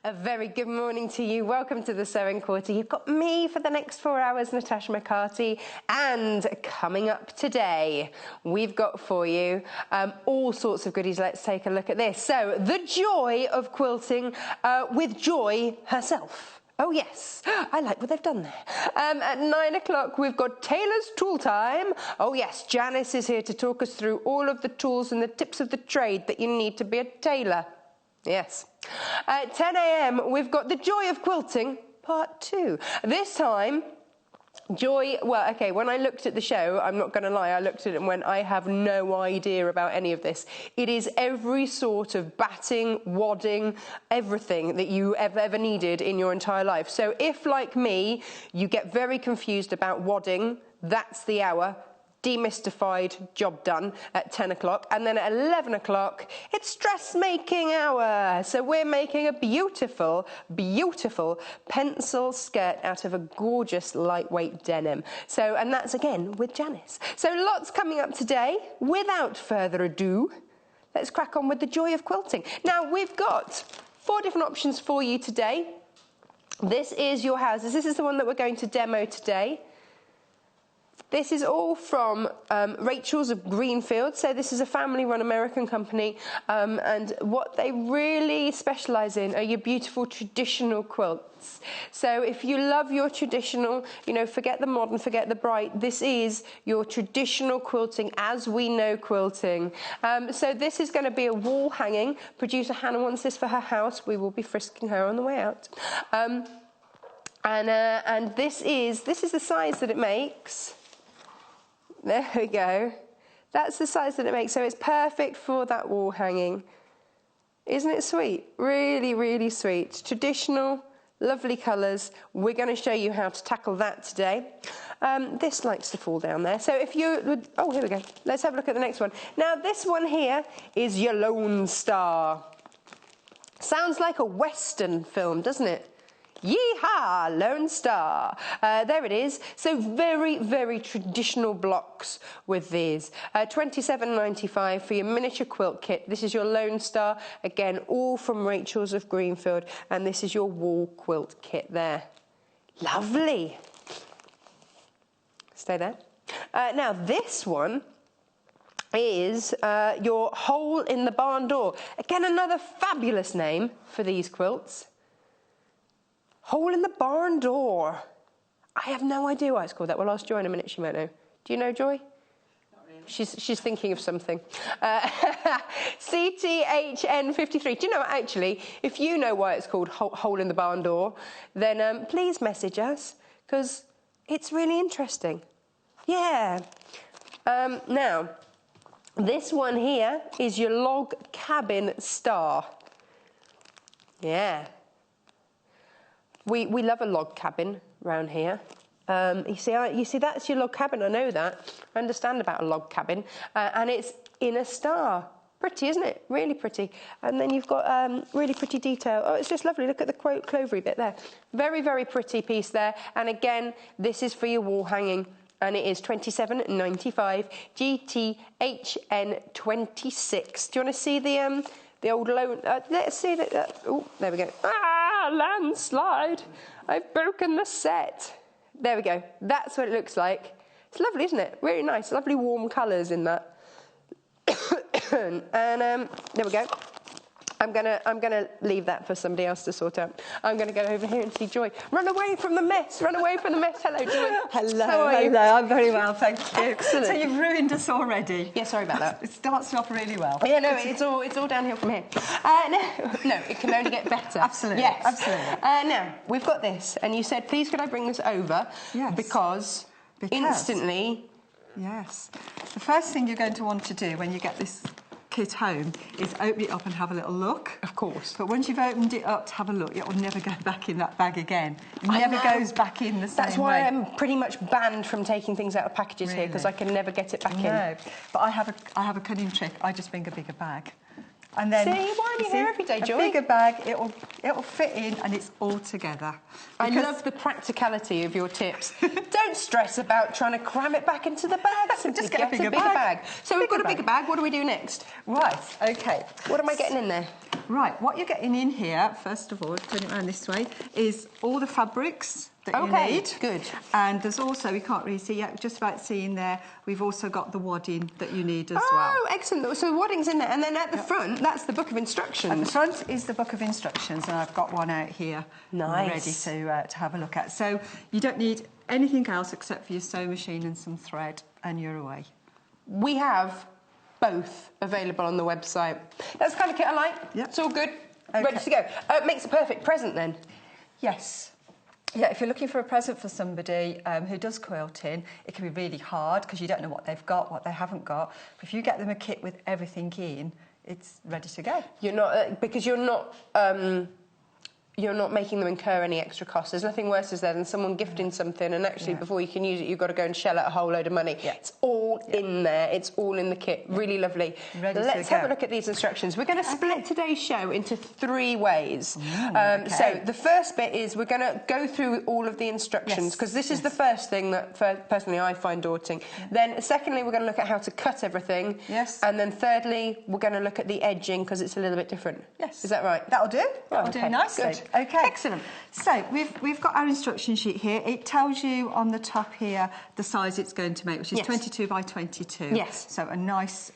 A very good morning to you. Welcome to the Sewing Quarter. You've got me for the next 4 hours, Natasha McCarthy, and coming up today, we've got for you all sorts of goodies. Let's take a look at this. So, the joy of quilting with Joy herself. Oh yes, I like what they've done there. At 9 o'clock, we've got Tailor's Tool Time. Oh yes, Janis is here to talk us through all of the tools and the tips of the trade that you need to be a tailor. Yes. At 10 a.m, we've got the Joy of Quilting, part 2. This time, Joy, well, okay, when I looked at the show, I'm not going to lie, I looked at it and went, I have no idea about any of this. It is every sort of batting, wadding, everything that you ever needed in your entire life. So if, like me, you get very confused about wadding, that's the hour. Demystified, job done at 10 o'clock. And then at 11 o'clock, it's Dressmaking Hour. So we're making a beautiful, beautiful pencil skirt out of a gorgeous lightweight denim. So, and that's again with Janis. So lots coming up today. Without further ado, let's crack on with the Joy of Quilting. Now, we've got 4 different options for you today. This is your houses. This is the one that we're going to demo today. This is all from Rachels of Greenfield. So this is a family-run American company, and what they really specialise in are your beautiful traditional quilts. So if you love your traditional, you know, forget the modern, forget the bright, this is your traditional quilting as we know quilting. So this is going to be a wall hanging. Producer Hannah wants this for her house. We will be frisking her on the way out. And this is the size that it makes. There we go. That's the size that it makes. So it's perfect for that wall hanging. Isn't it sweet? Really, really sweet. Traditional, lovely colours. We're going to show you how to tackle that today. This likes to fall down there. So if you would... Oh, here we go. Let's have a look at the next one. Now, this one here is your Lone Star. Sounds like a Western film, doesn't it? Yeehaw, Lone Star. There it is. So very, very traditional blocks with these. $27.95 for your miniature quilt kit. This is your Lone Star. Again, all from Rachels of Greenfield. And this is your wall quilt kit there. Lovely. Stay there. Now, this one is your Hole in the Barn Door. Again, another fabulous name for these quilts. Hole in the Barn Door. I have no idea why it's called that. We'll ask Joy in a minute, she might know. Do you know, Joy? Not really. She's thinking of something. CTHN53. Do you know, actually, if you know why it's called Hole in the Barn Door, then please message us, because it's really interesting. Yeah. Now, this one here is your Log Cabin Star. Yeah. We love a log cabin round here. You see, that's your log cabin. I know that. I understand about a log cabin, and it's in a star. Pretty, isn't it? Really pretty. And then you've got really pretty detail. Oh, it's just lovely. Look at the clovery bit there. Very, very pretty piece there. And again, this is for your wall hanging, and it is $27.95. GTHN26. Do you want to see the old loan? Let's see that. Oh, there we go. Landslide. I've broken the set. There we go. That's what it looks like. It's lovely, isn't it? Really nice. Lovely warm colours in that. And there we go. I'm gonna leave that for somebody else to sort out. I'm gonna go over here and see Joy. Run away from the mess. Run away from the mess. Hello, Joy. Hello. How are you? Hello. I'm very well, thank you. Excellent. So you've ruined us already. Yeah, sorry about that. It starts off really well. Yeah, no, it's all downhill from here. No, it can only get better. Absolutely. Yes. Absolutely. Now we've got this, and you said, please, could I bring this over? Yes. Because instantly. Yes. The first thing you're going to want to do when you get this kit home is open it up and have a little look. Of course. But once you've opened it up to have a look, it will never go back in that bag again. It never goes back in the same way. That's why I'm pretty much banned from taking things out of packages here, because I can never get it back in. No, but I have a cunning trick. I just bring a bigger bag. And then, see, why are you here every day, Joy? A bigger bag, it'll fit in and it's all together. I love the practicality of your tips. Don't stress about trying to cram it back into the bag. Simply Just get a bigger bag. So we've got a bag. bigger bag. What do we do next? Right, okay. What am I getting in there? Right, what you're getting in here, first of all, turn it around this way, is all the fabrics that you need. Good. And there's also, we can't really see yet, just about seeing there, we've also got the wadding that you need as well. Oh, excellent. So the wadding's in there. And then at the front, that's the book of instructions. At the front is the book of instructions, and I've got one out here nice. ready to have a look at. So you don't need anything else except for your sewing machine and some thread, and you're away. We have both available on the website. That's the kind of kit I like. Yep. It's all good. Okay. Ready to go. It makes a perfect present then. Yes. Yeah, if you're looking for a present for somebody who does quilting, it can be really hard because you don't know what they've got, what they haven't got. But if you get them a kit with everything in, it's ready to go. You're not because you're not making them incur any extra costs. There's nothing worse, is there, than someone gifting something and actually before you can use it, you've got to go and shell out a whole load of money. Yeah. It's all in there. It's all in the kit. Really lovely. Let's have a look at these instructions. We're going to split today's show into 3 ways. So the first bit is we're going to go through all of the instructions because this is the first thing that personally I find daunting. Then secondly, we're going to look at how to cut everything. Yes. And then thirdly, we're going to look at the edging because it's a little bit different. Yes. Is that right? That'll do. That'll do nicely. Good. Okay. Excellent. So we've got our instruction sheet here. It tells you on the top here the size it's going to make, which is 22 by 22. Yes. So a nice,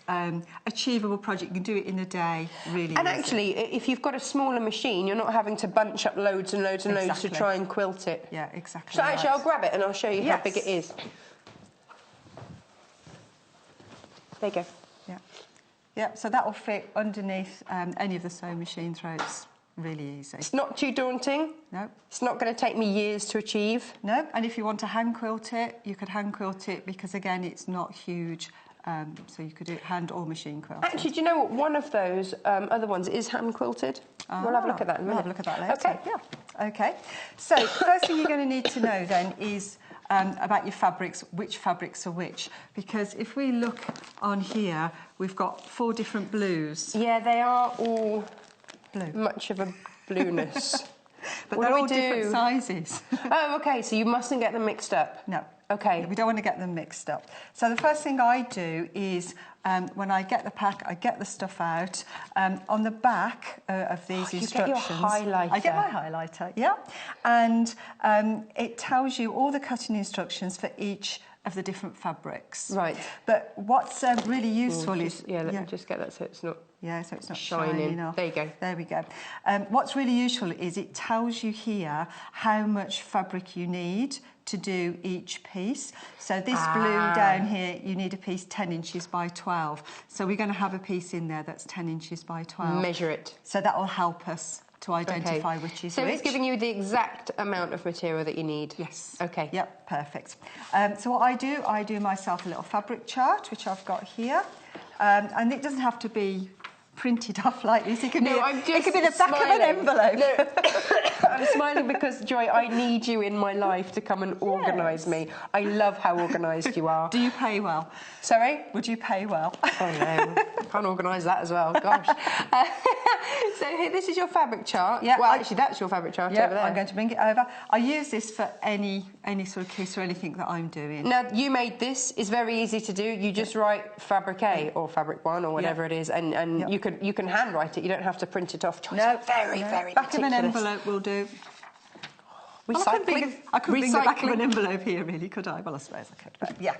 achievable project. You can do it in a day, really. And easy. actually, if you've got a smaller machine, you're not having to bunch up loads and loads and loads to try and quilt it. Yeah, exactly. So actually, I'll grab it and I'll show you how big it is. There you go. Yeah. Yeah, so that will fit underneath any of the sewing machine throats. Really easy. It's not too daunting. No. It's not going to take me years to achieve. No, and if you want to hand quilt it, you could hand quilt it because, again, it's not huge. So you could do it hand or machine quilt. Actually, do you know what? One of those other ones is hand quilted. We'll have a look at that in a minute. We'll have a look at that later. Okay. Yeah. Okay. So the first thing you're going to need to know then is about your fabrics, which fabrics are which. Because if we look on here, we've got 4 different blues. Yeah, they are all blue. Much of a blueness. But they're all different sizes. Oh, okay, so you mustn't get them mixed up. No. Okay. We don't want to get them mixed up. So the first thing I do is, when I get the pack, I get the stuff out. On the back of these instructions... You get your highlighter. I get my highlighter, yeah. And it tells you all the cutting instructions for each of the different fabrics. Right. But what's really useful is... Yeah, let me just get that so it's not... Yeah, so it's not shining enough. There you go. There we go. What's really useful is it tells you here how much fabric you need to do each piece. So this blue down here, you need a piece 10 inches by 12. So we're going to have a piece in there that's 10 inches by 12. Measure it. So that will help us to identify which is so which. It's giving you the exact amount of material that you need? Yes. Okay. Yep, perfect. So what I do myself a little fabric chart, which I've got here. And it doesn't have to be printed off like this. It could be the back of an envelope. No. I'm smiling because, Joy, I need you in my life to come and organise me. I love how organised you are. Do you pay well? Sorry? Would you pay well? Oh, no. Can't organise that as well. Gosh. So here, this is your fabric chart. Yeah, well, actually, that's your fabric chart over there. I'm going to bring it over. I use this for any sort of kit or anything that I'm doing. Now, you made this. It's very easy to do. You just write fabric A or fabric 1 or whatever it is, and you can handwrite it. You don't have to print it off. No, very back of an envelope will do. Recycling. I couldn't bring the back of an envelope here, really, could I? Well, I suppose I could, but yeah.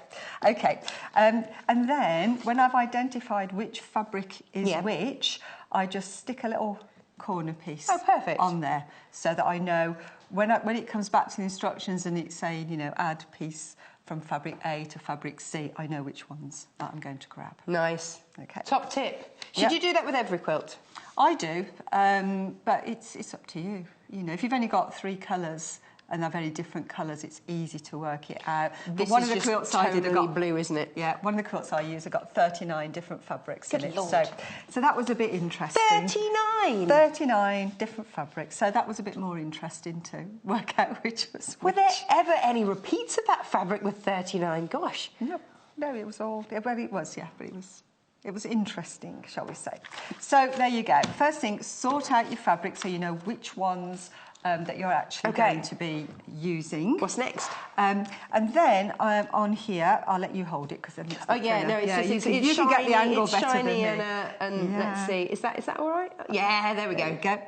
Okay. And then, when I've identified which fabric is which, I just stick a little corner piece on there so that I know when it comes back to the instructions and it's saying, you know, add piece from fabric A to fabric C, I know which ones that I'm going to grab. Nice. Okay. Top tip. Should you do that with every quilt? I do, but it's up to you. You know, if you've only got 3 colours and they're very different colours, it's easy to work it out. This one of the quilts I did got blue, isn't it? Yeah, one of the quilts I used, I got 39 different fabrics in it. So that was a bit interesting. 39? 39 different fabrics. So that was a bit more interesting to work out which was which. Were there ever any repeats of that fabric with 39? Gosh. No, it was all... Well, it was, yeah, but it was... It was interesting, shall we say. So there you go. First thing, sort out your fabric so you know which ones that you're actually going to be using. What's next? And then on here, I'll let you hold it because then it's no, it's shiny, you can get the angle it's better shiny than me. and let's see, is that all right? Yeah, there we go.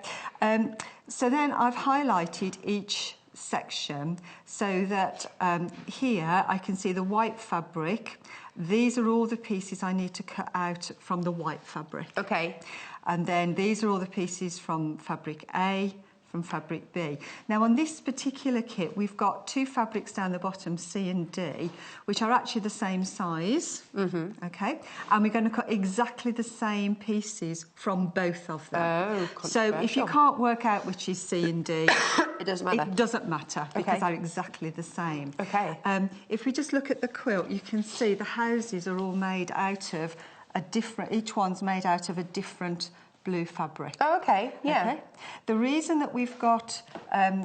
So then I've highlighted each section so that here I can see the white fabric. These are all the pieces I need to cut out from the white fabric. Okay. And then these are all the pieces from fabric A, from fabric B. Now on this particular kit we've got two fabrics down the bottom, C and D, which are actually the same size, okay? And we're going to cut exactly the same pieces from both of them. Oh, so if you can't work out which is C and D, it doesn't matter. It doesn't matter because they're exactly the same. Okay. If we just look at the quilt, you can see the houses are all made out of a different, each one's made out of a different blue fabric. Oh, okay, yeah. Okay? The reason that we've got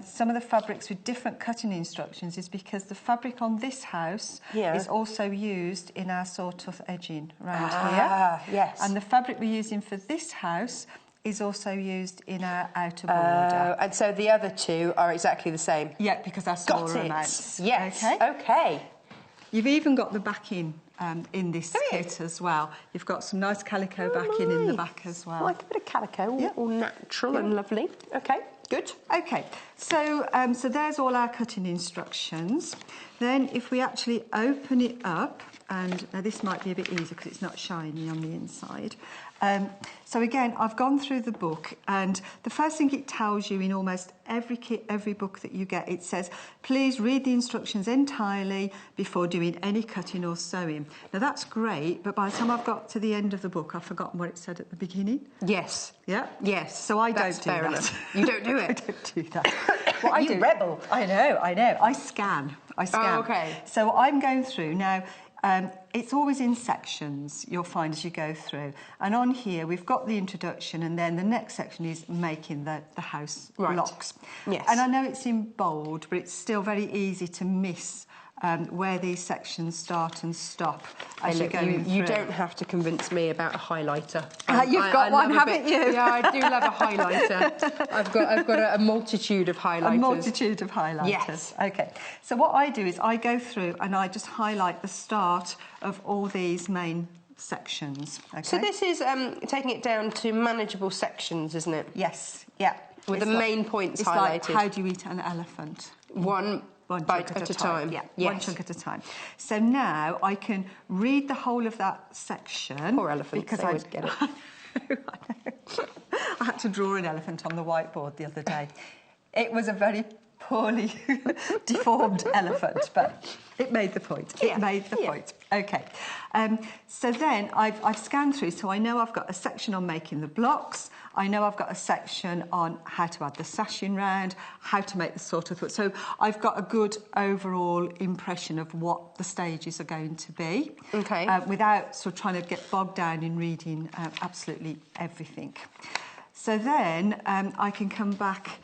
some of the fabrics with different cutting instructions is because the fabric on this house is also used in our sawtooth edging around here. Yes. And the fabric we're using for this house is also used in our outer border. And so the other two are exactly the same? Yeah, because they're smaller amounts. Yes, okay. You've even got the backing in this kit as well. You've got some nice calico backing in the back as well. I like a bit of calico, all natural and lovely. Okay, good. Okay, so so there's all our cutting instructions. Then if we actually open it up, and now this might be a bit easier because it's not shiny on the inside. So again, I've gone through the book, and the first thing it tells you in almost every kit, every book that you get, it says, please read the instructions entirely before doing any cutting or sewing. Now that's great, but by the time I've got to the end of the book, I've forgotten what it said at the beginning. Yes. Yeah? Yes. So I don't do that. Enough. You don't do it? I don't do that. What I do, rebel. I know. I scan. Oh, okay. So I'm going through now. It's always in sections, you'll find, as you go through. And on here, we've got the introduction, and then the next section is making the house blocks. Yes. And I know it's in bold, but it's still very easy to miss where these sections start and stop as you're going through. You don't have to convince me about a highlighter. You've got one, haven't you? Yeah, I do love a highlighter. I've got a multitude of highlighters. A multitude of highlighters. Yes. Okay. So what I do is I go through and I just highlight the start of all these main sections. Okay. So this is taking it down to manageable sections, isn't it? Yes. Yeah. With the main points highlighted. It's like, how do you eat an elephant? One bite at a time. Yeah, one chunk at a time. So now I can read the whole of that section. Poor elephants, because I would get it. I know. I had to draw an elephant on the whiteboard the other day. It was a very poorly deformed elephant, but it made the point. It made the point. Okay. So then I've scanned through, so I know I've got a section on making the blocks. I know I've got a section on how to add the sashing round, how to make the sort of... So I've got a good overall impression of what the stages are going to be. Okay. Without sort of trying to get bogged down in reading absolutely everything. So then I can come back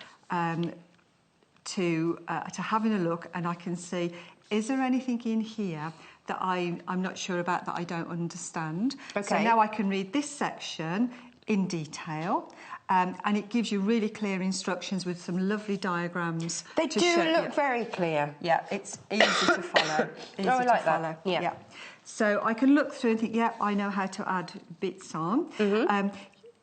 to having a look, and I can see, is there anything in here that I'm not sure about, that I don't understand? Okay. So now I can read this section in detail, and it gives you really clear instructions with some lovely diagrams. They do look very clear. Yeah, it's easy to follow. I like that. Yeah. So I can look through and think, yeah, I know how to add bits on.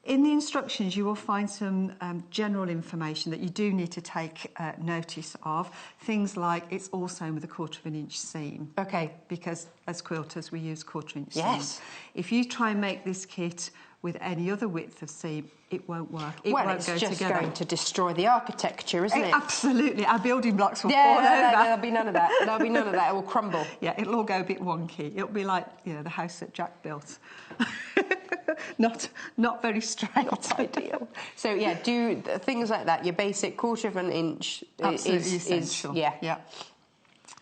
In the instructions, you will find some general information that you do need to take notice of. Things like it's all sewn with a 1/4 inch seam. Okay. Because as quilters, we use 1/4 inch yes. seam. If you try and make this kit with any other width of seam, it won't work. It won't go together. Well, it's just going to destroy the architecture, isn't it? Absolutely. Our building blocks will fall over. There'll be none of that. There'll be none of that. It will crumble. Yeah, it'll all go a bit wonky. It'll be like, the house that Jack built. Not very straight. Not ideal. So, yeah, do things like that. Your basic 1/4 inch absolutely essential. Yeah.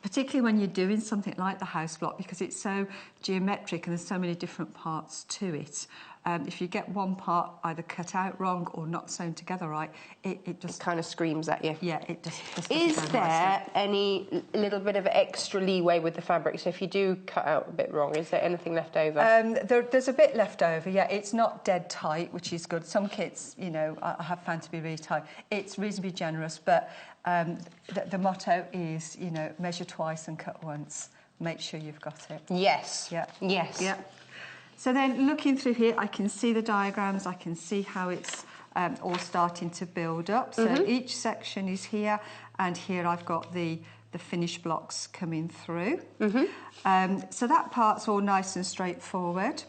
Particularly when you're doing something like the house block, because it's so geometric and there's so many different parts to it. if you get one part either cut out wrong or not sewn together right, it just kind of screams at you. Yeah, it just Is there any little bit of extra leeway with the fabric? So if you do cut out a bit wrong, is there anything left over? There's a bit left over, yeah. It's not dead tight, which is good. Some kits, you know, I have found to be really tight. It's reasonably generous, but the motto is, you know, measure twice and cut once. Make sure you've got it. Yes. Yeah. Yes. Yeah. So then looking through here, I can see the diagrams, I can see how it's all starting to build up. So each section is here, and here I've got the finished blocks coming through. So that part's all nice and straightforward.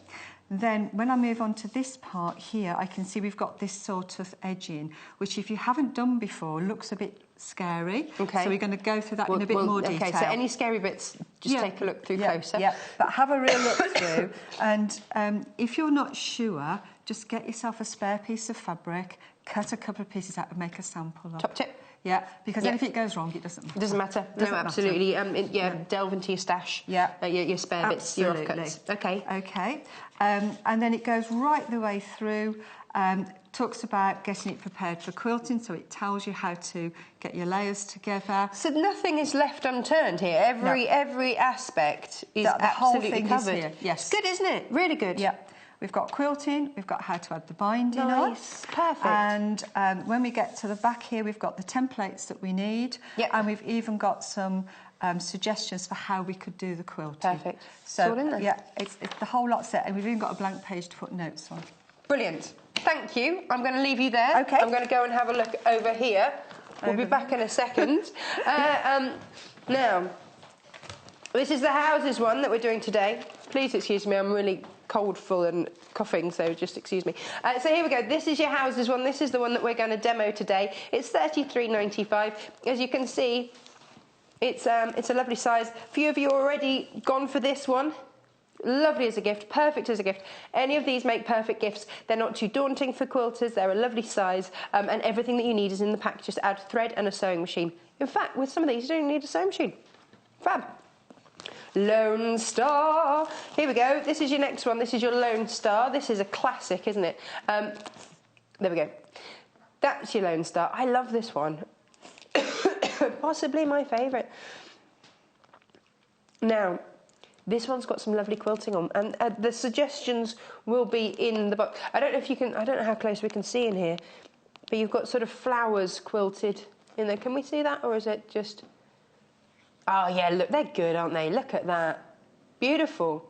Then when I move on to this part here, I can see we've got this sort of edging, which if you haven't done before, looks a bit scary. Okay. So we're going to go through that in a bit more detail. Okay, so any scary bits, just take a look through closer. Yeah, but have a real look through. And if you're not sure, just get yourself a spare piece of fabric, cut a couple of pieces out and make a sample of. Top tip. Yeah, because then if it goes wrong, it doesn't matter. Doesn't matter. No, absolutely. Delve into your stash. Yeah. Your spare bits, your offcuts. Okay. Okay. And then it goes right the way through. Talks about getting it prepared for quilting, so it tells you how to get your layers together. So nothing is left unturned here. Every aspect is absolutely whole thing covered. Is here. Yes. It's good, isn't it? Really good. Yeah. We've got quilting, we've got how to add the binding on. Nice, perfect. And when we get to the back here, we've got the templates that we need. Yep. And we've even got some suggestions for how we could do the quilting. Perfect. So, it's all in there. yeah, it's the whole lot set, and we've even got a blank page to put notes on. Brilliant. Thank you. I'm going to leave you there. Okay. I'm going to go and have a look over here. We'll be back in a second. Now, this is the houses one that we're doing today. Please excuse me, I'm really cold, full and coughing, so just excuse me. So here we go. This is your houses one. This is the one that we're going to demo today. It's $33.95. As you can see, it's a lovely size. A few of you are already gone for this one. Lovely as a gift, perfect as a gift. Any of these make perfect gifts. They're not too daunting for quilters. They're a lovely size, and everything that you need is in the pack. Just add thread and a sewing machine. In fact, with some of these, you don't need a sewing machine. Fab. Lone Star. Here we go. This is your next one. This is your Lone Star. This is a classic, isn't it? There we go. That's your Lone Star. I love this one. Possibly my favourite. Now, this one's got some lovely quilting on, and the suggestions will be in the box. I don't know if you can. I don't know how close we can see in here, but you've got sort of flowers quilted in there. Can we see that, or is it just? Oh yeah, look, they're good, aren't they? Look at that, beautiful.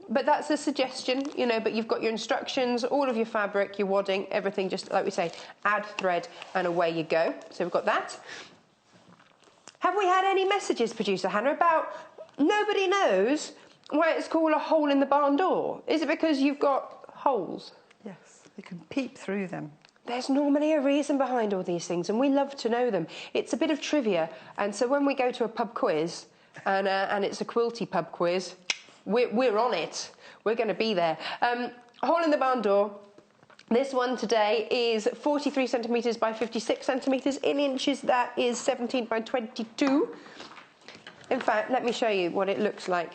But that's a suggestion, you know. But you've got your instructions, all of your fabric, your wadding, everything. Just like we say, add thread, and away you go. So we've got that. Have we had any messages, producer Hannah, about? Nobody knows why it's called a hole in the barn door. Is it because you've got holes? Yes, you can peep through them. There's normally a reason behind all these things, and we love to know them. It's a bit of trivia, and so when we go to a pub quiz, and it's a quilty pub quiz, we're on it. We're going to be there. Hole in the barn door. This one today is 43 centimetres by 56 centimetres. In inches, that is 17 by 22. In fact, let me show you what it looks like.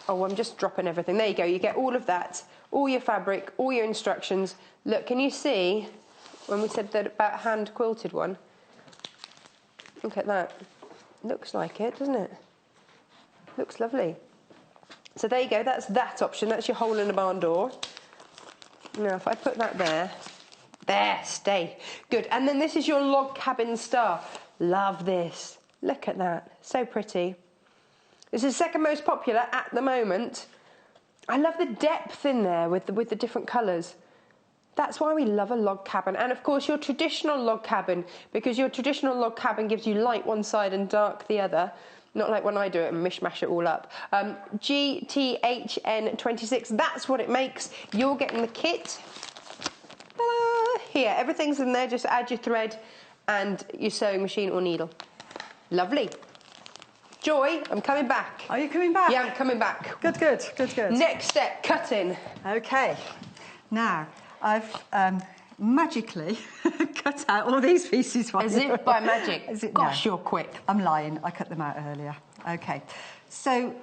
Oh, I'm just dropping everything. There you go. You get all of that, all your fabric, all your instructions. Look, can you see when we said that about hand quilted one? Look at that. Looks like it, doesn't it? Looks lovely. So there you go. That's that option. That's your hole in the barn door. Now, if I put that there, stay. Good. And then this is your log cabin star. Love this. Look at that, so pretty. This is second most popular at the moment. I love the depth in there with the different colours. That's why we love a log cabin. And of course your traditional log cabin, because your traditional log cabin gives you light one side and dark the other. Not like when I do it and mishmash it all up. GTHN26, that's what it makes. You're getting the kit. Ta-da! Here, everything's in there. Just add your thread and your sewing machine or needle. Lovely. Joy, I'm coming back. Are you coming back? Yeah, I'm coming back. Good, good, good, good. Next step, cutting. Okay. Now, I've magically cut out all these pieces. As if by magic. Gosh, you're quick. I'm lying. I cut them out earlier. Okay. So,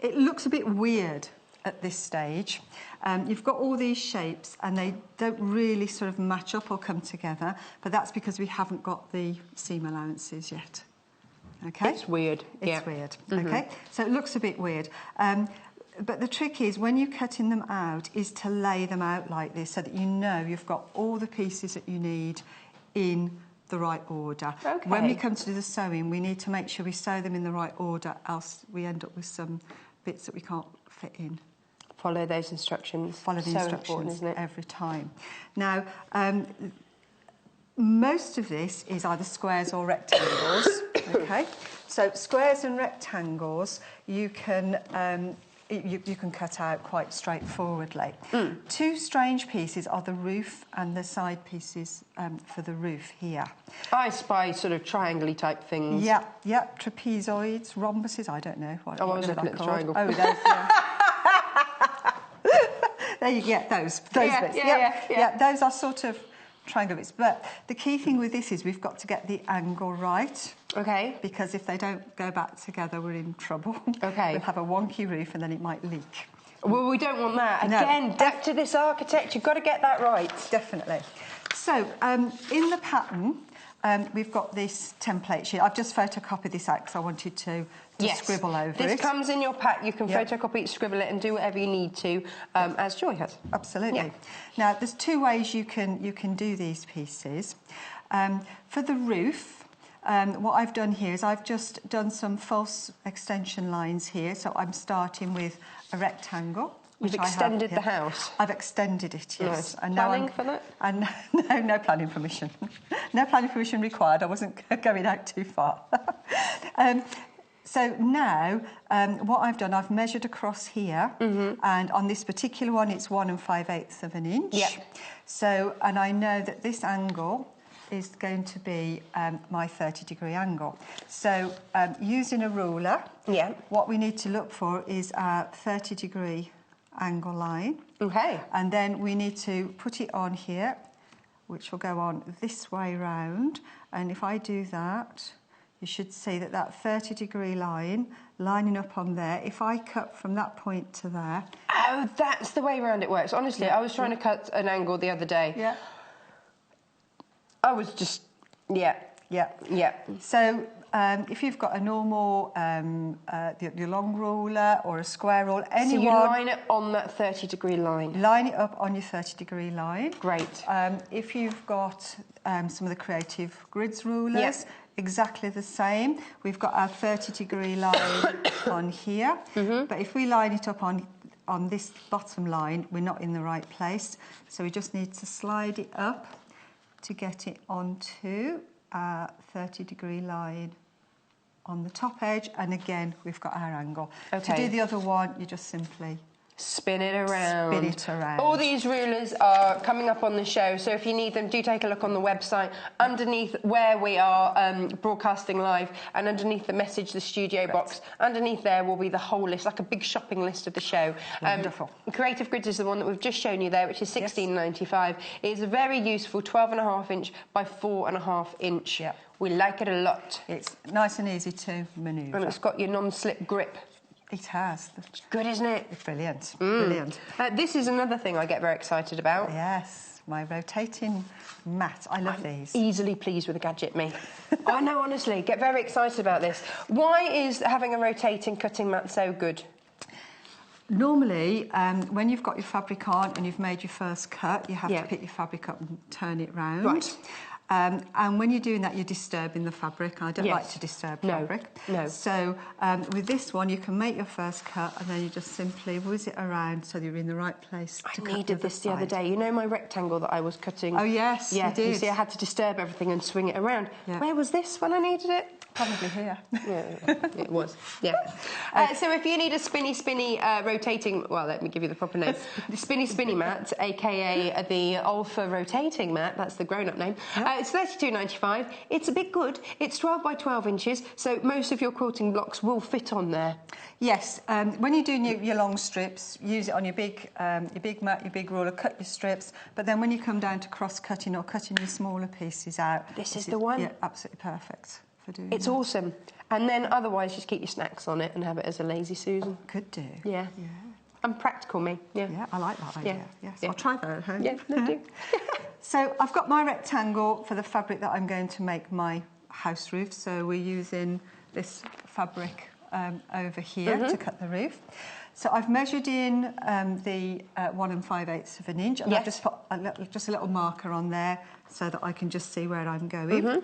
it looks a bit weird at this stage. You've got all these shapes and they don't really sort of match up or come together, but that's because we haven't got the seam allowances yet. Okay? It's weird. It's weird. Okay? So it looks a bit weird. But the trick is, when you're cutting them out, is to lay them out like this so that you know you've got all the pieces that you need in the right order. Okay. When we come to do the sewing, we need to make sure we sew them in the right order, else we end up with some bits that we can't fit in. Follow those instructions. Follow the instructions important, isn't it? every time. Now, most of this is either squares or rectangles. Okay, so squares and rectangles you can cut out quite straightforwardly. Two strange pieces are the roof and the side pieces for the roof here. I spy sort of triangle-y type things. Yeah, yeah, trapezoids, rhombuses, I don't know. I was looking at the triangle. Oh, those, yeah. There you get those bits. Yeah, those are sort of triangle bits. But the key thing with this is we've got to get the angle right. Okay. Because if they don't go back together, we're in trouble. Okay. We'll have a wonky roof and then it might leak. Well, we don't want that. No. Again, back to this architect, you've got to get that right. Definitely. So, in the pattern, we've got this template sheet. I've just photocopied this out because I wanted to scribble over it. This comes in your pack. You can photocopy it, scribble it, and do whatever you need to, as Joy has. Absolutely. Yeah. Now, there's two ways you can do these pieces. For the roof, what I've done here is I've just done some false extension lines here. So I'm starting with a rectangle. You've extended the house? I've extended it, yes. Nice. And planning for that? And no planning permission. No planning permission required. I wasn't going out too far. So now, what I've done, I've measured across here, and on this particular one, it's 1 5/8 of an inch. Yep. So, and I know that this angle is going to be my 30-degree angle. So, using a ruler, what we need to look for is our 30-degree angle line. Okay. And then we need to put it on here, which will go on this way round. And if I do that, you should see that 30-degree line lining up on there. If I cut from that point to there... Oh, that's the way around it works. Honestly, I was trying to cut an angle the other day. Yeah. I was just... Yeah. So if you've got a normal, your long ruler or a square ruler, anyone... So you line it on that 30-degree line? Line it up on your 30-degree line. Great. If you've got some of the Creative Grids rulers, exactly the same. We've got our 30-degree line on here, but if we line it up on this bottom line, we're not in the right place. So we just need to slide it up to get it onto our 30-degree line on the top edge, and again we've got our angle. Okay. To do the other one, you just simply spin it around. Spin it around. All these rulers are coming up on the show, so if you need them, do take a look on the website. Underneath where we are broadcasting live, and underneath the message, the studio box, underneath there will be the whole list, like a big shopping list of the show. Wonderful. Creative Grids is the one that we've just shown you there, which is $16.95. It's a very useful 12.5-inch by 4.5-inch. Yep. We like it a lot. It's nice and easy to manoeuvre. And it's got your non-slip grip. It has. It's good, isn't it? It's brilliant. Brilliant. This is another thing I get very excited about. Yes, my rotating mat. I love these. Easily pleased with a gadget, me. I know, honestly, get very excited about this. Why is having a rotating cutting mat so good? Normally, when you've got your fabric on and you've made your first cut, you have to pick your fabric up and turn it round. Right. And when you're doing that, you're disturbing the fabric. I don't like to disturb fabric. No. So with this one, you can make your first cut and then you just simply whiz it around so you're in the right place to cut I needed this the other day. You know my rectangle that I was cutting? Oh, yes, you did. You see, I had to disturb everything and swing it around. Yeah. Where was this when I needed it? Probably here. Yeah, it was. Yeah. So if you need a spinny rotating, well, let me give you the proper name, the spinny mat, aka the Alpha rotating mat. That's the grown-up name. It's $32.95. It's a bit good. It's 12 by 12 inches, so most of your quilting blocks will fit on there. Yes. When you're doing your long strips, use it on your big mat, your big ruler. Cut your strips, but then when you come down to cross-cutting or cutting your smaller pieces out, this is the one. Yeah, absolutely perfect. It's awesome. And then otherwise just keep your snacks on it and have it as a lazy Susan. Could do. Yeah. I'm practical, me. Yeah. Yeah, I like that idea. Yeah. Yes, Yeah. I'll try that at home. Yeah, no, do. So I've got my rectangle for the fabric that I'm going to make my house roof. So we're using this fabric over here to cut the roof. So I've measured in the 1 5/8 of an inch, and I've just put just a little marker on there so that I can just see where I'm going.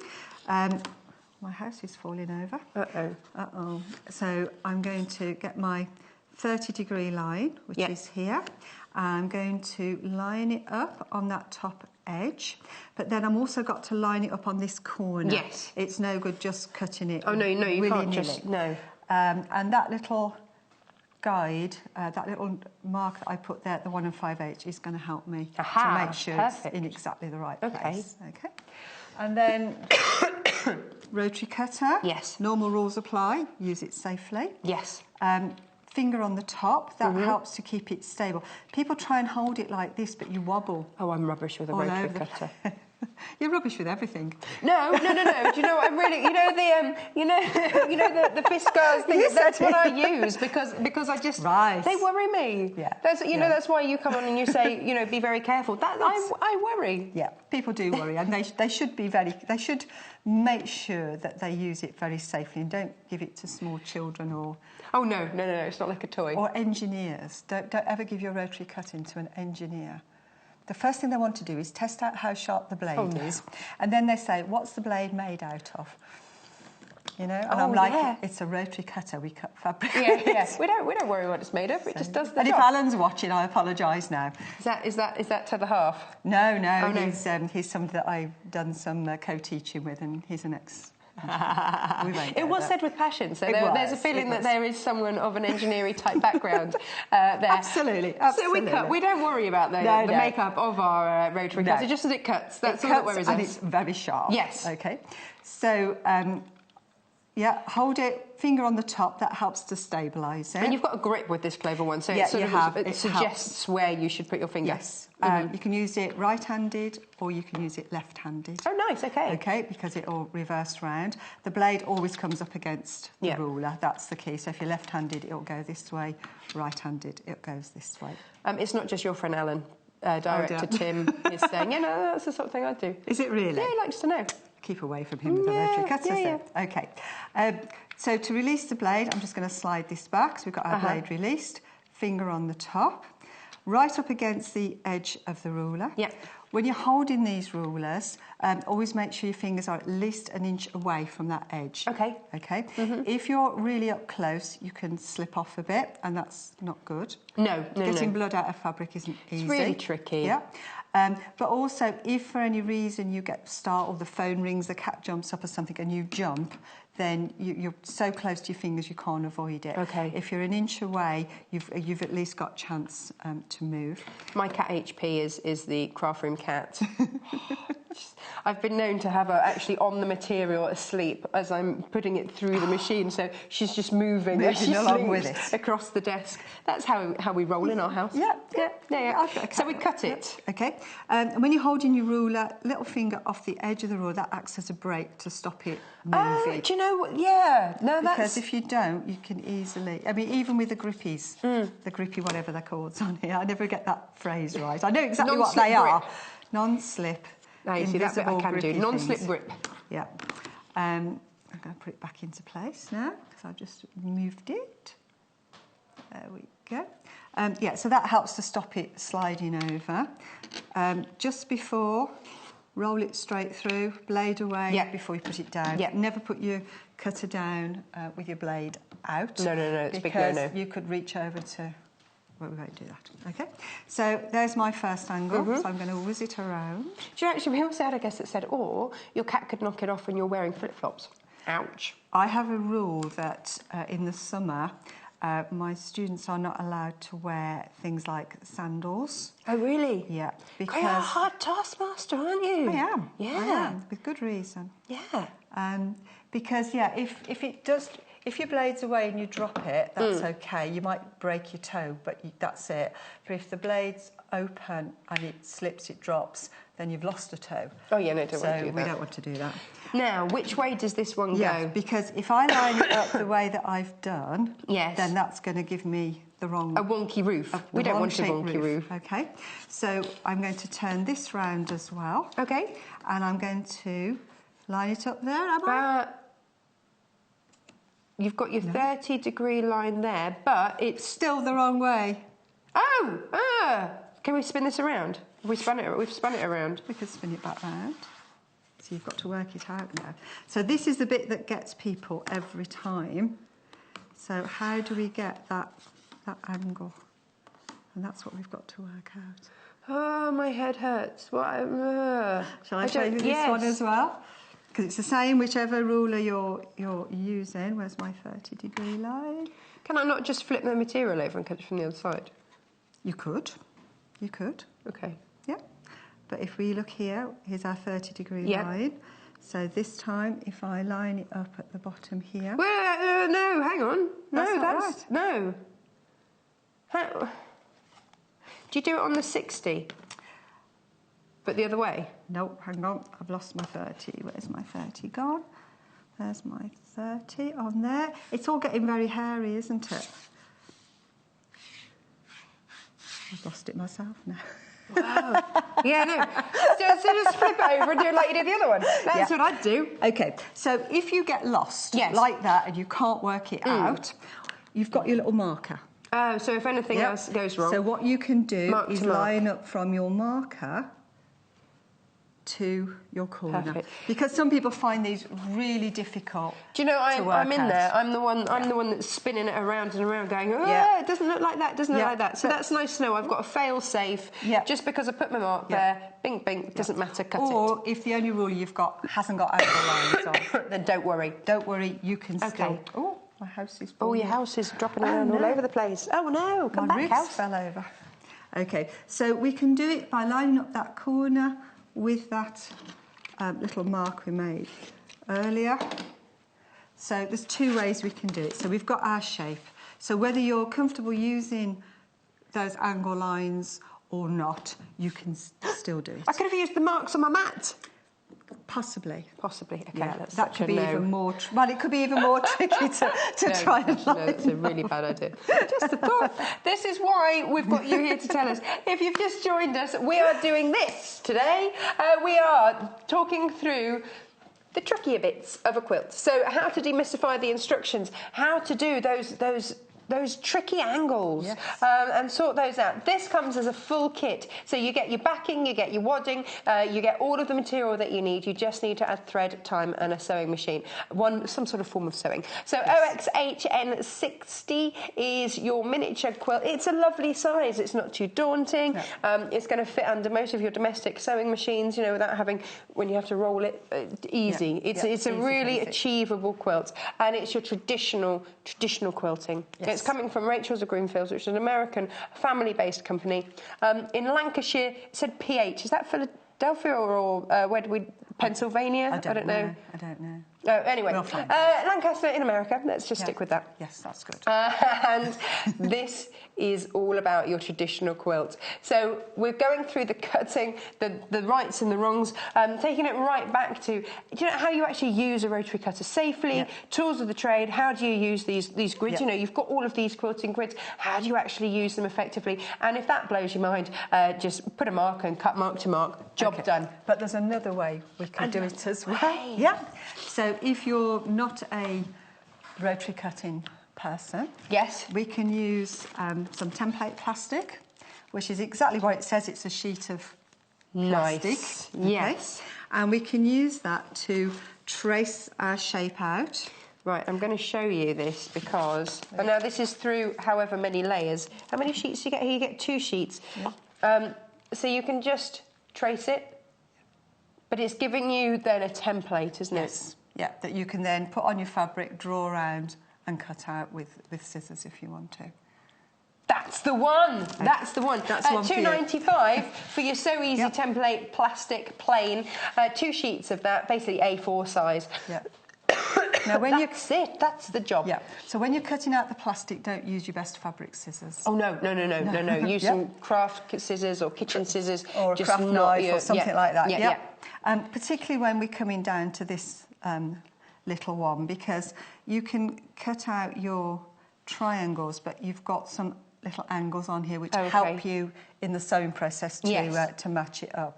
My house is falling over. Uh-oh. Uh-oh. So I'm going to get my 30-degree line, which is here. I'm going to line it up on that top edge, but then I'm also got to line it up on this corner. Yes. It's no good just cutting it. Oh, no, you can't just, no. And that little guide, that little mark that I put there at the 1 5/8 is going to help me to make sure it's in exactly the right place. Okay. And then rotary cutter. Yes. Normal rules apply. Use it safely. Yes. Finger on the top, that helps to keep it stable. People try and hold it like this, but you wobble. Oh, I'm rubbish with a rotary cutter. You're rubbish with everything. No. Do you know what I'm really? You know the Fiskars thing. That's what I use because I just they worry me. Yeah. That's why you come on and you say be very careful. I worry. Yeah, people do worry, and they should be They should make sure that they use it very safely and don't give it to small children or. Oh no! It's not like a toy. Or engineers. Don't ever give your rotary cutting to an engineer. The first thing they want to do is test out how sharp the blade is, and then they say, "What's the blade made out of?" And I'm like, "It's a rotary cutter. We cut fabric." Yeah. We don't worry what it's made of. It just does the job. And if Alan's watching, I apologise now. Is that to the half? No. Oh, no. He's somebody that I've done some co-teaching with, and he's an ex. It was said with passion, so there's a feeling that there is someone of an engineering type background there. Absolutely. So we don't worry about the makeup of our rotary cutter, just as it cuts. That's all that worries us. And it's very sharp. Yes. Okay. So hold it, finger on the top. That helps to stabilise it. And you've got a grip with this clover one, so it suggests helps. Where you should put your finger. Yes. You can use it right-handed or you can use it left-handed. Oh, nice, okay. Okay, because it'll reverse round. The blade always comes up against the ruler. That's the key. So if you're left-handed, it'll go this way. Right-handed, it goes this way. It's not just your friend Alan. Director Tim is saying, that's the sort of thing I'd do. Is it really? Yeah, he likes to know. Keep away from him with the rotary cutter. Yeah. Okay. So to release the blade, I'm just going to slide this back. So we've got our blade released. Finger on the top. Right up against the edge of the ruler. Yeah. When you're holding these rulers, always make sure your fingers are at least an inch away from that edge. Okay. Okay. If you're really up close, you can slip off a bit, and that's not good. No. Getting blood out of fabric isn't easy. It's really tricky. Yeah. But also, if for any reason you get startled, the phone rings, the cat jumps up or something, and you jump, then you're so close to your fingers you can't avoid it. Okay. If you're an inch away, you've at least got a chance to move. My cat HP is the craft room cat. I've been known to have her actually on the material asleep as I'm putting it through the machine, so she's just moving as she along with it across the desk. That's how we roll in our house. Yeah. So we cut it. Okay. And when you're holding your ruler, little finger off the edge of the ruler, that acts as a brake to stop it moving. Do you know what? Yeah. No, that's... Because if you don't, you can easily... I mean, even with the grippies, the grippy whatever they're called on here, I never get that phrase right. I know exactly what they are. Non-slip. Now you see, that bit I can do. Non-slip grip. Yeah. I'm going to put it back into place now because I've just moved it. There we go. So that helps to stop it sliding over. Just before, roll it straight through, blade away before you put it down. Never put your cutter down with your blade out. No, it's big no. Because you could reach over to... Well, we won't do that. Okay, so there's my first angle, so I'm going to whiz it around. Do you know, actually, we also had a guest that said, or your cat could knock it off when you're wearing flip-flops. Ouch. I have a rule that in the summer, my students are not allowed to wear things like sandals. Oh, really? Yeah. Because you're a hard taskmaster, aren't you? I am. Yeah. I am, with good reason. Yeah. Because, if it does... If your blade's away and you drop it, that's okay. You might break your toe, but that's it. But if the blade's open and it slips, it drops, then you've lost a toe. Oh yeah, no, don't want to do that. So we don't want to do that. Now, which way does this one go? Because if I line it up the way that I've done, then that's going to give me the wrong... A wonky roof. We don't want a wonky roof. Okay, so I'm going to turn this round as well. Okay. And I'm going to line it up there, am I? You've got your 30-degree line there, but it's still the wrong way. Oh! Can we spin this around? We've spun it around. We could spin it back round. So you've got to work it out now. So this is the bit that gets people every time. So how do we get that angle? And that's what we've got to work out. Oh, my head hurts. What? Shall I show you this one as well? Because it's the same whichever ruler you're using. Where's my 30-degree line? Can I not just flip the material over and cut it from the other side? You could. You could. Okay. Yeah. But if we look here, here's our 30-degree line. So this time, if I line it up at the bottom here... Well, no, hang on. That's not right. No. How? Do you do it on the 60? But the other way? No, hang on. I've lost my 30. Where's my 30 gone? There's my 30 on there. It's all getting very hairy, isn't it? I've lost it myself now. Wow. Yeah, no. So just flip it over and do it like you did the other one. That's what I'd do. Okay, so if you get lost like that and you can't work it out, you've got your little marker. Oh, so if anything else goes wrong... So what you can do is line up from your marker to your corner. Perfect. Because some people find these really difficult. Do you know, I'm in there. I'm the one that's spinning it around and around, going, it doesn't look like that, doesn't look like that. So that's nice to know. I've got a fail safe. Just because I put my mark there, bing, bing, doesn't matter, cut it. Or if the only ruler you've got hasn't got angle lines on, then don't worry. Don't worry, you can still. Oh, my house is falling. Oh, your house is dropping around all over the place. Oh no, come back, house. Fell over. Okay, so we can do it by lining up that corner with that little mark we made earlier. So there's two ways we can do it. So we've got our shape. So whether you're comfortable using those angle lines or not, you can still do it. I could have used the marks on my mat. Possibly. Possibly. Okay, yeah, that could be even more... Well, it could be even more tricky to try and line. No, it's a really bad idea. Just a thought. This is why we've got you here to tell us. If you've just joined us, we are doing this today. We are talking through the trickier bits of a quilt. So how to demystify the instructions, how to do those tricky angles and sort those out. This comes as a full kit. So you get your backing, you get your wadding, you get all of the material that you need. You just need to add thread, time and a sewing machine. Some sort of form of sewing. So OXHN60 is your miniature quilt. It's a lovely size. It's not too daunting. It's going to fit under most of your domestic sewing machines, you know, without having, when you have to roll it, easy. It's a really achievable quilt. And it's your traditional quilting. It's coming from Rachels of Greenfield, which is an American family-based company. In Lancashire, it said PH. Is that Philadelphia or where do we... Pennsylvania? I don't know. I don't know. Anyway, Lancaster in America. Let's just stick with that. Yes, that's good. And this is all about your traditional quilt. So we're going through the cutting, the rights and the wrongs, taking it right back to, do you know how you actually use a rotary cutter safely, tools of the trade, how do you use these grids? You know, you've got all of these quilting grids, how do you actually use them effectively? And if that blows your mind, just put a marker and cut mark to mark, job done. But there's another way we can do it as well. Yeah. So if you're not a rotary cutting person, we can use some template plastic, which is exactly what it says. It's a sheet of plastic. Yes. And we can use that to trace our shape out. Right, I'm going to show you this because... Oh, now, this is through however many layers. How many sheets do you get here? You get 2 sheets. So you can just trace it, but it's giving you then a template, isn't it? Yeah, that you can then put on your fabric, draw around and cut out with scissors if you want to. That's the one. That's the one. That's one $2.95 for your So Easy template, plastic, plain. 2 sheets of that, basically A4 size. Now, when that's it. That's the job. Yeah. So when you're cutting out the plastic, don't use your best fabric scissors. Oh no! Use some craft scissors or kitchen scissors, or a just craft knife or something like that. Yeah. Particularly when we're coming down to this little one, because you can cut out your triangles, but you've got some little angles on here which help you in the sewing process to match it up.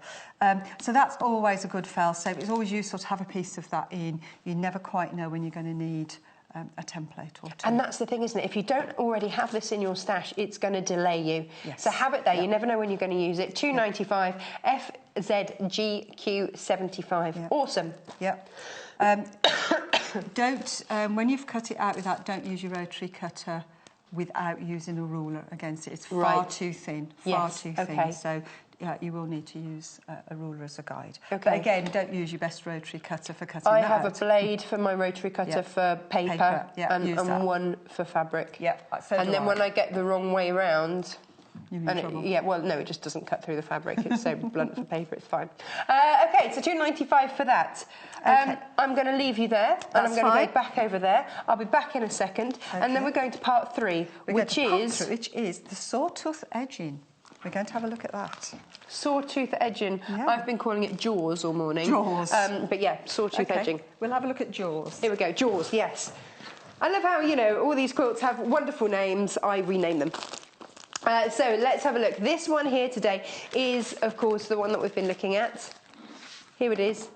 So that's always a good fail-safe. It's always useful to have a piece of that in. You never quite know when you're going to need a template or two. And that's the thing, isn't it? If you don't already have this in your stash, it's going to delay you. Yes. So have it there. You never know when you're going to use it. $2.95, FZGQ75. Yeah. Awesome. Yeah. Don't, when you've cut it out with that, don't use your rotary cutter without using a ruler against it. It's far too thin, far too thin. So you will need to use a ruler as a guide. But again, don't use your best rotary cutter for cutting I that have out. a blade for my rotary cutter for paper and one for fabric. Yeah, so and then when I get the wrong way round... You're in trouble. It just doesn't cut through the fabric. It's so blunt for paper, it's fine. Okay, so $2.95 for that. I'm going to leave you there, and I'm going to go back over there. I'll be back in a second, and then we're going to part 3, which is the sawtooth edging. We're going to have a look at that. Sawtooth edging. Yeah. I've been calling it jaws all morning. Jaws. But yeah, sawtooth edging. We'll have a look at jaws. Here we go, jaws, yes. I love how, all these quilts have wonderful names. I rename them. So let's have a look. This one here today is, of course, the one that we've been looking at. Here it is.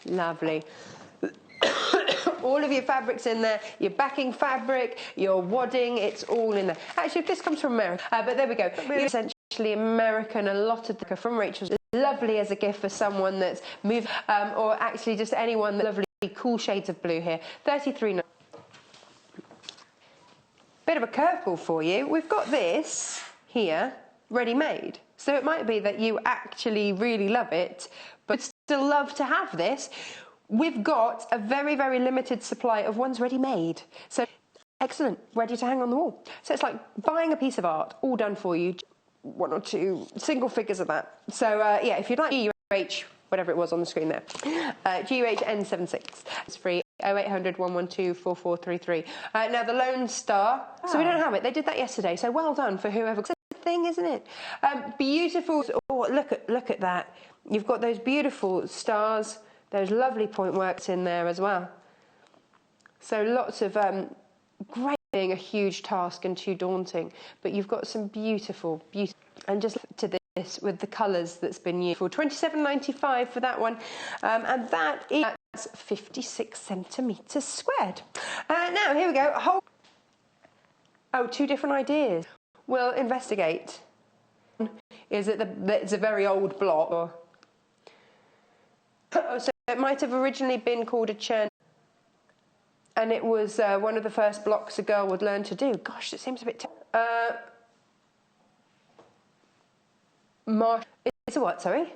Lovely. All of your fabrics in there, your backing fabric, your wadding, it's all in there. Actually, this comes from America, but there we go. We're essentially American, a lot of the from Rachel's. Lovely as a gift for someone that's moved, or actually just anyone. Lovely, cool shades of blue here. $33.99. Bit of a curveball for you. We've got this here, ready-made. So it might be that you actually really love it, but still love to have this. We've got a very, very limited supply of ones ready-made. So excellent, ready to hang on the wall. So it's like buying a piece of art, all done for you. 1 or 2 single figures of that. So yeah, if you'd like GUH, whatever it was on the screen there, GUH N76, it's free. 0800 112 4433. Now the Lone Star. So we don't have it. They did that yesterday. So well done for whoever. It's a thing, isn't it? Beautiful. Oh, look at that. You've got those beautiful stars. Those lovely point works in there as well. So lots of great. Being a huge task and too daunting, but you've got some beautiful, and just to this with the colours that's been used. For $27.95 for that one, and that is 56 centimetres squared. Now here we go. 2 different ideas. We'll investigate. Is it it's a very old block, or so it might have originally been called a churn. And it was one of the first blocks a girl would learn to do. Gosh, it seems a bit... It's a what, sorry?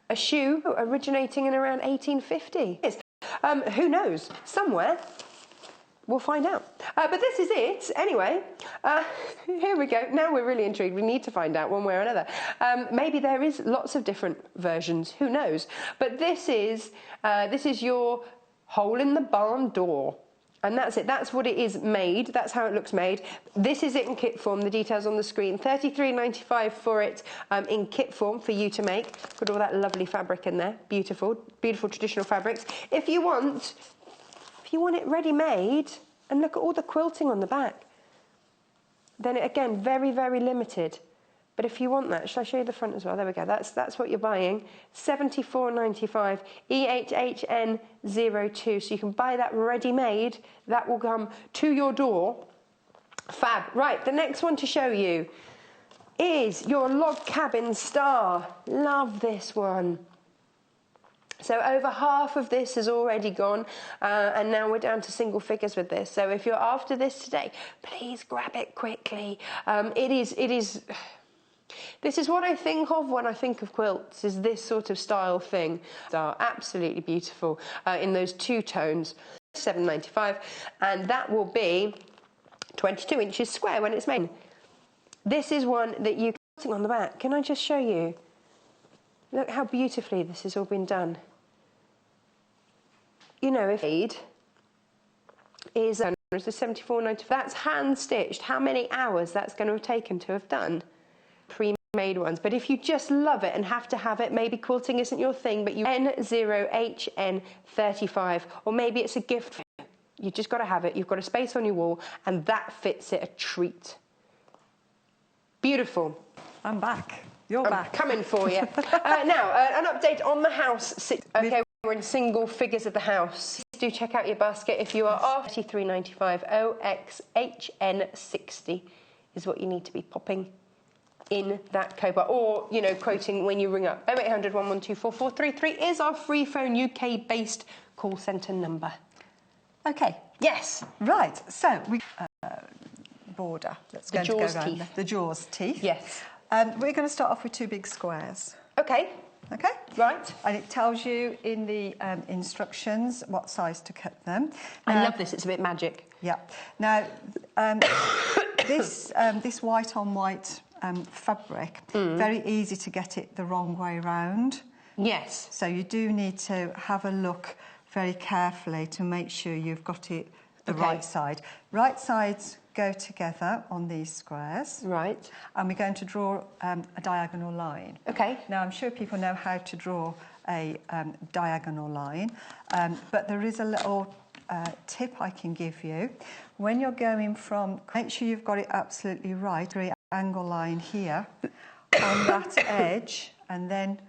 A shoe originating in around 1850. Who knows? Somewhere. We'll find out. But this is it. Anyway, here we go. Now we're really intrigued. We need to find out one way or another. Maybe there is lots of different versions. Who knows? But this is your... hole in the barn door, and that's it. That's what it is made. That's how it looks made. This is it in kit form. The details on the screen. $33.95 for it in kit form for you to make. Put all that lovely fabric in there. Beautiful, beautiful traditional fabrics. If you want it ready made, and look at all the quilting on the back. Then again, very, very limited. But if you want that, shall I show you the front as well? There we go. That's what you're buying. $74.95, EHHN02. So you can buy that ready-made. That will come to your door. Fab. Right, the next one to show you is your log cabin star. Love this one. So over half of this is already gone, and now we're down to single figures with this. So if you're after this today, please grab it quickly. It is. This is what I think of when I think of quilts, is this sort of style thing. They are absolutely beautiful in those 2 tones. $7.95, and that will be 22 inches square when it's made. This is one that you can on the back. Can I just show you? Look how beautifully this has all been done. If is it's a 74.90. That's hand stitched. How many hours that's going to have taken to have done? Pre-made ones. But if you just love it and have to have it, maybe quilting isn't your thing, but you N0HN35, or maybe it's a gift for you. You just got to have it. You've got a space on your wall, and that fits it a treat. Beautiful. I'm back. You're back. Coming for you. Now, an update on the house. Okay, we're in single figures of the house. Do check out your basket if you are off. $33.95 OXHN60 is what you need to be popping in that code bar, or, you know, quoting when you ring up. 0800 112 4433 is our free phone UK-based call centre number. Okay. Yes. Right. So we border. Let's go jaws around teeth. the jaws teeth. Yes. We're going to start off with 2 big squares. Okay. Okay. Right. And it tells you in the instructions what size to cut them. I love this. It's a bit magic. Yeah. Now, this white on white fabric, very easy to get it the wrong way round. Yes. So you do need to have a look very carefully to make sure you've got it the right side. Right sides go together on these squares. Right. And we're going to draw a diagonal line. Okay. Now, I'm sure people know how to draw a diagonal line, but there is a little tip I can give you. When you're going from, make sure you've got it absolutely right, the angle line here on that edge, and then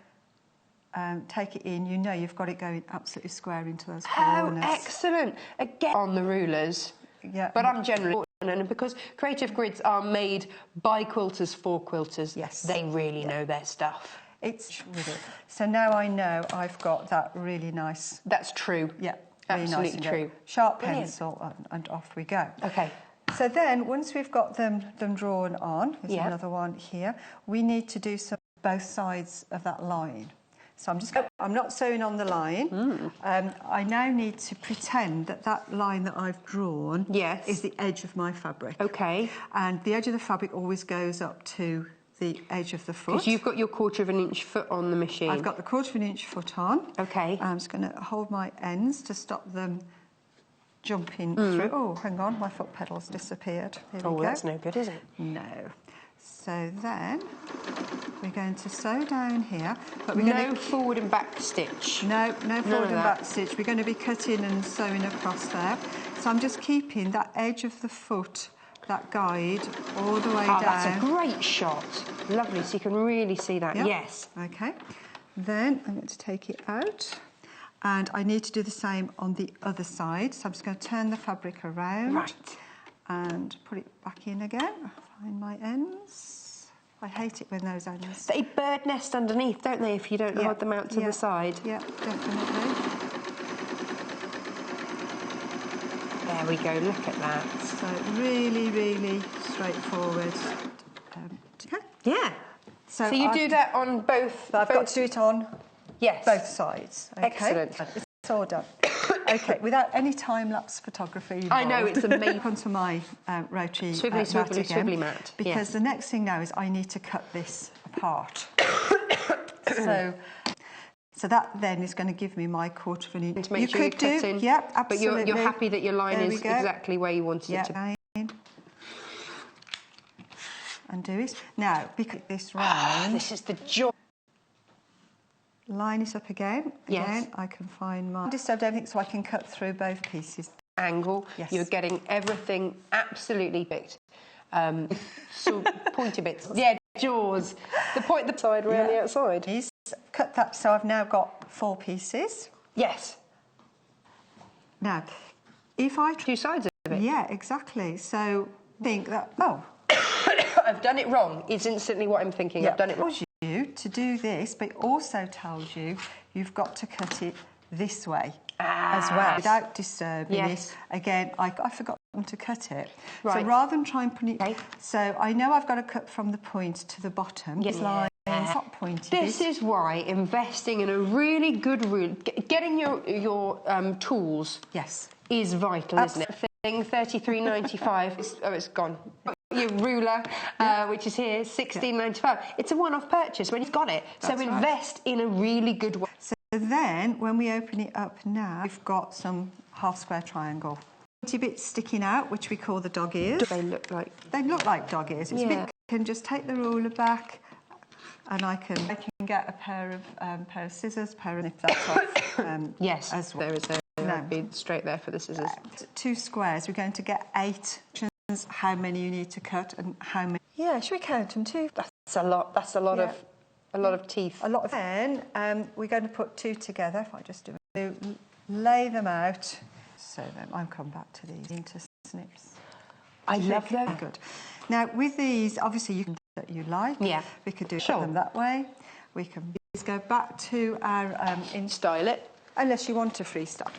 take it in. You know you've got it going absolutely square into those corners. Oh, excellent. Again, on the rulers. Yeah. But I'm generally, and because creative grids are made by quilters for quilters, yes, they really know their stuff. It's with it. So now I know I've got that really nice. That's true. Yeah, really absolutely nice true. Sharp pencil, and off we go. Okay. So then, once we've got them drawn on, there's Yeah. another one here. We need to do some both sides of that line. So I'm not sewing on the line. I now need to pretend that that line that I've drawn is the edge of my fabric. Okay. And the edge of the fabric always goes up to the edge of the foot. Because you've got your 1/4 inch foot on the machine. I've got the 1/4 inch foot on. Okay. I'm just going to hold my ends to stop them jumping through. Oh, hang on, my foot pedal's disappeared. Here we go. That's no good, is it? No. So then we're going to sew down here, but we're no going to forward and back stitch. no forward and back stitch. We're going to be cutting and sewing across there. So I'm just keeping that edge of the foot, that guide, all the way down. That's a great shot. Lovely, so you can really see that. Yep. Yes. Okay. Then I'm going to take it out, and I need to do the same on the other side. So I'm just going to turn the fabric around and put it back in again. Find my ends. I hate it when those ends. They bird nest underneath, don't they, if you don't hold them out to the side? Yeah, definitely. There we go, look at that. So really, really straightforward. Okay. Yeah. So you do that on both... I've got to do it on both sides. Okay? Excellent. It's all done. Okay, without any time-lapse photography involved. I know, it's amazing. Onto my rotary swivelly mat. Because the next thing now is I need to cut this apart. So that then is going to give me my 1/4 inch. To make sure you're cutting. Yeah, absolutely. But you're happy that your line is exactly where you wanted it to be. And do it. Now, because this round... this is the joy. Line it up again. Yes. I can find my... I disturbed everything so I can cut through both pieces. Angle. Yes. You're getting everything absolutely picked. So pointy bits. Yeah, jaws. The side around the outside. Cut that, so I've now got 4 pieces. Yes. Now, if I... 2 sides of it. Yeah, exactly. So think that, oh... I've done it wrong is instantly what I'm thinking. I've done it wrong. You to do this, but it also tells you you've got to cut it this way as well, without disturbing it. Again, I forgot to cut it. So rather than try and put it... So I know I've got to cut from the point to the bottom. Yes. Line, not pointed. This is why investing in a really good rule, getting your tools is vital, isn't it? Thing $33.95. Oh, it's gone. Your ruler, which is here, $16.95. It's a one-off purchase when you've got it. So invest in a really good one. So then, when we open it up now, we've got some half-square triangle bits sticking out, which we call the dog ears. They look like... They look like dog ears. It's a bit... I can just take the ruler back, and I can get a pair of scissors, if that's off. Yes, as well. There is a bead straight there for the scissors. 2 squares. We're going to get 8. How many you need to cut and how many. Yeah, should we count them? 2. That's a lot. That's a lot of teeth. A lot of. Then we're going to put 2 together. If I just do it, lay them out. So then I'll come back to these into snips. I love them. Good. Now with these, obviously you can do that you like. Yeah. We could do them that way. We can go back to our style it. Unless you want to freestyle.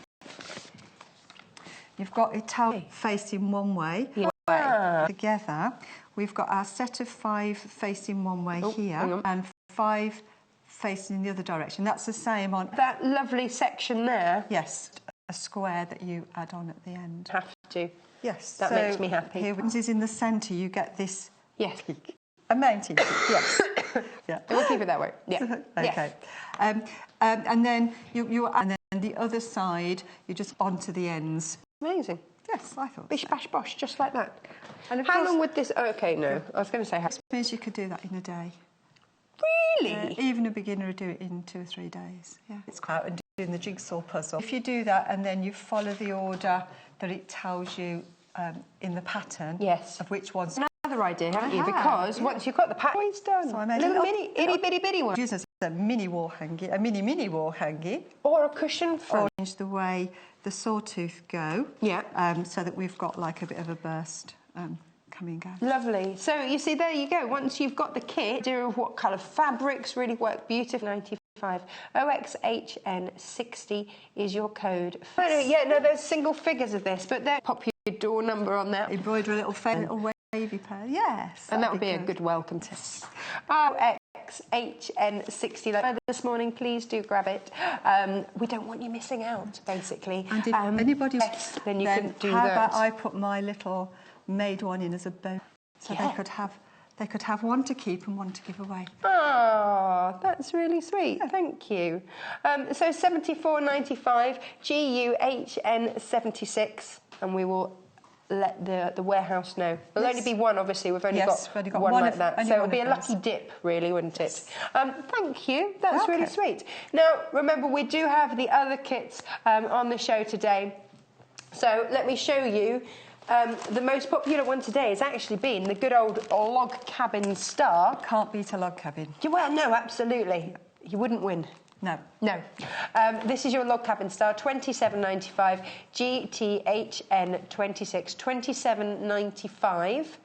You've got it towel facing one way. Yeah. Together, we've got our set of 5 facing one way here and 5 facing in the other direction. That's the same on that lovely section there. Yes, a square that you add on at the end. Have to. Yes. That makes me happy. Here is in the centre. You get this. Yes. A mountain peak. Yes. Yeah. We'll keep it that way. Yeah. Okay. And then and then the other side, you just onto the ends. Amazing. Yes, I thought. Bish bash bosh, just like that. And how long would this? Oh, okay, no. I was going to say. I suppose you could do that in a day. Really? Even a beginner would do it in 2 or 3 days. Yeah. It's out and doing the jigsaw puzzle. If you do that and then you follow the order that it tells you in the pattern. Yes. Of which ones. Another idea, haven't you? Because once you've got the pattern, it's done. So I made a little mini, itty bitty one. Use as a mini wall hanging, a mini wall hanging, or a cushion front. Or change the way the sawtooth go. Yeah. So that we've got like a bit of a burst coming out. Lovely. So you see, there you go. Once you've got the kit, do what colour fabrics really work beautifully. 95 OXHN60 is your code. No, there's single figures of this, but they're pop your door number on that. Embroider a little wavy pair. Yes. And that would be a good welcome test. OXHN60 like this morning, please do grab it. We don't want you missing out, basically. And if anybody then you can do how that. About I put my little made one in as a bow, so they could have one to keep and one to give away. Oh, that's really sweet. Yeah. Thank you. So 74.95 GUHN76, and we will let the warehouse know. There'll only be one, obviously. We've only got one like that. So it'll be a lucky dip, really, wouldn't it? Thank you. That's really sweet. Now, remember, we do have the other kits on the show today. So let me show you. The most popular one today has actually been the good old log cabin star. Can't beat a log cabin. Well, no, absolutely. You wouldn't win. No. No. This is your log cabin star, £27.95, GTHN26, £27.95.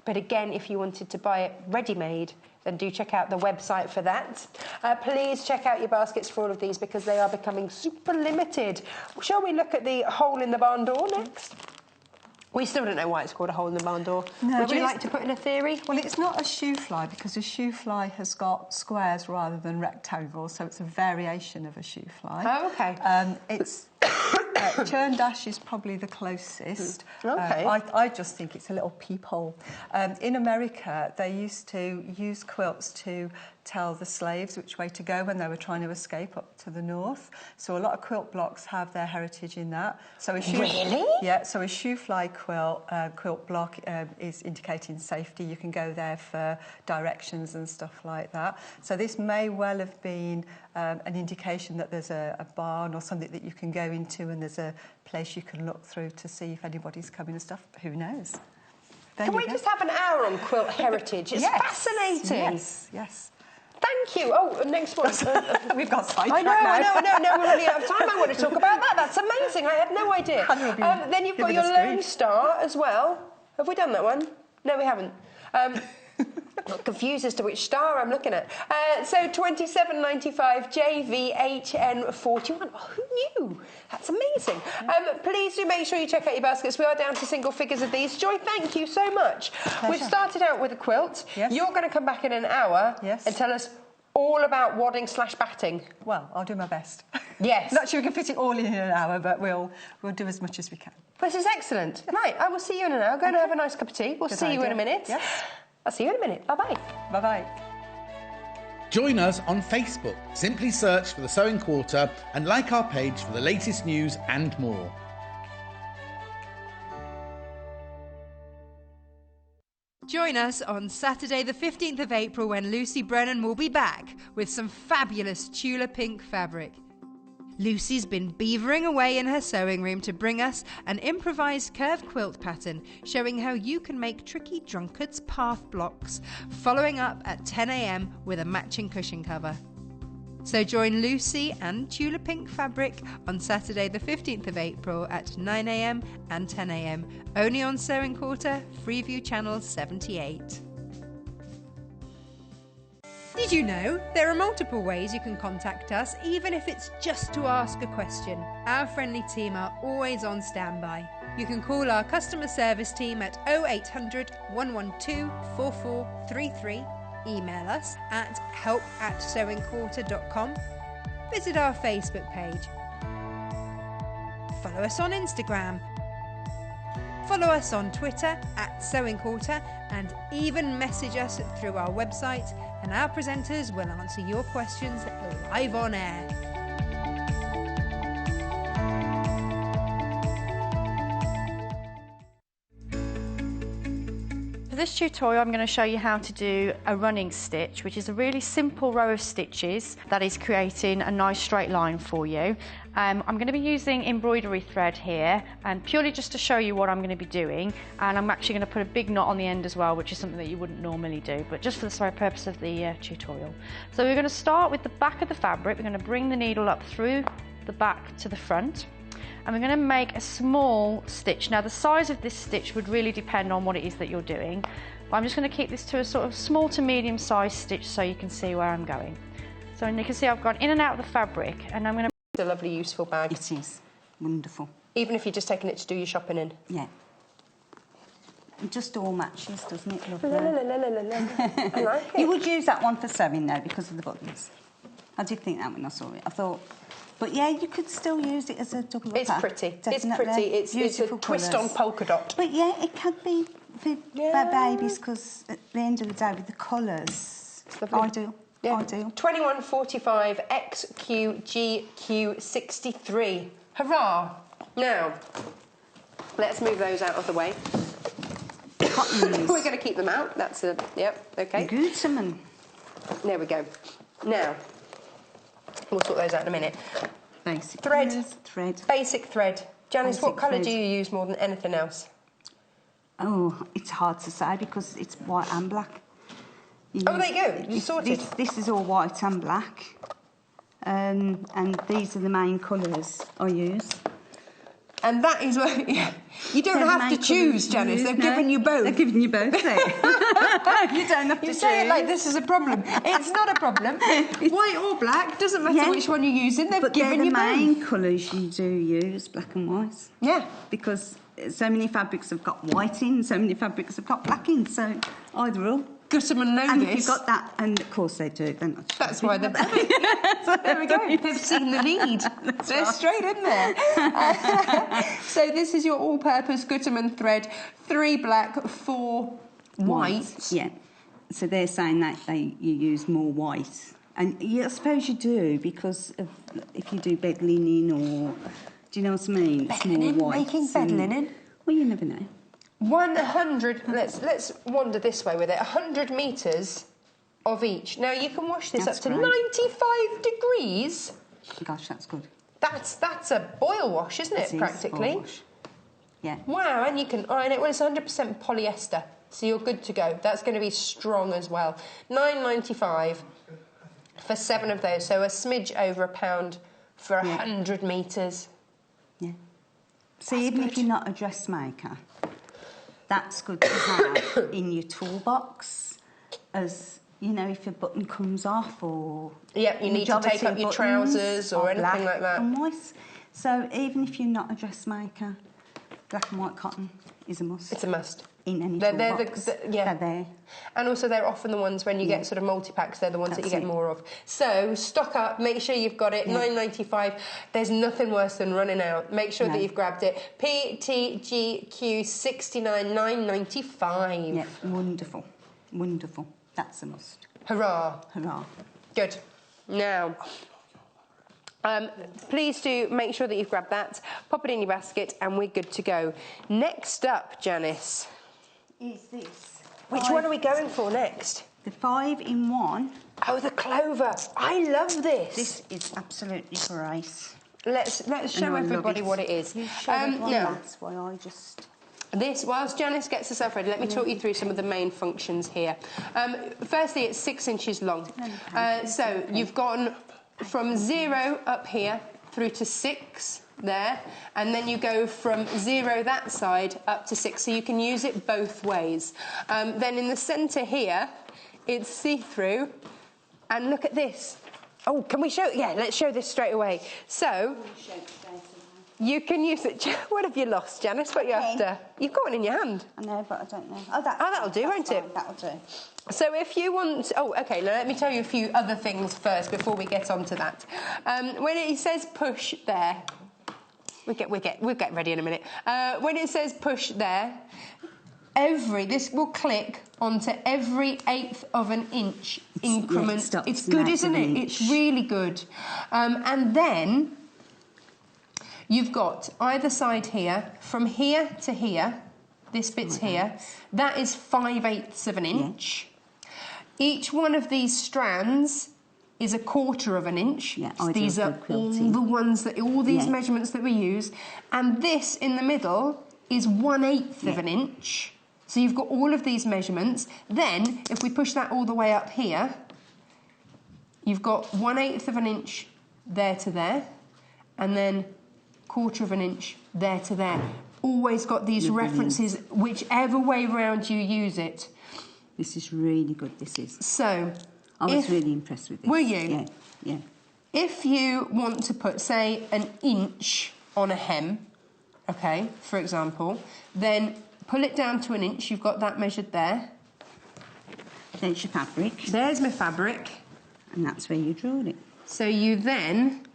But again, if you wanted to buy it ready-made, then do check out the website for that. Please check out your baskets for all of these because they are becoming super limited. Shall we look at the hole in the barn door next? We still don't know why it's called a hole in the barn door. No, would you like to put in a theory? Well, it's not a shoe fly because a shoe fly has got squares rather than rectangles, so it's a variation of a shoe fly. Oh, okay. It's churn dash is probably the closest. Okay. I just think it's a little peephole. In America, they used to use quilts to tell the slaves which way to go when they were trying to escape up to the north. So a lot of quilt blocks have their heritage in that. So really? Yeah. So a shoe fly quilt block is indicating safety. You can go there for directions and stuff like that. So this may well have been an indication that there's a barn or something that you can go into, and there's a place you can look through to see if anybody's coming and stuff. Who knows? Can we just have an hour on quilt heritage? It's fascinating. Yes. Thank you. Oh, next one. We've got sidetracked now. I know. We're running out of time. I want to talk about that. That's amazing. I had no idea. Then you've got your Lone Star as well. Have we done that one? No, we haven't. Not confused as to which star I'm looking at. So £27.95 JVHN41. Oh, who knew? That's amazing. Please do make sure you check out your baskets. We are down to single figures of these. Joy, thank you so much. Pleasure. We've started out with a quilt. Yes. You're going to come back in an hour and tell us all about wadding/batting. Well, I'll do my best. Yes. Not sure we can fit it all in an hour, but we'll do as much as we can. This is excellent. Right, I will see you in an hour. Go and have a nice cup of tea. We'll see you in a minute. Yes. I'll see you in a minute. Bye-bye. Bye-bye. Join us on Facebook. Simply search for The Sewing Quarter and like our page for the latest news and more. Join us on Saturday the 15th of April when Lucy Brennan will be back with some fabulous Tula pink fabric. Lucy's been beavering away in her sewing room to bring us an improvised curved quilt pattern showing how you can make tricky drunkard's path blocks, following up at 10 a.m. with a matching cushion cover. So join Lucy and Tula pink fabric on Saturday the 15th of April at 9 a.m. and 10 a.m. only on Sewing Quarter, Freeview Channel 78. Did you know there are multiple ways you can contact us, even if it's just to ask a question? Our friendly team are always on standby. You can call our customer service team at 0800 112 4433. Email us at help@sewingquarter.com. Visit our Facebook page. Follow us on Instagram. Follow us on Twitter @sewingquarter, and even message us through our website, and our presenters will answer your questions live on air. For this tutorial, I'm going to show you how to do a running stitch, which is a really simple row of stitches that is creating a nice straight line for you. I'm going to be using embroidery thread here, and purely just to show you what I'm going to be doing, and I'm actually going to put a big knot on the end as well, which is something that you wouldn't normally do, but just for the purpose of the tutorial. So we're going to start with the back of the fabric. We're going to bring the needle up through the back to the front, and we're going to make a small stitch. Now the size of this stitch would really depend on what it is that you're doing, but I'm just going to keep this to a sort of small to medium sized stitch so you can see where I'm going. So you can see I've gone in and out of the fabric, and I'm going to... It's a lovely, useful bag. It is. Wonderful. Even if you're just taking it to do your shopping in. Yeah. It just all matches, doesn't it? Lovely. I like it. You would use that one for sewing though, because of the buttons. I did think that when I saw it. I thought... But yeah, you could still use it as a double upper. It's pretty. Definitely. It's pretty. It's a twist colours. on polka dot. But yeah, it could be for babies, because at the end of the day, with the colours, ideal. Yeah. Ideal. 2145 XQGQ63. Hurrah! Now, let's move those out of the way. Cottons. We're going to keep them out. That's a... Yep, okay. Good, Simon. There we go. Now, we'll sort those out in a minute. Basic Thread. colours, thread. Basic thread. Janice, what Basic colour thread. do you use more than anything else? Oh, it's hard to say because it's white and black. Oh, there you go. You sorted. This is all white and black. And these are the main colours I use. And that is what... Yeah. You don't have to choose, Janice. They've given you both. They're giving you both there. You don't have to You choose. say it like this is a problem. It's not a problem. White or black, doesn't matter which one you're using. They've given you both. But they're the main colours you do use, black and white. Yeah. Because so many fabrics have got white in, so many fabrics have got black in, so either or. Gutterman know and this. if you've got that, and of course they do, then that's why they've done it. There we go. They've seen the need. They're straight in there. So this is your all-purpose Gutterman thread. 3 black, 4 white. Yeah. So they're saying that you use more white, and I suppose you do because if you do bed linen or do you know what I mean? Bed linen? Making bed linen? Well, you never know. 100. Let's wander this way with it. 100 metres of each. Now you can wash this That's up to great. 95 degrees. Gosh, that's good. That's a boil wash, isn't it? It is Practically. boil wash. Yeah. Wow, and you can iron it. Well, it's 100% polyester, so you're good to go. That's going to be strong as well. £9.95 for 7 of those, so a smidge over £1 for 100 metres. Yeah. So even if you're not a dressmaker, that's good to have in your toolbox, as you know, if a button comes off or you need to take up your trousers or anything like that. And white. So even if you're not a dressmaker, black and white cotton is a must. It's a must. In any They're toolbox. yeah. They're there. And also they're often the ones when you get sort of multi-packs, they're the ones that you get more of. So stock up, make sure you've got it, £9.95. There's nothing worse than running out. Make sure that you've grabbed it. PTGQ69, £9.95. Yeah, wonderful. Wonderful. That's a must. Hurrah. Hurrah. Good. Now, please do make sure that you've grabbed that, pop it in your basket, and we're good to go. Next up, Janice. Is this Which one are we going for next? The 5-in-1. Oh, the clover. I love this. This is absolutely great. Let's show everybody what it is. You show everyone that's why I just... This, whilst Janis gets herself ready, let me talk you through some of the main functions here. Firstly, it's 6 inches long. So you've gone from 0 up here through to 6 there, and then you go from 0 that side up to 6, so you can use it both ways. Then in the centre here, it's see-through, and look at this. Oh, can we show? Yeah, let's show this straight away. So you can use it. What have you lost, Janis? What are you after? You've got one in your hand. I know, but I don't know. Oh, that'll do, won't it? That'll do. So if you want... Oh, OK, let me tell you a few other things first before we get on to that. When it says push there... We'll get ready in a minute. When it says push there, this will click onto every 1/8 of an inch increment. Yeah, it's good, isn't it? It's really good. And then you've got either side here, from here to here, this bit's here, that is 5/8 of an inch. Each one of these strands is 1/4 of an inch. Yeah, so these are all the ones that, all these measurements that we use. And this in the middle is 1/8 of an inch. So you've got all of these measurements. Then, if we push that all the way up here, you've got 1/8 of an inch there to there, and then 1/4 of an inch there to there. Always got these references, whichever way round you use it. This is really good, this is. So... I was really impressed with this. Were you? Yeah, yeah. If you want to put, say, 1 inch on a hem, OK, for example, then pull it down to 1 inch. You've got that measured there. There's your fabric. There's my fabric. And that's where you draw it. So you then,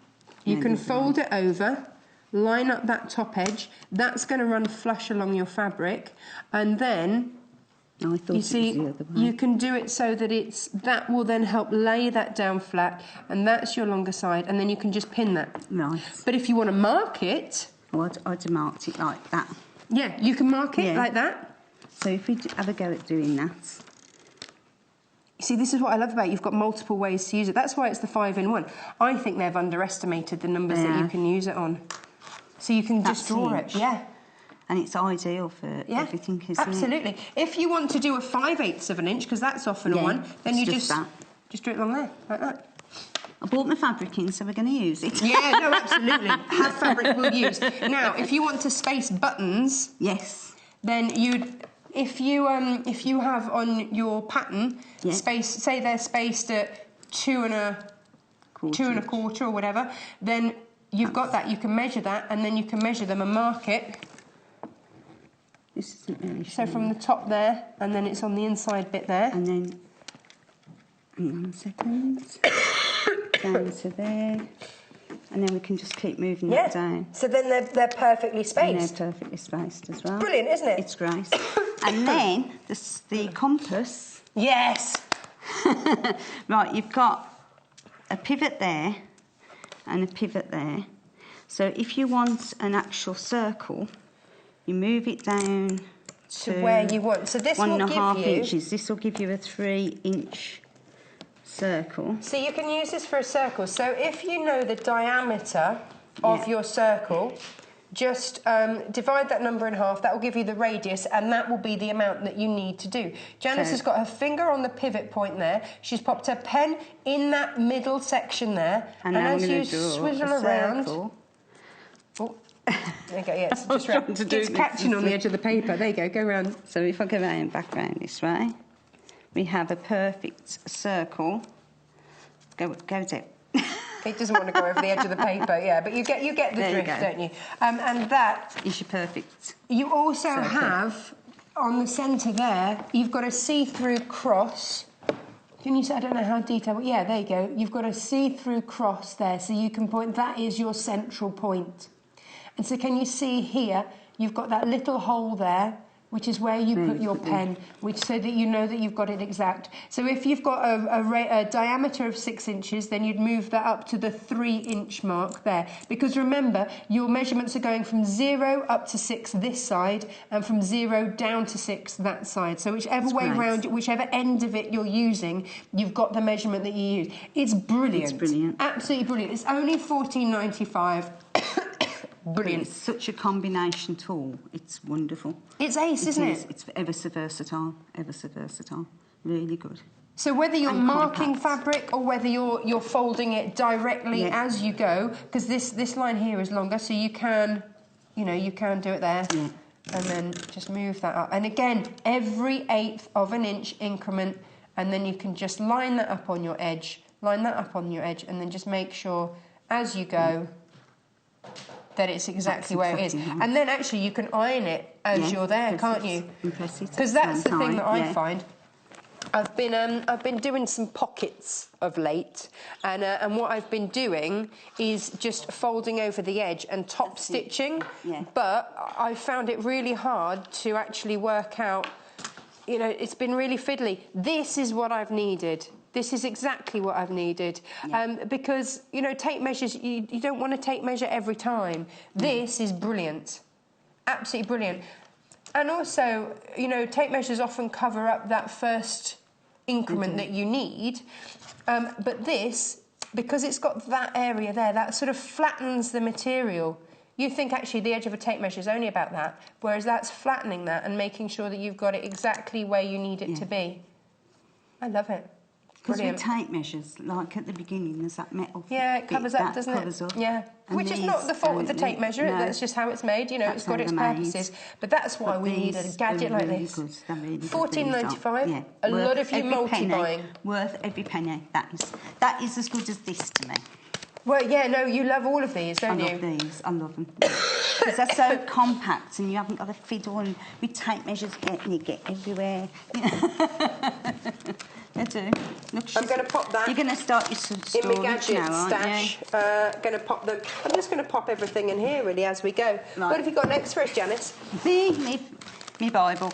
you can fold it over, line up that top edge. That's going to run flush along your fabric. And then... No, I thought you see, it was the other way. you can do it so that that will then help lay that down flat, and that's your longer side, and then you can just pin that. Right. But if you want to mark it... Oh, I'd have marked it like that. Yeah, you can mark it like that. So if we have a go at doing that... You see, this is what I love about it. You've got multiple ways to use it. That's why it's the 5-in-1. I think they've underestimated the numbers that you can use it on. So you can just draw it. Yeah. And it's ideal for everything, isn't absolutely. If you want to do a 5/8 of an inch, because that's often a 1, then you just do it along there, like that. I bought my fabric in, so we're going to use it. Yeah, no, absolutely. Have fabric we'll use. Now, if you want to space buttons... Yes. Then if you have on your pattern, say they're spaced at 2 1/4 or whatever, then you've got that. You can measure that, and then you can measure them and mark it. This isn't really so from the top there, and then it's on the inside bit there. And then, hang on a second, down to there. And then we can just keep moving that down. So then they're perfectly spaced. And they're perfectly spaced as well. Brilliant, isn't it? It's great. And then the compass. Yes. Right, you've got a pivot there and a pivot there. So if you want an actual circle, you move it down to where you want. So this will give you 1.5 inches. This will give you a 3-inch circle. So you can use this for a circle. So if you know the diameter of your circle, just divide that number in half. That will give you the radius, and that will be the amount that you need to do. Janis has got her finger on the pivot point there. She's popped her pen in that middle section there, and as you swivel around... Oh, there you go, yeah, it's just round. It's catching on the edge of the paper. There you go, go round. So if I go back round this way, we have a perfect circle. Go down. It doesn't want to go over the edge of the paper, yeah, but you get the drift, don't you? And that is your perfect. You also have on the centre there, you've got a see-through cross. Can you see? I don't know how detailed. Yeah, there you go. You've got a see-through cross there, so you can point. That is your central point. And so, can you see here? You've got that little hole there. which is where you put your pen, so that you know that you've got it exact. So if you've got a diameter of 6 inches, then you'd move that up to the 3-inch mark there. Because remember, your measurements are going from 0 up to 6 this side, and from 0 down to 6 that side. So whichever way round, whichever end of it you're using, you've got the measurement that you use. It's brilliant. It's brilliant. Absolutely brilliant. It's only $14.95. Brilliant. It's such a combination tool. It's wonderful. It's ace, isn't it? It's ever so versatile. Ever so versatile. Really good. So whether you're marking compact. fabric or whether you're folding it directly as you go, because this line here is longer, so you can do it there, and then just move that up. And again, every 1/8 of an inch increment, and then you can just line that up on your edge, and then just make sure as you go that it's exactly where it is. And then actually you can iron it as you're there, can't you? Because that's the thing that I find. I've been doing some pockets of late, and what I've been doing is just folding over the edge and top stitching. But I found it really hard to actually work out. It's been really fiddly. This is what I've needed. This is exactly what I've needed. Because, tape measures, you don't want to tape measure every time. This is brilliant. Absolutely brilliant. And also, tape measures often cover up that first increment that you need. But this, because it's got that area there, that sort of flattens the material. You think, actually, the edge of a tape measure is only about that, whereas that's flattening that and making sure that you've got it exactly where you need it to be. I love it. Because with tape measures, like at the beginning, there's that metal it covers up, doesn't it? Yeah. Which is not the fault of the tape measure, that's just how it's made, it's got its purposes. But that's why we need a gadget like this. $14.95, a lot of you multi-buying. Worth every penny, that is as good as this to me. Well, you love all of these, don't you? I love these, I love them. Because they're so compact and you haven't got to fiddle, and with tape measures you get everywhere. I do. Look, I'm going to pop that. You're going to start your storage in my gadget now, stash. Going to pop them. I'm just going to pop everything in here really as we go. Right. What have you got next for us, Janis? Me Bible.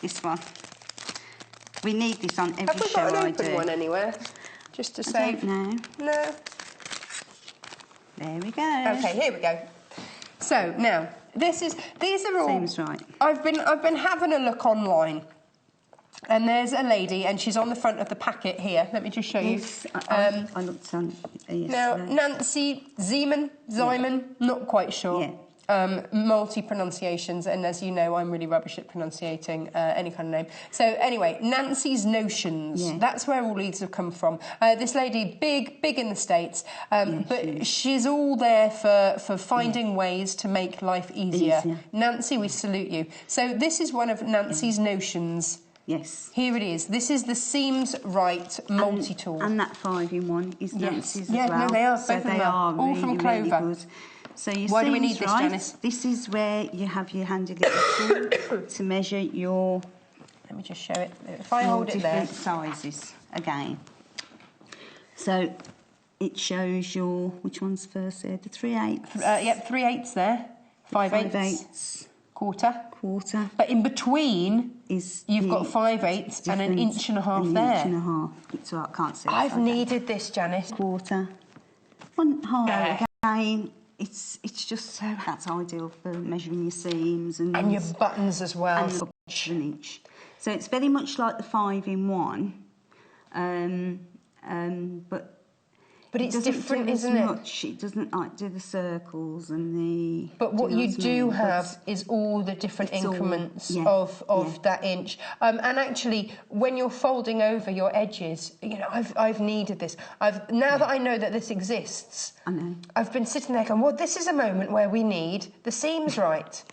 This one. We need this on every show I do. Have we got an open one anywhere? Just to save. I don't know. No. There we go. Okay, here we go. So now these are all. Seems right. I've been having a look online. And there's a lady, and she's on the front of the packet here. Let me just show you. I looked on yesterday. Now, Nancy Zeman, not quite sure. Multi-pronunciations, and as you know, I'm really rubbish at pronunciating any kind of name. So anyway, Nancy's Notions, that's where all these have come from. This lady, big in the States, but she's all there for finding ways to make life easier. Nancy, we salute you. So this is one of Nancy's Notions. Yes. Here it is. This is the Seams Right multi-tool. And that 5-in-1 is Nancy's as well. Yeah, no, they are. Both so of them they are all really, from Clover. really good. So you Why do we need this, Janis? This is where you have your handy little tool to measure your... Let me just show it. If I hold it there. Different sizes again. So it shows your... Which one's first there? The 3/8. Yep, 3/8 there. 5/8. Quarter. But in between, you've got 5/8 and 1.5 inches there. 1.5 inches. So I can't see. I've needed this, Janis. Quarter. 1/2 again. It's just so that's ideal for measuring your seams and your buttons as well. And an inch. So it's very much like the 5-in-1, but it's different, isn't it? It doesn't like do the circles and the. But what you do have is all the different increments of that inch. And actually, when you're folding over your edges, I've needed this. Now that I know that this exists, I know. I've been sitting there going, well, this is a moment where we need the seams right.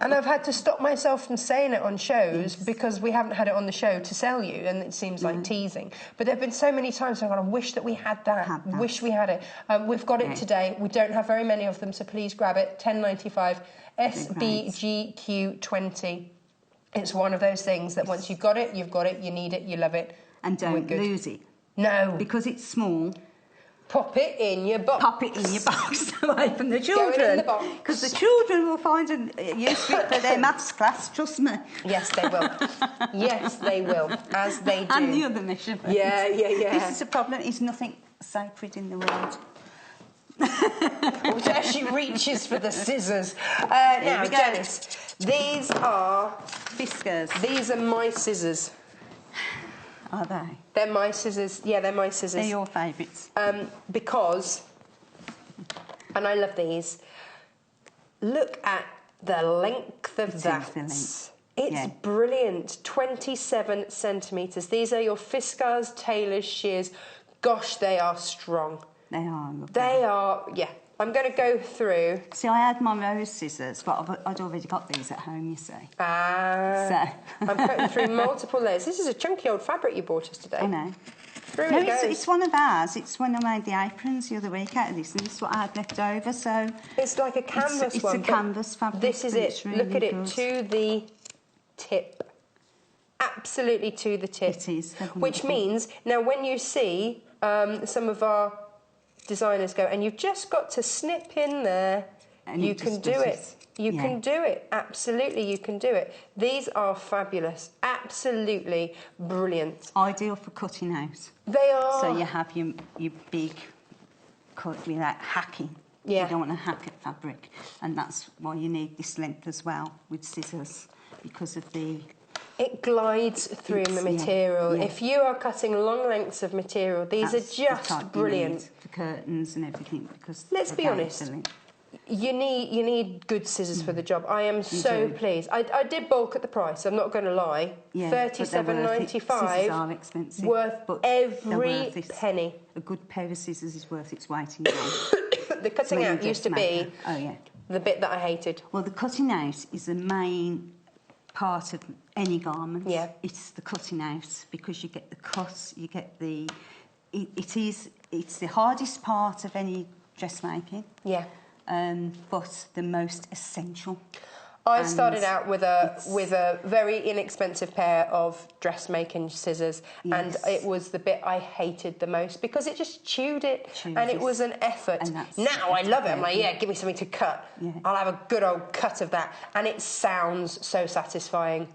And I've had to stop myself from saying it on shows because we haven't had it on the show to sell you, and it seems like teasing. But there have been so many times I wish that we had that. Wish we had it. We've got it today. We don't have very many of them, so please grab it. $10.95. SBGQ20. It's one of those things that once you've got it, you need it, you love it. And don't lose it. No. Because it's small. Pop it in your box. Pop it in your box away from the children. Go in the box. Because the children will find a use for it for their maths class, trust me. Yes, they will. Yes, they will, as they do. And the other measurements. Yeah. This is a problem, is nothing sacred in the world. Which she reaches for the scissors. Now, Janis, these are Fiskars. These are my scissors. Are they? They're my scissors. Yeah, they're my scissors. They're your favourites. Because, and I love these. Look at the length of that. It's brilliant. 27 centimetres. These are your Fiskars, Tailor's shears. Gosh, they are strong. They are. They are. Yeah. I'm going to go through. See, I had my rose scissors, but I'd already got these at home, you see. So. I'm cutting through multiple layers. This is a chunky old fabric you bought us today. I know. Through it goes. It's one of ours. It's when I made the aprons the other week out of this, and this is what I had left over, so... It's like a canvas one. It's a canvas fabric. This is it. Really Look at it good. to the tip. Absolutely to the tip. It is. Which means, now when you see some of our designers go, and you've just got to snip in there, and you can do it. You can do it. Absolutely, you can do it. These are fabulous. Absolutely brilliant. Ideal for cutting out. They are. So you have your big cut without hacking. Yeah. You don't want to hack at fabric. And that's why you need this length as well with scissors, because of the... It glides through the material. Yeah. If you are cutting long lengths of material, these are just brilliant. For curtains and everything, because... Let's be honest. You need good scissors for the job. I am so pleased. I did balk at the price. I'm not going to lie. Yeah, $37.95. Scissors are expensive. Worth but every penny. A good pair of scissors is worth its weight in gold. The cutting out used to be the bit that I hated. Well, the cutting out is the main part of any garment. Yeah. It's the cutting out, because you get the cut, you get the... It's the hardest part of any dressmaking. Yeah. But the most essential. I started out with a very inexpensive pair of dressmaking scissors, and it was the bit I hated the most because it just chewed it, and it was an effort. Now I love it. I'm like, yeah, give me something to cut. Yeah. I'll have a good old cut of that, and it sounds so satisfying.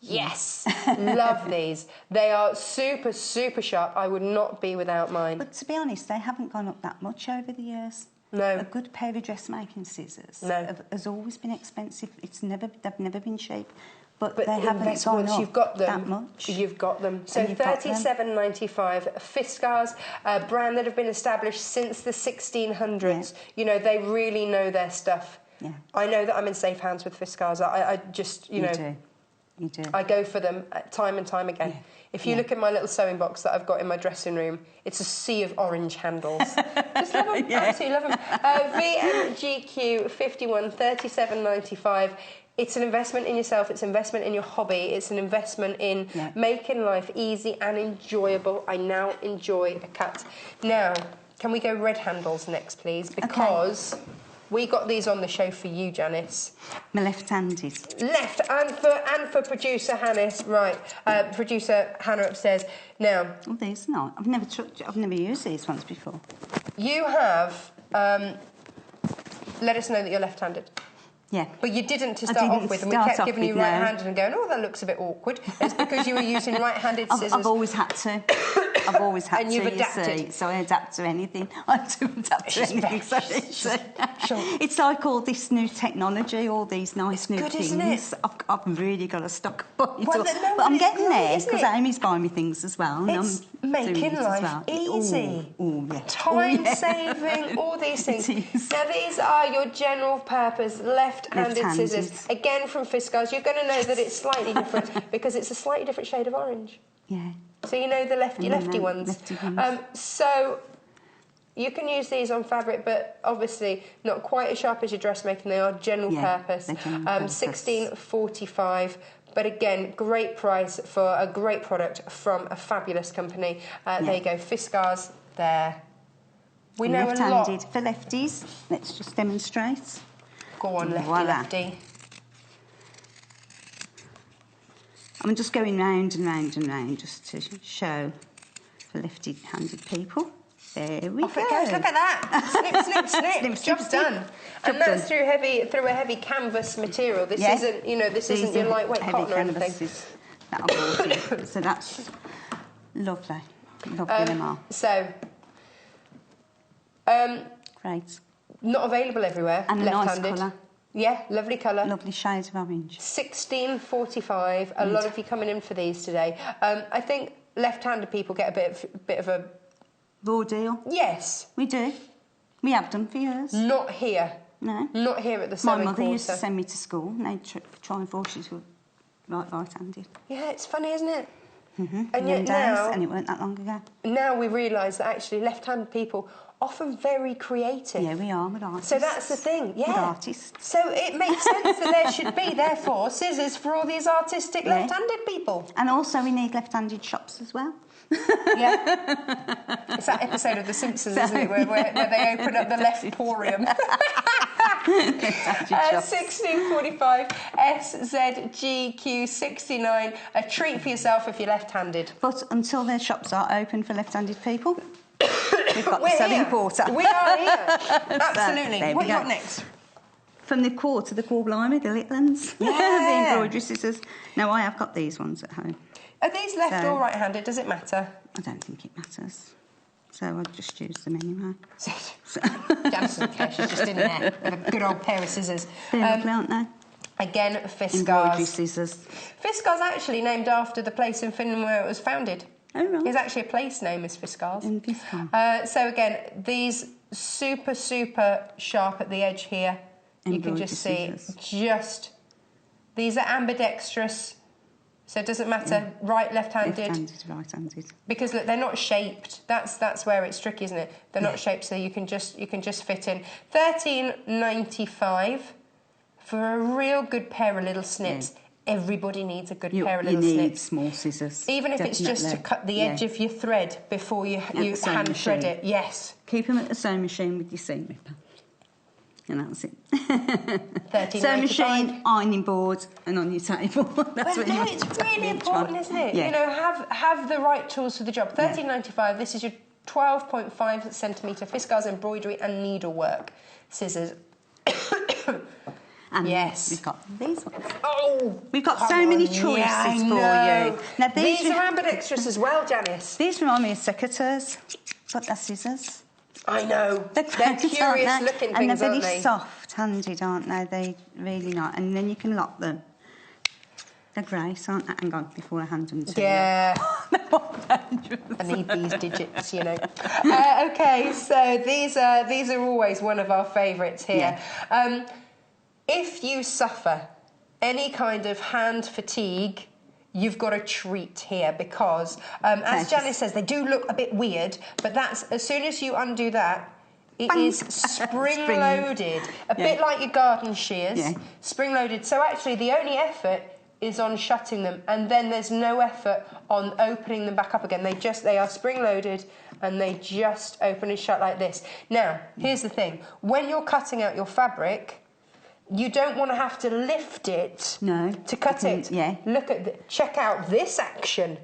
Yes, love these. They are super, super sharp. I would not be without mine. But to be honest, they haven't gone up that much over the years. No. A good pair of dressmaking scissors has always been expensive. They've never been cheap. But they haven't gone up you've got them, that much. You've got them. So $37.95. Fiskars, a brand that have been established since the 1600s. Yeah. You know, they really know their stuff. Yeah. I know that I'm in safe hands with Fiskars. I just, you know... You do. I go for them time and time again. Yeah. If you look at my little sewing box that I've got in my dressing room, it's a sea of orange handles. Just love them, absolutely love them. VMGQ 51, $37.95. It's an investment in yourself, it's an investment in your hobby, it's an investment in making life easy and enjoyable. I now enjoy a cut. Now, can we go red handles next, please? Because... we got these on the show for you, Janis. My left-handed. Left, and for producer Janis, right? Producer Hannah upstairs. Now, these not. I've never used these once before. You have let us know that you're left-handed. Yeah. But you didn't to start off with, and we kept giving you right-handed and going, oh, that looks a bit awkward. It's because you were using right-handed scissors. I've always had to. I've always had and you've adapted. You see, so I adapt to anything. I do adapt to anything. It's like all this new technology, all these nice new things. Isn't it? I've really got to stock up. But I'm getting there because Amy's buying me things as well. And it's making life easy. Time saving, all these things. Now these are your general purpose left-handed scissors. Again from Fiskars. You're going to know that it's slightly different because it's a slightly different shade of orange. Yeah. So you know the lefty ones. So you can use these on fabric, but obviously not quite as sharp as your dressmaking. They are general purpose. $16.45. But again, great price for a great product from a fabulous company. There you go, Fiskars. There. We know a lot. Left-handed for lefties. Let's just demonstrate. Go on, lefty. I'm just going round and round and round just to show for lefty-handed people. There we Off go. it goes. Look at that. Snip, snip, snip. Snip, Job's snip, done. snip. And Job that's done. through a heavy canvas material. This Yeah. isn't, this isn't your lightweight heavy cotton or anything. canvases that I bought in. So that's lovely. Lovely them all. So, Great. not available everywhere. And a nice left-handed. colour. Yeah, lovely colour. Lovely shades of orange. 16.45. A lot of you coming in for these today. I think left-handed people get a bit of a Raw deal. yes. We do. We have done for years. Not here. No. Not here at the My sewing mother quarter. used to send me to school and they'd try and force you to right-handed. Yeah, it's funny, isn't it? Mm-hmm. And yet now, and it weren't that long ago. now we realise that actually left-handed people often very creative. Yeah, we are. We're artists. So that's the thing, yeah. We're artists. So it makes sense that there should be, therefore, scissors for all these artistic Yeah. left-handed people. And also we need left-handed shops as well. Yeah. It's that episode of The Simpsons, isn't it, where they open up the left-porium. 16.45 SZGQ69. A treat for yourself if you're left-handed. But until their shops are open for left-handed people, we've got the We're selling here. quarter. We are here. Absolutely. there we What you go. got next? From the quarter, the core blimey, the little ones. Yeah. The embroidery scissors. Now, I have got these ones at home. Are these left So- or right-handed? Does it matter? I don't think it matters. So I just use them anyway. Janis doesn't care. She's just in there with a good old pair of scissors. They're lovely, aren't they? Again, Embroidery Fiskars. scissors. Fiskars actually named after the place in Finland where it was founded. Oh, right. It's actually a place name is Fiskars. In Fiskars. So again, these super, super sharp at the edge here. You can Embroidery just see, scissors. these are ambidextrous. So it doesn't matter, right, left-handed. Left-handed, right-handed. Because look, they're not shaped. That's where it's tricky, isn't it? They're not shaped, so you can just fit in. $13.95 for a real good pair of little snips. Everybody needs a good pair of little You need snips. small scissors. Even if it's just to definitely. cut the edge of your thread before you the sewing hand thread machine. it. Yes. Keep them at the sewing machine with your seam ripper. And that's it. $13.95. Sewing machine, ironing board, and on your table. That's Well, what you no, want it's to do really each important, one. isn't it? Yeah. You know, have the right tools for the job. $13.95. This is your 12.5 centimetre Fiskars embroidery and needlework scissors. And yes. we've got these ones. Oh, We've got come so many on. choices Yeah, I for know. you. Now, these are ambidextrous as well, Janis. These remind me of secateurs, but they're scissors. I know. They're great, curious aren't they? looking And things, they're aren't very they? soft-handed, aren't they? They're really nice. And then you can lock them. They're great, aren't they? Hang on, before I hand them to Yeah. you. I need these digits, you know. Okay, so these are always one of our favourites here. Yeah. If you suffer any kind of hand fatigue, you've got a treat here because, as Janis says, they do look a bit weird, but that's as soon as you undo that, it Bang. is spring-loaded. A bit like your garden shears, spring-loaded. So actually the only effort is on shutting them, and then there's no effort on opening them back up again. They are spring-loaded, and they just open and shut like this. Now, here's the thing. When you're cutting out your fabric, you don't want to have to lift it to cut it. Yeah. Look at check out this action.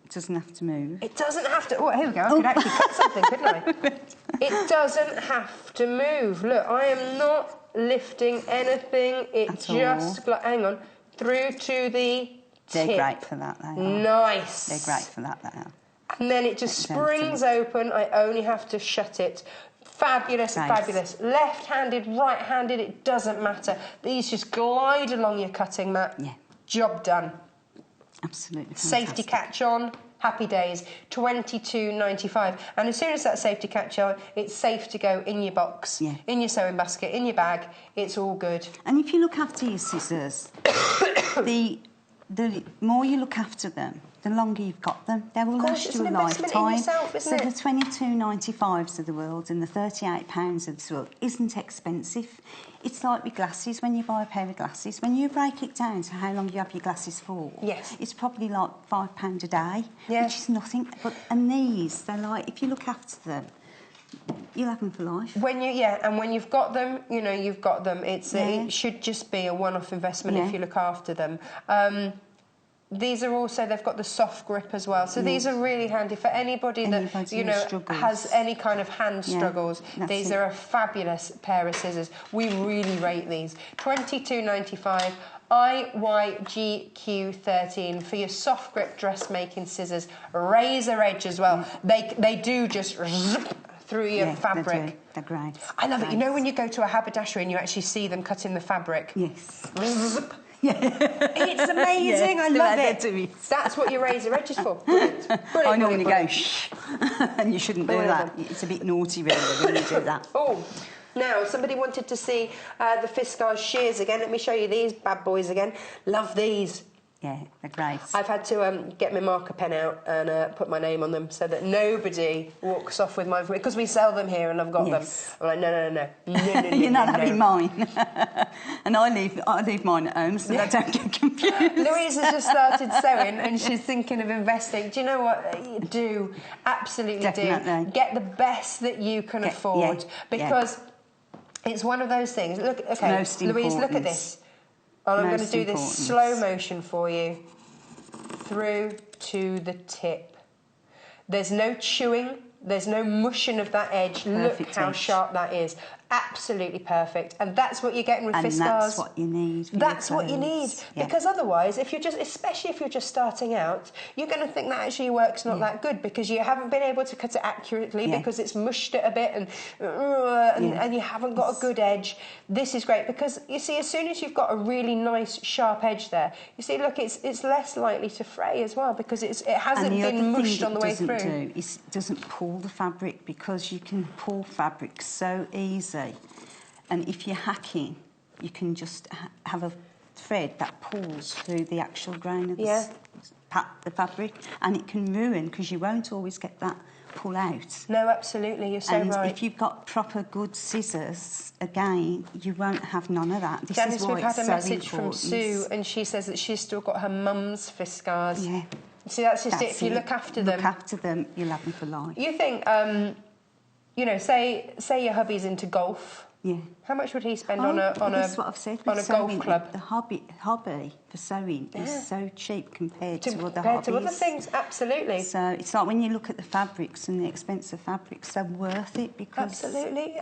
It doesn't have to move. It doesn't have to. Oh, here we go. I could actually cut something, couldn't I? It doesn't have to move. Look, I am not lifting anything. It At just hang on through to the They're tip. great for that, they are. Nice. They're great for that, they are. And then it just springs open. I only have to shut it. Fabulous, Nice. fabulous. Left-handed, right-handed, it doesn't matter. These just glide along your cutting mat. Yeah. Job done. Absolutely Safety fantastic. catch on. Happy days. $22.95. And as soon as that safety catch on, it's safe to go in your box, in your sewing basket, in your bag. It's all good. And if you look after your scissors, the more you look after them, the longer you've got them. They will last you a lifetime. Yourself, so the $22.95s of the world and the £38 of the world isn't expensive. It's like with glasses. When you buy a pair of glasses, when you break it down to how long you have your glasses for, it's probably like £5 a day, which is nothing. And these, they're like, if you look after them, you'll have them for life. When you've got them, you know, you've got them. It should just be a one-off investment if you look after them. These are also, they've got the soft grip as well. So these are really handy for anybody that, you know, has any kind of hand struggles. These are a fabulous pair of scissors. We really rate these. $22.95. IYGQ13 for your soft grip dressmaking scissors. Razor edge as well. They do just zip through your fabric. They're great. I love it. You know when you go to a haberdashery and you actually see them cutting the fabric? Yes. Zip. Yeah. It's amazing. I love it. That's what your razor edge is for. Brilliant. I normally go shh, and you shouldn't do that. It's a bit naughty, really, when you do that. Oh, now somebody wanted to see the Fiskars shears again. Let me show you these bad boys again. Love these. Yeah, they're great. I've had to get my marker pen out and put my name on them so that nobody walks off with mine, because we sell them here and I've got them. I'm like, no. You're not having mine. And I leave mine at home so that I don't get confused. Louise has just started sewing and she's thinking of investing. Do you know what? You do. Absolutely Definitely. do. Get the best that you can afford, because it's one of those things. Look, okay, Louise, look at this. And I'm going to do this slow motion for you through to the tip. There's no chewing, there's no mushing of that edge. Look how sharp that is. Absolutely perfect. And that's what you're getting with Fiskars. And that's what you need. That's what you need. Because otherwise, if you're especially if you're just starting out, you're going to think that actually your work's not that good because you haven't been able to cut it accurately because it's mushed it a bit and you haven't got a good edge. This is great because, you see, as soon as you've got a really nice sharp edge there, you see, look, it's less likely to fray as well because it hasn't been mushed on the way through. It doesn't pull the fabric, because you can pull fabric so easy. And if you're hacking, you can just have a thread that pulls through the actual grain of the fabric, and it can ruin, because you won't always get that pull out. No, absolutely, you're so right. And if you've got proper good scissors, again, you won't have none of that. Janis, we've had a message from Sue, and she says that she's still got her mum's Fiskars. Yeah. See, that's just it. If you look after them... Look after them, you'll have them for life. You think, you know, say your hubby's into golf. Yeah. How much would he spend on a what I've said, on a golf club? The hobby for sewing is so cheap compared to other hobbies. Compared to other things, absolutely. So it's like when you look at the fabrics and the expensive fabrics, they're worth it because absolutely.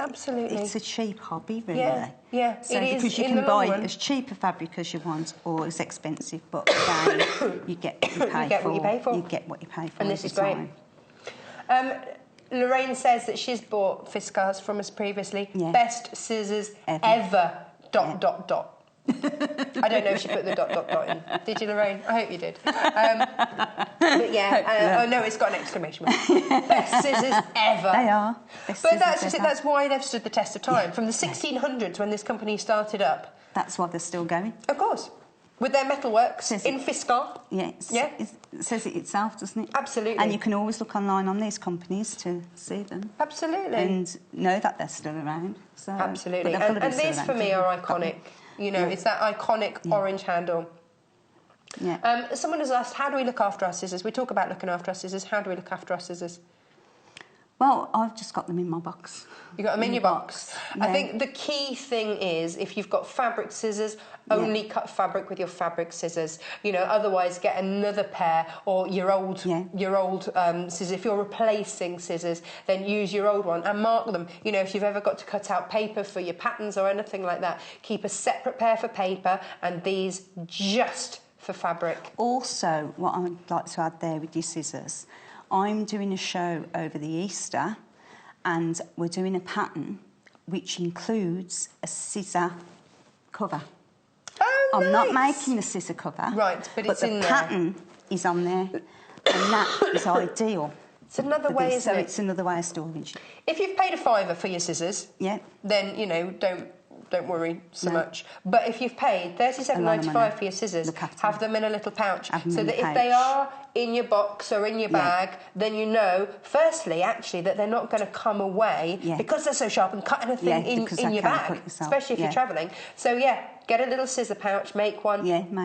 It's a cheap hobby, really. Yeah. So because you can buy as cheap a fabric as you want or as expensive, but again, you get what you pay for. You get what you pay for. And this is great. Lorraine says that she's bought Fiskars from us previously. Yeah. Best scissors ever. ... I don't know if she put the ... in. Did you, Lorraine? I hope you did. But yeah, oh no, it's got an exclamation mark. Best scissors ever. They are. But that's just it. That's why they've stood the test of time. From the 1600s when this company started up. That's why they're still going. Of course. With their metalworks in Fiskar. Yes. Yeah. It says it itself, doesn't it? Absolutely. And you can always look online on these companies to see them. Absolutely. And know that they're still around. So, absolutely. And these, for me, are iconic. You know, it's that iconic orange handle. Yeah. Someone has asked, how do we look after our scissors? We talk about looking after our scissors. How do we look after our scissors? Well, I've just got them in my box. You got them in your box? Yeah. I think the key thing is, if you've got fabric scissors, only cut fabric with your fabric scissors. You know, otherwise get another pair or your old scissors. If you're replacing scissors, then use your old one and mark them. You know, if you've ever got to cut out paper for your patterns or anything like that, keep a separate pair for paper and these just for fabric. Also, what I'd like to add there with your scissors, I'm doing a show over the Easter and we're doing a pattern which includes a scissor cover. Oh, I'm not making the scissor cover. Right, but it's in there. The pattern is on there and that is ideal. It's another way, isn't it? So it's another way of storage. If you've paid £5 for your scissors, then, you know, don't worry so much. But if you've paid $37.95 for your scissors, have them in a little pouch. So that if they are in your box or in your bag, then you know, firstly, actually, that they're not going to come away because they're so sharp and cut anything in your bag, especially if you're travelling. So, get a little scissor pouch, make one,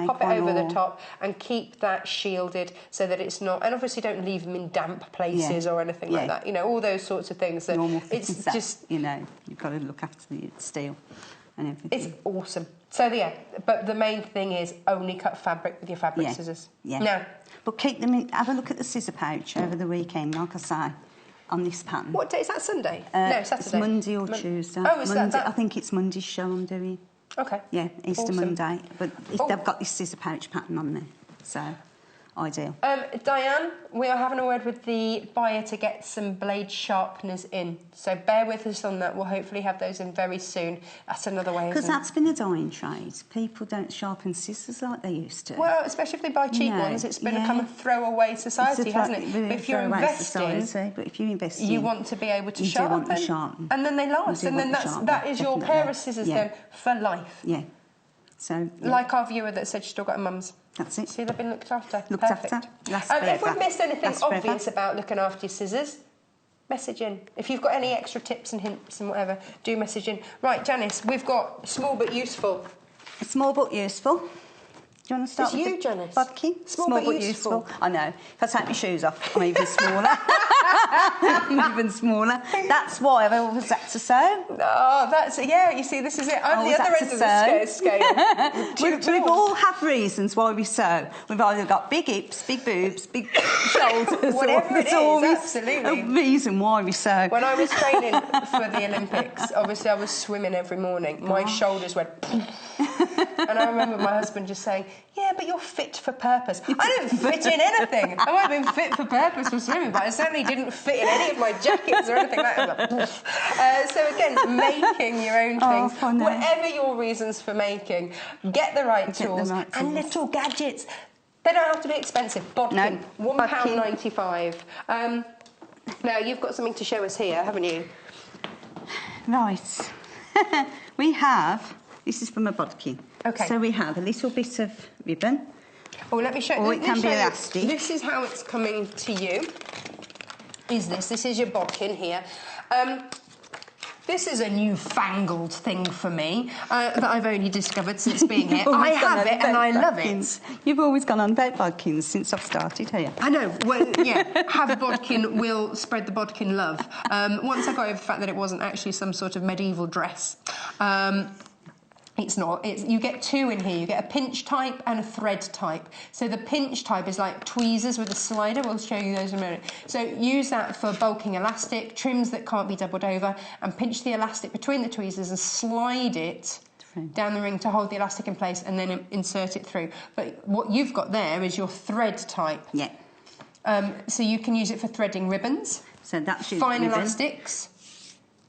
pop it over the top and keep that shielded so that it's not... And obviously don't leave them in damp places or anything like that. You know, all those sorts of things. That normal it's things just... you know, you've got to look after the steel. and everything. It's awesome. So yeah, but the main thing is only cut fabric with your fabric scissors. Yeah. No. But keep them in, have a look at the scissor pouch over the weekend, like I say, on this pattern. What day is that? Sunday? No, Saturday. It's Monday or Tuesday. Oh, is Monday, that? I think it's Monday's show I'm doing. Okay. Yeah, Easter Awesome. Monday. But they've got this scissor pouch pattern on there, so ideal. Diane, we are having a word with the buyer to get some blade sharpeners in. So bear with us on that. We'll hopefully have those in very soon. That's another way, Because isn't it? that's been a dying trade. People don't sharpen scissors like they used to. Well, especially if they buy cheap ones, it's become a throwaway society, hasn't it? But if you're investing, but if you invest you want to be able to you sharpen, do want to sharpen. and then they last, You do and then want to sharpen, that is your definitely. pair of scissors Yeah. then for life. Yeah. So Like our viewer that said she still got her mum's. that's it. See, they've been looked after. Looked Perfect. after. Lasts If forever. we've missed anything Lasts forever. obvious about looking after your scissors, message in. If you've got any extra tips and hints and whatever, do message in. Right, Janis, we've got small but useful. Small but useful. Do you want to start It's with you, the Janis. bodkin? Small but useful. I know. If I take my shoes off, I'm even smaller. I'm even smaller. That's why I've always had to sew. Oh, that's it. Yeah, you see, this is it. I'm the Always other had end to of the scale. We've all have reasons why we sew. We've either got big hips, big boobs, big shoulders. Whatever it there's is, always absolutely. a reason why we sew. When I was training for the Olympics, obviously I was swimming every morning. My shoulders went... And I remember my husband just saying, yeah, but you're fit for purpose. I didn't fit in anything. I might have been fit for purpose for swimming, but I certainly didn't fit in any of my jackets or anything like that. So again, making your own things. Funny. Whatever your reasons for making, get the right tools and little gadgets. They don't have to be expensive. Bodkin, No, £1.95. Now, you've got something to show us here, haven't you? Right. We have... This is from a bodkin. Okay. So we have a little bit of ribbon. Oh, let me show you. Or it can be elastic. This is how it's coming to you. This is your bodkin here. This is a newfangled thing for me that I've only discovered since being here. I have it and I love it. You've always gone on about bodkins since I've started here. I know. Well, yeah, have a bodkin will spread the bodkin love. Once I got over the fact that it wasn't actually some sort of medieval dress. It's not. You get two in here. You get a pinch type and a thread type. So the pinch type is like tweezers with a slider. We'll show you those in a minute. So use that for bulking elastic, trims that can't be doubled over, and pinch the elastic between the tweezers and slide it down the ring to hold the elastic in place and then insert it through. But what you've got there is your thread type. Yeah. So you can use it for threading ribbons. So that's your fine ribbon. Elastics.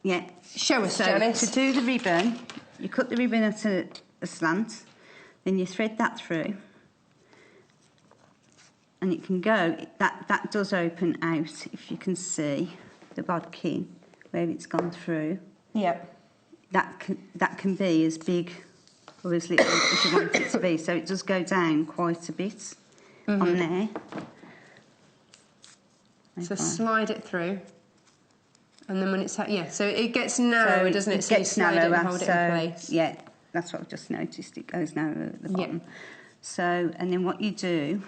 Yeah. Show us, So Janis. to do the ribbon, you cut the ribbon at a slant, then you thread that through, and it can go. That does open out, if you can see the bodkin where it's gone through. Yeah. That can be as big or as little as you want it to be. So it does go down quite a bit on there. So slide it through. And then when it's... Yeah, so it gets narrower, doesn't it? It gets slide narrower, it and hold it in place. Yeah, that's what I've just noticed. It goes narrower at the bottom. Yeah. So, and then what you do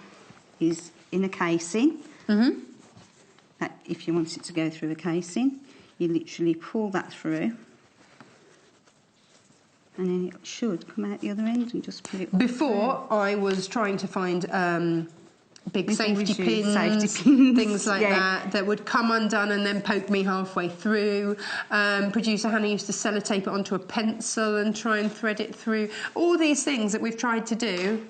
is in a casing, if you want it to go through a casing, you literally pull that through, and then it should come out the other end and just put it... Before, I was trying to find... big safety pins, pins, things like that would come undone and then poke me halfway through. Producer Hannah used to sellotape it onto a pencil and try and thread it through. All these things that we've tried to do.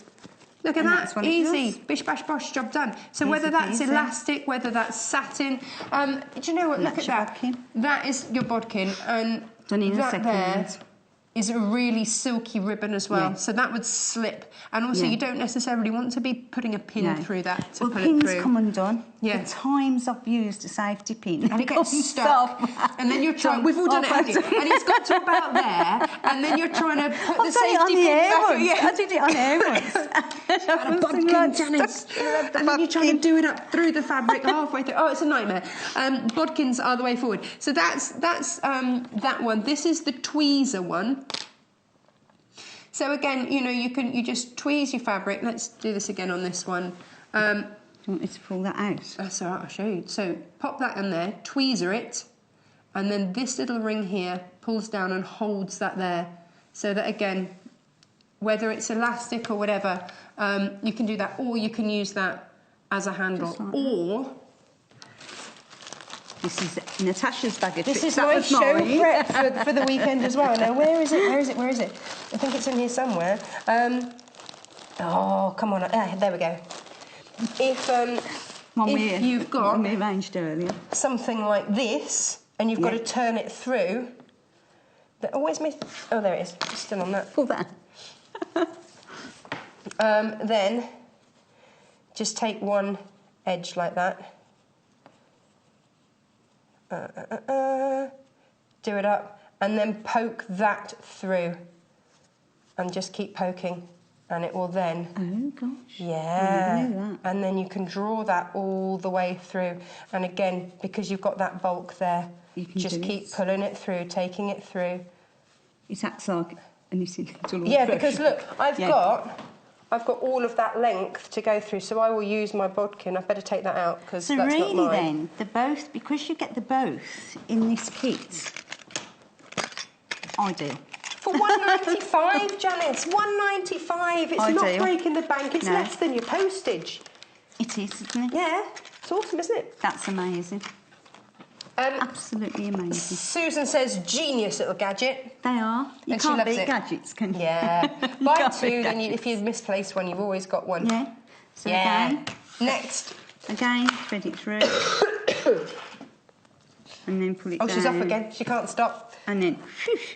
Look at that, easy, bish bash bosh, job done. So easy, whether that's elastic, whether that's satin, do you know what? Look at that. Bodkin. That is your bodkin, and done in that a second. There is a really silky ribbon as well. Yeah. So that would slip. And also you don't necessarily want to be putting a pin through that to pull it through. Pins come undone. Yeah. The times I've used a safety pin. And it gets stuck. And then you're trying... We've all done it, haven't you? And it's got to about there, and then you're trying to put the safety pin back. Yeah. I did it on air once. And a bodkin, Janis. And then you're trying to do it up through the fabric halfway through. Oh, it's a nightmare. Bodkins are the way forward. So that's that one. This is the tweezer one. So again, you know, you just tweeze your fabric. Let's do this again on this one. Do you want me to pull that out? That's all right, I'll show you. So pop that in there, tweezer it, and then this little ring here pulls down and holds that there. So that again, whether it's elastic or whatever, you can do that, or you can use that as a handle, Just like or... This is Natasha's bag of tricks. This is That my was show mine. prep for the weekend as well. Now, where is it? Where is it? Where is it? I think it's in here somewhere. Oh, come on. There we go. If you've got one we arranged earlier, something like this, and you've got to turn it through... where's my... Oh, there it is. It's still on that. pull that. Then, just take one edge like that. Do it up, and then poke that through, and just keep poking, and it will then... Oh, gosh. Yeah. I didn't know that. And then you can draw that all the way through, and again, because you've got that bulk there, You can just do keep it. pulling it through, taking it through. It acts like a knitting needle. Yeah, because look, I've got all of that length to go through, so I will use my bodkin. I better take that out because So that's really not mine. then, the both, because you get the both in this kit, I do. For £1.95, Janis, £1.95. It's I not do. breaking the bank. It's No. less than your postage. It is, isn't it? Yeah, it's awesome, isn't it? That's amazing. Absolutely amazing. Susan says, genius little gadget. They are. You And she can't loves beat it. gadgets, can you? Yeah. You Buy can't two, beat then gadgets. if you've misplaced one, you've always got one. Yeah. So Yeah. Next. again, thread it through. And then pull it Oh, down. she's off again. She can't stop. And then, whoosh.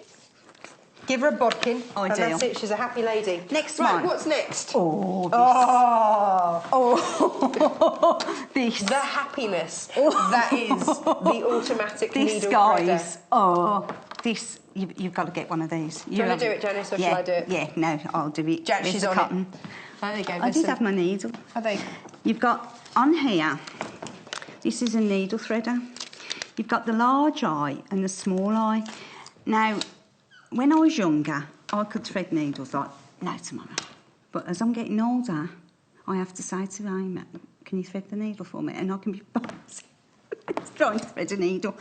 Give her a bodkin. And Ideal. that's it. She's a happy lady. Next right, one. what's next? Oh, this. The happiness. That is the automatic This, needle guys. threader. This. You've got to get one of these. Do you want to do it, Janis, or yeah, shall I do it? Yeah, no, I'll do it. Jan, Where's she's the on cotton? it. Oh, there you go. I did have my needle. Are they? You've got on here, this is a needle threader. You've got the large eye and the small eye. Now, when I was younger, I could thread needles like no tomorrow. But as I'm getting older, I have to say to Amy, can you thread the needle for me? And I can be trying to thread a needle.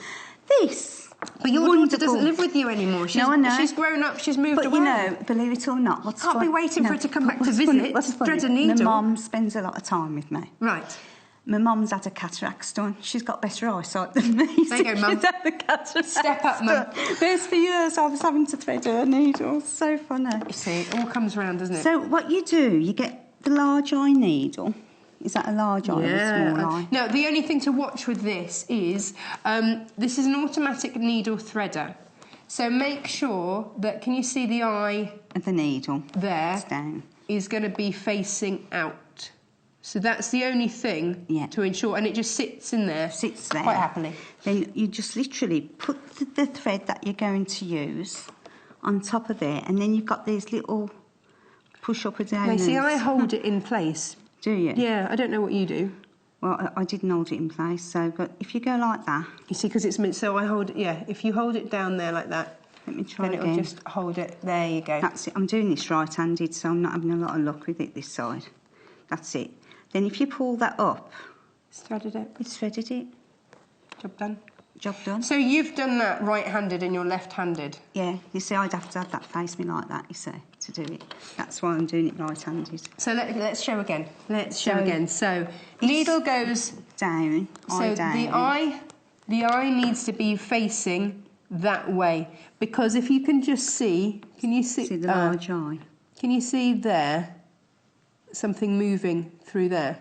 This. But your daughter doesn't live with you anymore. She's, No, I know. She's grown up. She's moved But away. you know, believe it or not, what's Can't be fun- waiting for her to come back to what's visit, funny- what's to thread funny, a needle. My mum spends a lot of time with me. Right. My mum's had a cataract done. She's got better eyesight than me. There you go, Mum. She's had the cataract Step up, Mum. done. There's for years I was having to thread her needles. So funny. You see, it all comes round, doesn't it? So what you do, you get the large eye needle. Is that a large eye or a small eye? No, the only thing to watch with this is this is an automatic needle threader. So make sure that, can you see the eye And the needle. there It's down. is going to be facing out. So that's the only thing to ensure, and it just sits in there. Sits there. Quite happily. Then you just literally put the thread that you're going to use on top of there, and then you've got these little push-up and down. Now, see, I hold it in place. Do you? Yeah, I don't know what you do. Well, I didn't hold it in place, so, but if you go like that... You see, because it's meant, so I hold it, yeah, if you hold it down there like that, Let me try then again. it'll just hold it. There you go. That's it. I'm doing this right-handed, so I'm not having a lot of luck with it this side. That's it. Then if you pull that up... It's threaded it. It's threaded it. Job done. Job done. So you've done that right-handed and you're left-handed. Yeah, you see, I'd have to have that face me like that, you see, to do it. That's why I'm doing it right-handed. So let's show again. Let's show again. So needle goes down, so down. the eye needs to be facing that way, because if you can just see, can you see See the large eye? Can you see there something moving through there?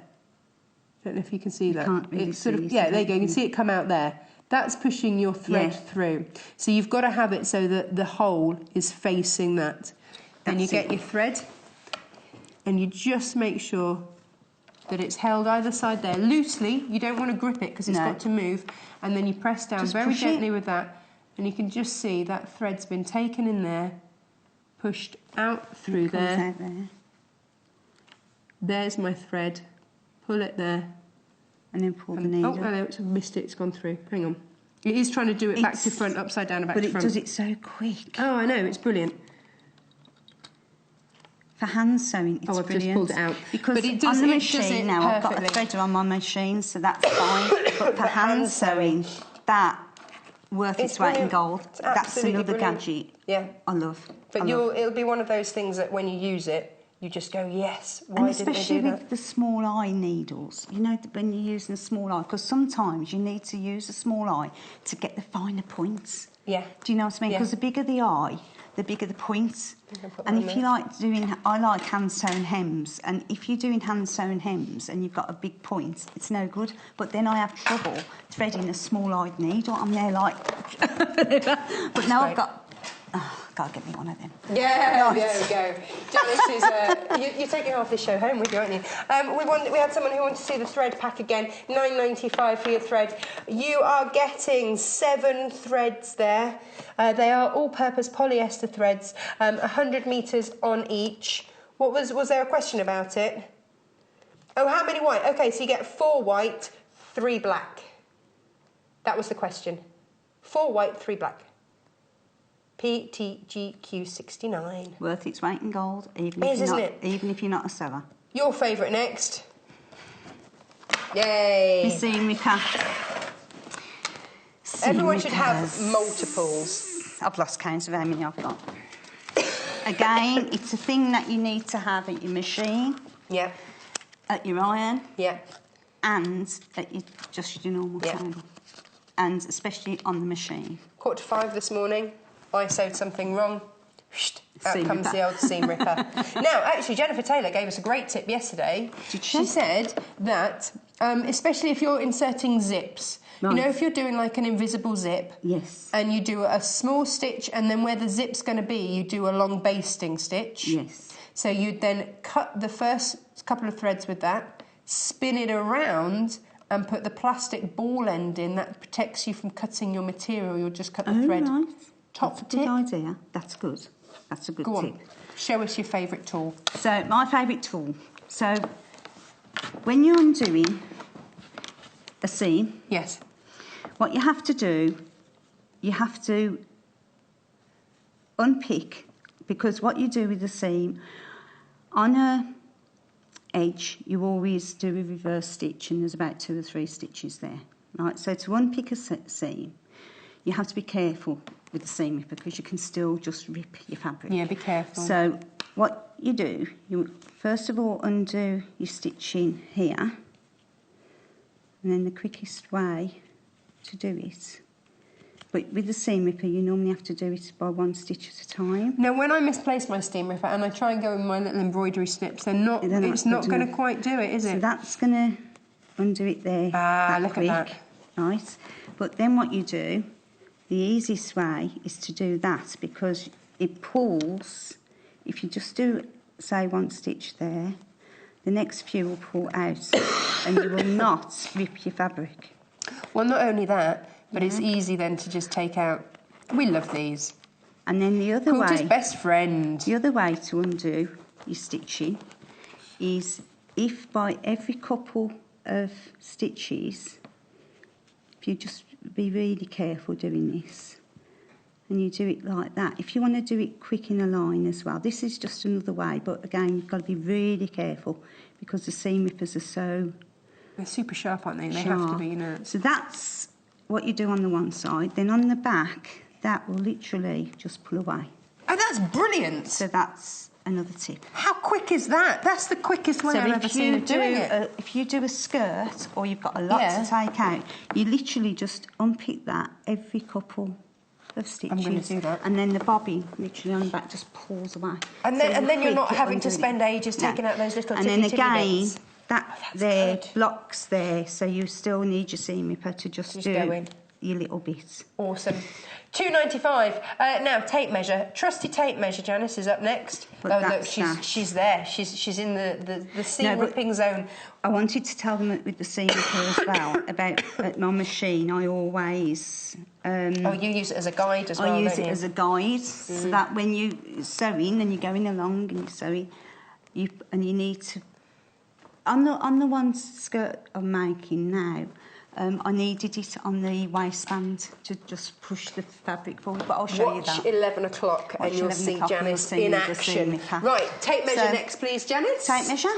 Don't know if you can see that. can't really it's sort of see, yeah. so There you go. You can see it come out there. That's pushing your thread through. So you've got to have it so that the hole is facing that. Then you get your thread, and you just make sure that it's held either side there loosely. You don't want to grip it because it's got to move. And then you press down Just very push gently it. with that, and you can just see that thread's been taken in there, pushed out through It comes there. out there. There's my thread. Pull it there. And then pull the needle. Oh, no, I missed it. It's gone through. Hang on. It is trying to do it back to It's- front, upside down, and back But to it front. does it so quick. Oh, I know. It's brilliant. For hand sewing, it's Oh, I've just brilliant. pulled it out. Because But it does- on the it does it machine now, I've got a perfectly. threader on my machine, so that's fine. But for hand sewing, that worth its weight in gold. That's another brilliant. gadget I love. But it'll be one of those things that when you use it, you just go, yes, why didn't they do that? And especially with the small eye needles, you know, when you're using a small eye, because sometimes you need to use a small eye to get the finer points. Yeah. Do you know what I mean? Because the bigger the eye, the bigger the points. And if you I like hand-sewn hems, and if you're doing hand-sewn hems and you've got a big point, it's no good. But then I have trouble threading a small-eyed needle. I'm there like... But now I've got... Oh, gotta get me one of them. Yeah, there we go. Janis is you're taking half this show home with you, aren't you? We had someone who wanted to see the thread pack again. $9.95 for your thread. You are getting 7 threads there. They are all-purpose polyester threads. 100 metres on each. Was there a question about it? Oh, how many white? Okay, so you get 4 white, 3 black. That was the question. 4 white, 3 black. PTGQ69. Worth its weight in gold, even if you're not a seller. Your favourite next. Yay! The seam ripper. Everyone should have multiples. I've lost count of how many I've got. Again, it's a thing that you need to have at your machine. Yeah. At your iron. Yeah. And at your normal table. And especially on the machine. 4:45 this morning. I sewed something wrong. Out comes the old seam ripper. Now, actually, Jennifer Tailor gave us a great tip yesterday. Did she? She said that, especially if you're inserting zips, you know, if you're doing like an invisible zip, yes, and you do a small stitch, and then where the zip's going to be, you do a long basting stitch. Yes. So you'd then cut the first couple of threads with that, spin it around, and put the plastic ball end in. That protects you from cutting your material. You'll just cut the thread. Right. Top That's a good idea. That's good. That's a good tip. Go on. Show us your favourite tool. So, my favourite tool. So, when you're undoing a seam... Yes. What you have to do, you have to unpick, because what you do with the seam, on a edge, you always do a reverse stitch, and there's about 2 or 3 stitches there. Right? So, to unpick a seam, you have to be careful with the seam ripper, because you can still just rip your fabric. Yeah, be careful. So what you do, you first of all undo your stitching here, and then the quickest way to do it, but with the seam ripper you normally have to do it by 1 stitch at a time. Now when I misplace my seam ripper and I try and go with my little embroidery snips, it's not going to quite do it, is it? So that's going to undo it there. Look at that. Right, but then what you do, the easiest way is to do that, because it pulls. If you just do, say, 1 stitch there, the next few will pull out and you will not rip your fabric. Well, not only that, but it's easy then to just take out. We love these. And then the other way... Quilter's best friend. The other way to undo your stitching is if by every couple of stitches, if you just be really careful doing this, and you do it like that. If you want to do it quick in a line as well, this is just another way, but again, you've got to be really careful, because the seam rippers are so... They're super sharp, aren't they? They have to be, you know. So that's what you do on the one side. Then on the back, that will literally just pull away. Oh, that's brilliant! So that's another tip. How quick is that? That's the quickest way I've ever seen of doing it. If you do a skirt, or you've got a lot to take out, you literally just unpick that every couple of stitches. I'm going to do that. And then the bobbin, literally on the back, just pulls away. And then you're not having to spend ages taking out those little tippy bits. And then again, that there blocks there, so you still need your seam ripper to just do your little bits. Awesome. $2.95. Now tape measure. Trusty tape measure. Janis is up next. But look, she's there. She's in the seam ripping zone. I wanted to tell them with the seam ripper as well about at my machine. I always. You use it as a guide as well. I use it as a guide, so that when you're sewing and you're going along and you're sewing, you need to. On the one skirt I'm making now, I needed it on the waistband to just push the fabric forward, but I'll show you that. Watch 11 o'clock and you'll see Janis in action. Right, tape measure next, please, Janis. Tape measure.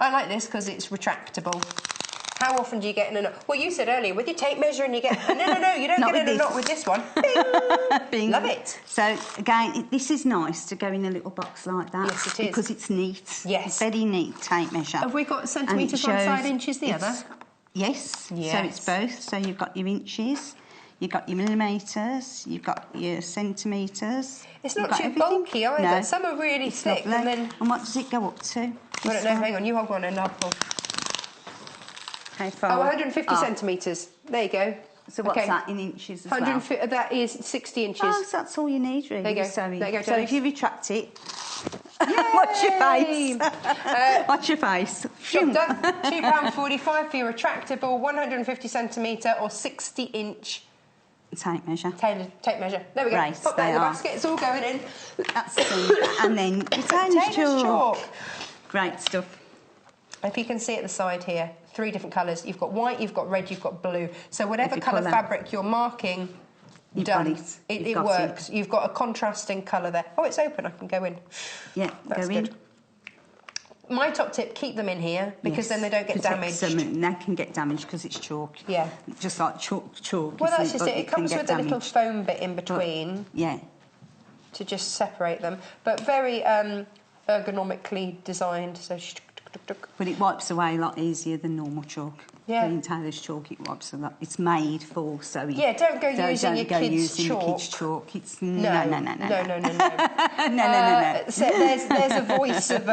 I like this because it's retractable. How often do you get in a knot? Well, you said earlier, with your tape measure and you get... No, you don't get in a knot with this one. Bing! Bing. Love it. So, again, this is nice to go in a little box like that. Yes, it is. Because it's neat. Yes. Very neat tape measure. Have we got centimetres one side, inches the other? Yes. So it's both. So you've got your inches, you've got your millimetres, you've got your centimetres. It's not too bulky either. No. Some are really thick. Lovely. And then... And what does it go up to? I don't know. Hang on, you hold one and I'll pull. How far? Oh, 150 centimetres. There you go. So what's that in inches as well? That is 60 inches. Oh, so that's all you need, really. There you go. Sewing. There you go, so Janis. if you retract it, watch your face. Watch your face. Job done. £2.45 for your retractable 150 centimetre or 60-inch tape measure. Tape measure. There we go. Right, Pop that in the basket. It's all going in. That's and then your Tailor's chalk. Great stuff. If you can see at the side here, 3 different colours. You've got white, you've got red, you've got blue. So whatever colour fabric you're marking, done. It works. You've got a contrasting colour there. Oh, it's open. I can go in. Yeah, that's go in. Good. My top tip: keep them in here because then they don't get damaged. They can get damaged because it's chalk. Yeah, just like chalk. Well, that's just it. It comes with a little foam bit in between. Yeah. To just separate them, but very ergonomically designed. So. But it wipes away a lot easier than normal chalk. Yeah. In Tailor's chalk, it wipes a lot. It's made for sewing. Yeah, don't go using your kids' chalk. It's no. So there's a voice of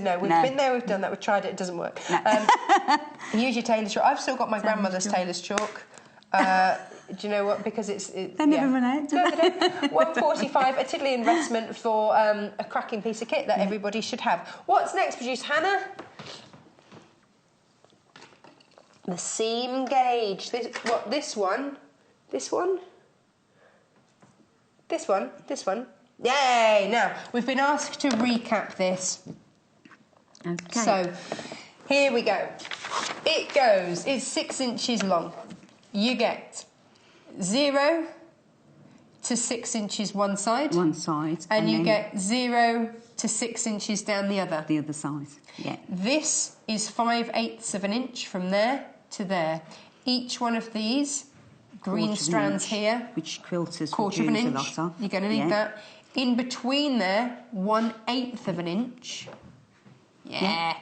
no. We've been there, we've done that, we've tried it. It doesn't work. No. Use your Tailor's chalk. I've still got my grandmother's Tailor's chalk. Do you know what? Because they never run out. No, they don't. £1.45, a tiddly investment for a cracking piece of kit that everybody should have. What's next, producer Hannah? The seam gauge. This one. Yay! Now we've been asked to recap this. Okay. So here we go. It goes. It's 6 inches long. You get 0 to 6 inches one side. One side. And you get 0 to 6 inches down the other. The other side, yeah. This is 5/8 of an inch from there to there. Each one of these green strands here. Which quilters quarter of an inch. A lot of. You're going to need that. In between there, 1/8 of an inch. Yeah.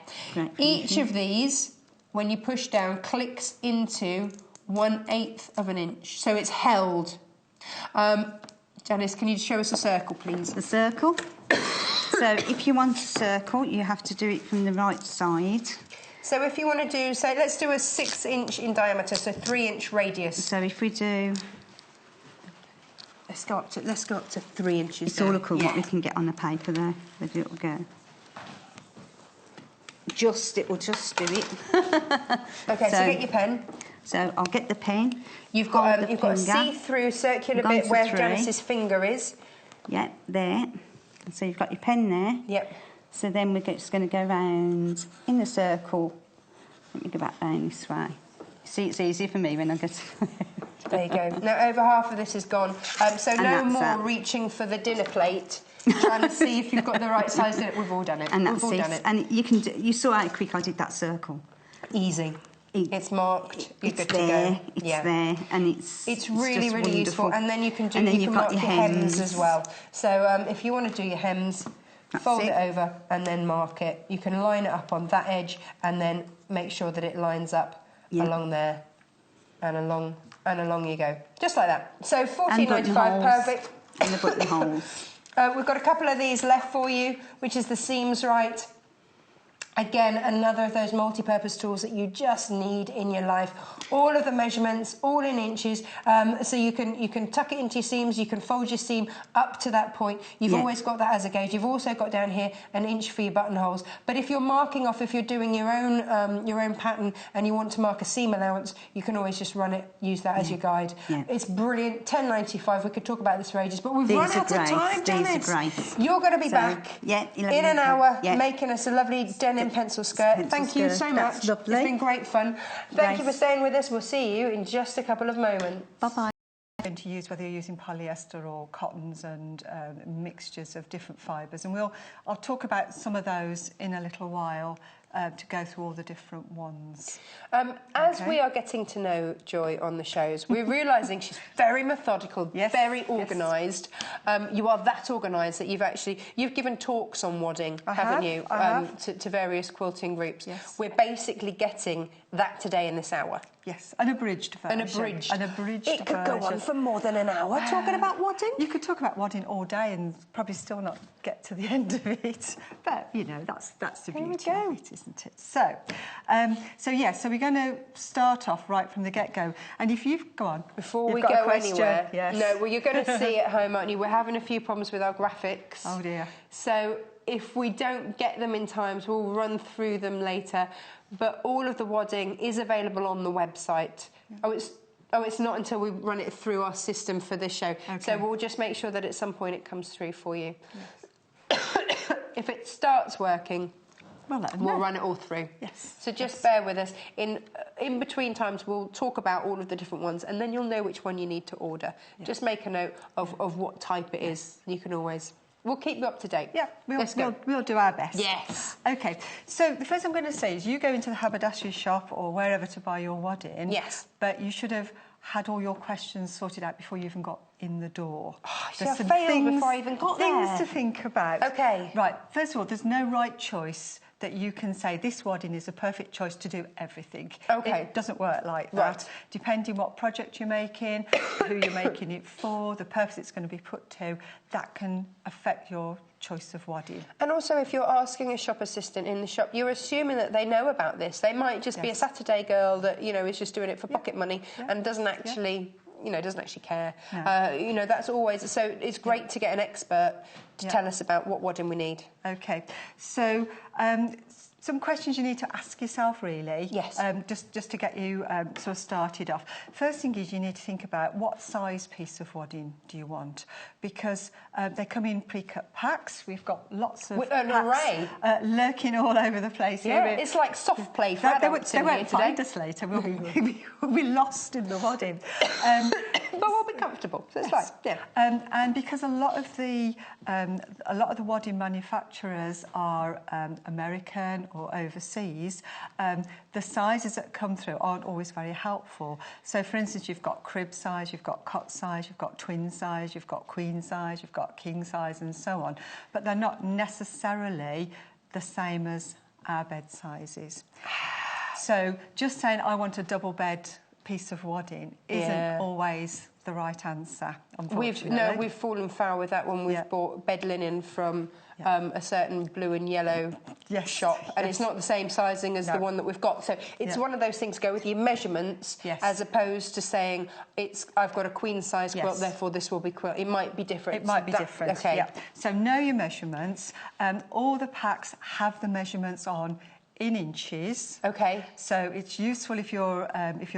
Each of these, when you push down, clicks into 1/8 of an inch. So it's held. Janis, can you show us a circle, please? The circle. So if you want a circle, you have to do it from the right side. So if you want to do, so let's do a 6 inch in diameter, so 3-inch radius. So if we do, let's go up to 3 inches. It's all look what we can get on the paper there. Where it'll go. It will just do it. Okay, so get your pen. So I'll get the pen. You've got a see-through circular bit where Janis's finger is. Yeah, there. And so you've got your pen there. Yep. So then we're just going to go round in the circle. Let me go back down this way. See, it's easy for me when I get. There you go. Now over half of this is gone. So no more reaching for the dinner plate, trying to see if you've got the right size. We've all done it. And that's it. And you can. You saw how quick I did that circle. Easy. It's marked. You're good to go. It's there, and it's really really useful. And then you can mark your hems as well. So if you want to do your hems, fold it over and then mark it. You can line it up on that edge and then make sure that it lines up along there and along you go, just like that. So $14.95, perfect. And the buttonholes. We've got a couple of these left for you, which is the seams right. Again, another of those multi-purpose tools that you just need in your life. All of the measurements, all in inches, so you can tuck it into your seams, you can fold your seam up to that point. You've always got that as a gauge. You've also got down here an inch for your buttonholes. But if you're marking off, if you're doing your own pattern and you want to mark a seam allowance, you can always just use that as your guide. Yeah. It's brilliant. $10.95. We could talk about this for ages, but we've run out of time, Janis. These are great. You're going to be back in an hour making us a lovely denim pencil skirt. Thank you so much. That's lovely. It's been great fun. Thank you for staying with us. We'll see you in just a couple of moments. Bye-bye. Going to use whether you're using polyester or cottons and mixtures of different fibres, and I'll talk about some of those in a little while. to go through all the different ones. As we are getting to know Joy on the shows, we're realising she's very methodical, Yes, very organised. You are that organised that you've given talks on wadding, haven't you? I have. To various quilting groups. Yes. We're basically getting that today in this hour. Yes, an abridged version. An abridged It could go on for more than an hour talking about wadding. You could talk about wadding all day and probably still not get to the end of it. But, you know, that's the beauty of it, isn't it? So, so we're going to start off right from the get-go. And if you've... Go on. Before we got a go question, anywhere... yes. No, well, you're going to see at home, aren't you? We're having a few problems with our graphics. Oh, dear. So if we don't get them in time, we'll run through them later. But all of the wadding is available on the website. Yeah. Oh, it's not until we run it through our system for this show. Okay. So we'll just make sure that at some point it comes through for you. Yes. If it starts working, we'll run it all through. Yes. So just bear with us. In between times, we'll talk about all of the different ones, and then you'll know which one you need to order. Yes. Just make a note of what type it is. You can always... We'll keep you up to date. Yeah, we'll do our best. Yes. OK, so the first thing I'm going to say is you go into the haberdashery shop or wherever to buy your wadding. Yes. But you should have had all your questions sorted out before you even got in the door. Oh, I failed before I even got there. Things to think about. OK. Right, first of all, there's no right choice that you can say this wadding is a perfect choice to do everything. OK. It doesn't work like that. Right. Depending what project you're making, who you're making it for, the purpose it's going to be put to, that can affect your choice of wadding. And also, if you're asking a shop assistant in the shop, you're assuming that they know about this. They might just be a Saturday girl that, you know, is just doing it for pocket money and doesn't actually... you know, doesn't actually care. No. You know, that's always... So it's great to get an expert to tell us about what wadding we need. OK. So some questions you need to ask yourself, really. Yes. Just to get you sort of started off. First thing is you need to think about what size piece of wadding do you want, because they come in pre-cut packs. We've got lots of an array lurking all over the place. Yeah, it's like soft play for adults they won't find us later. We'll be lost in the wadding. But we'll be comfortable, so it's fine. Yeah. And because a lot of the wadding manufacturers are American or overseas, the sizes that come through aren't always very helpful. So, for instance, you've got crib size, you've got cot size, you've got twin size, you've got queen size, you've got king size, and so on. But they're not necessarily the same as our bed sizes. So, just saying I want a double bed piece of wadding isn't always the right answer, unfortunately. We've fallen foul with that when we've bought bed linen from a certain blue and yellow shop, and it's not the same sizing as the one that we've got. So it's one of those things, go with your measurements as opposed to saying, I've got a queen size quilt, therefore this will be quilt. It might be different. It might be different, okay. So know your measurements. All the packs have the measurements on in inches. Okay. So it's useful if you're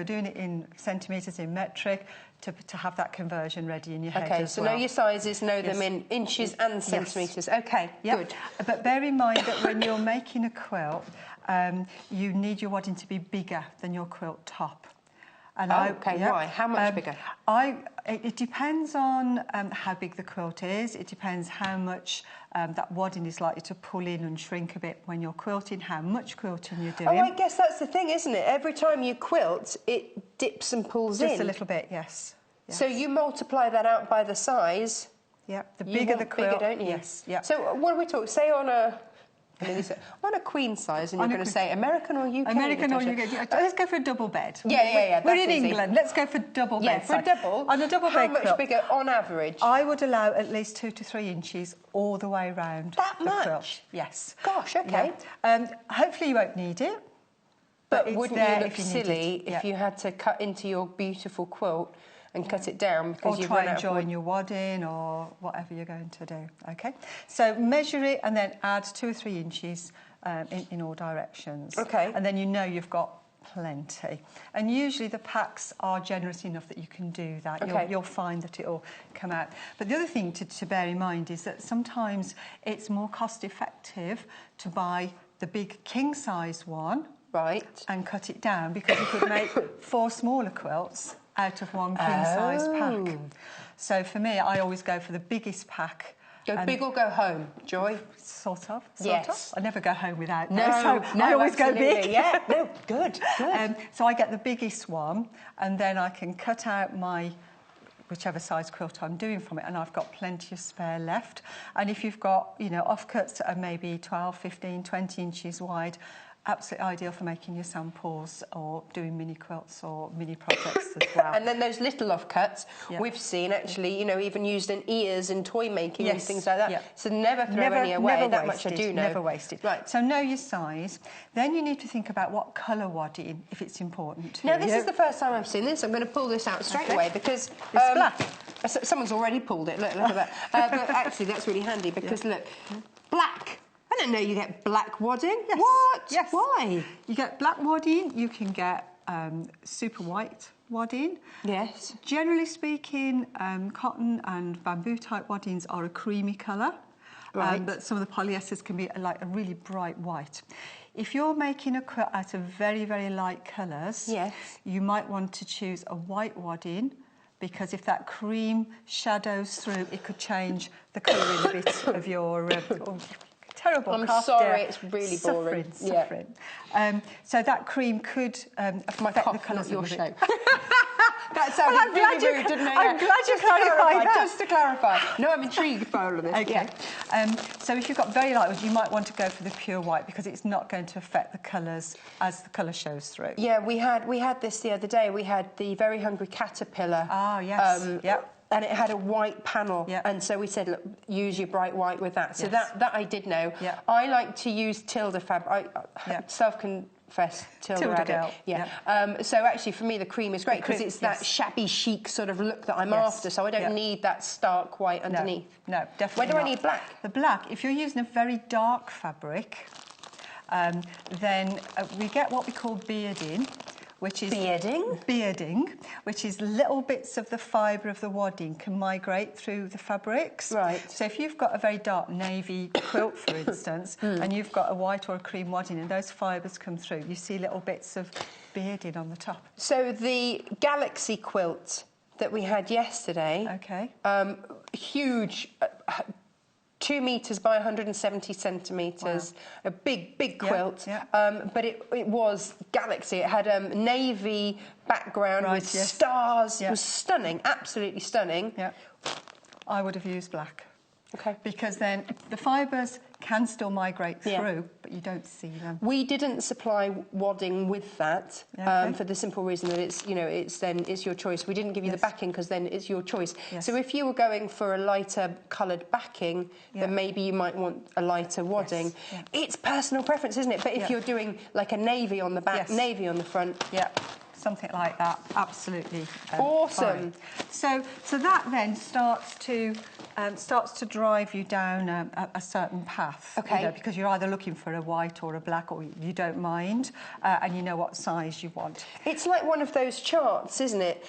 doing it in centimetres, in metric, to have that conversion ready in your head as well. So know your sizes, know them in inches and centimetres. OK, good. But bear in mind that when you're making a quilt, you need your wadding to be bigger than your quilt top. And why? How much bigger? It depends on how big the quilt is. It depends how much that wadding is likely to pull in and shrink a bit when you're quilting, how much quilting you're doing. Oh, I guess that's the thing, isn't it? Every time you quilt, it dips and pulls in. Just a little bit, yes. So you multiply that out by the size. Yeah, the bigger the quilt. Bigger, don't you? Yes. Yeah. So what do we talk? Say on a queen size, and you're going to say American or UK? American or UK. Let's go for a double bed. Yeah. We're in England. Let's go for double bed. Yeah, for a double. On a double bed quilt. How much bigger on average? I would allow at least 2 to 3 inches all the way round. That the much? Quilt. Yes. Gosh, OK. Yeah. Hopefully you won't need it. But wouldn't you look silly if you had to cut into your beautiful quilt and cut it down because you've run out of wood? Or try and join your wadding or whatever you're going to do, OK? So measure it and then add 2 or 3 inches in all directions. OK. And then you know you've got plenty. And usually the packs are generous enough that you can do that. Okay. You'll find that it'll come out. But the other thing to bear in mind is that sometimes it's more cost-effective to buy the big king-size one and cut it down, because you could make 4 smaller quilts out of one king-size pack. So for me, I always go for the biggest pack Go big or go home, Joy? Sort of. Yes. I never go home without No, so I always go big. Yeah, no, good. So I get the biggest one, and then I can cut out my whichever size quilt I'm doing from it, and I've got plenty of spare left. And if you've got, you know, offcuts that are maybe 12, 15, 20 inches wide, absolutely ideal for making your samples or doing mini quilts or mini projects as well. And then those little offcuts, we've seen actually, you know, even used in ears in toy making and things like that. So never throw any away, that much I do know. Never wasted. Right. So know your size. Then you need to think about what colour wadding, if it's important to Now, you. this is the first time I've seen this. I'm going to pull this out straight away because... It's black. Someone's already pulled it. Look at that. But actually, that's really handy because, look, black. I didn't know you get black wadding. Yes. What? Yes. Why? You get black wadding, you can get super white wadding. Yes. Generally speaking, cotton and bamboo type waddings are a creamy colour. Right. But some of the polyesters can be like a really bright white. If you're making a quilt out of very, very light colours, you might want to choose a white wadding, because if that cream shadows through, it could change the colouring a bit of your... terrible I'm cough, sorry, dear. it's really boring. Suffering. So that cream could affect the colours of your the shape. That sounded really rude, didn't it? I'm glad you clarified that. Just to clarify. No, I'm intrigued by all of this. Okay. So if you've got very light ones, you might want to go for the pure white because it's not going to affect the colours as the colour shows through. Yeah, we had this the other day. We had the Very Hungry Caterpillar. Ah, yes. And it had a white panel, and so we said, look, use your bright white with that. So that I did know. I like to use Tilda fabric. Self-confessed Tilda addict. So actually, for me, the cream is great because it's that shabby chic sort of look that I'm after. So I don't need that stark white underneath. No, definitely. Where do not. I need black? The black. If you're using a very dark fabric, then we get what we call bearding. Which is bearding, which is little bits of the fibre of the wadding can migrate through the fabrics. Right. So if you've got a very dark navy quilt, for instance, and you've got a white or a cream wadding, and those fibres come through, you see little bits of bearding on the top. So the Galaxy quilt that we had yesterday, huge. 2 metres by 170 centimetres, a big quilt, but it was Galaxy. It had a navy background with stars. It was stunning, absolutely stunning. Yeah. I would have used black. Okay. Because then the fibres can still migrate through, but you don't see them. We didn't supply wadding with that for the simple reason that it's your choice. We didn't give you the backing because then it's your choice. So if you were going for a lighter coloured backing, then maybe you might want a lighter wadding. It's personal preference, isn't it? But if you're doing like a navy on the back, navy on the front, something like that, absolutely awesome. Fine. So that then starts to drive you down a certain path, because you're either looking for a white or a black, or you don't mind, and you know what size you want. It's like one of those charts, isn't it?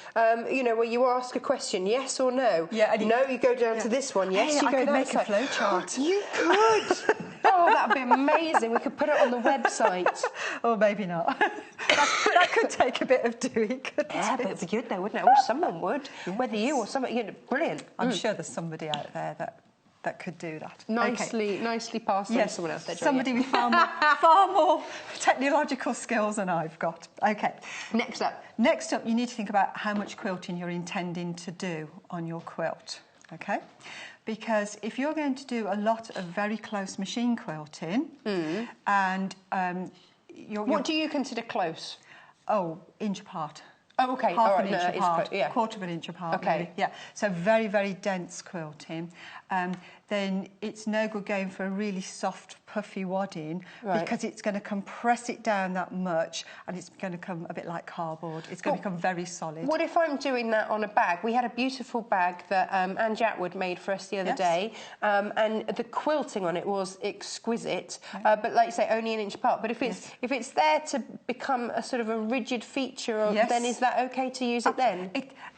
You know, where you ask a question, yes or no. No, you go down to this one. Yes, hey, you go I could down make a flow chart. You could. Oh, that'd be amazing. We could put it on the website. Or maybe not. that could take a bit of doing, couldn't it? But it'd be good though, wouldn't it? Or someone would. Whether you or somebody, brilliant. I'm sure there's somebody out there that could do that. Nicely passed on to someone else. Somebody with far more technological skills than I've got. Okay. Next up, you need to think about how much quilting you're intending to do on your quilt. Okay. Because if you're going to do a lot of very close machine quilting, and what do you consider close? Oh, inch apart. Oh, okay. Half an an inch apart, yeah. quarter of an inch apart. Okay. Maybe. Yeah. So very, very dense quilting. Then it's no good going for a really soft, puffy wadding because it's going to compress it down that much, and it's going to come a bit like cardboard. It's going to become very solid. What if I'm doing that on a bag? We had a beautiful bag that Anne Jatwood made for us the other day, and the quilting on it was exquisite. But like you say, only an inch apart. But if it's there to become a sort of a rigid feature, then is that okay to use it then?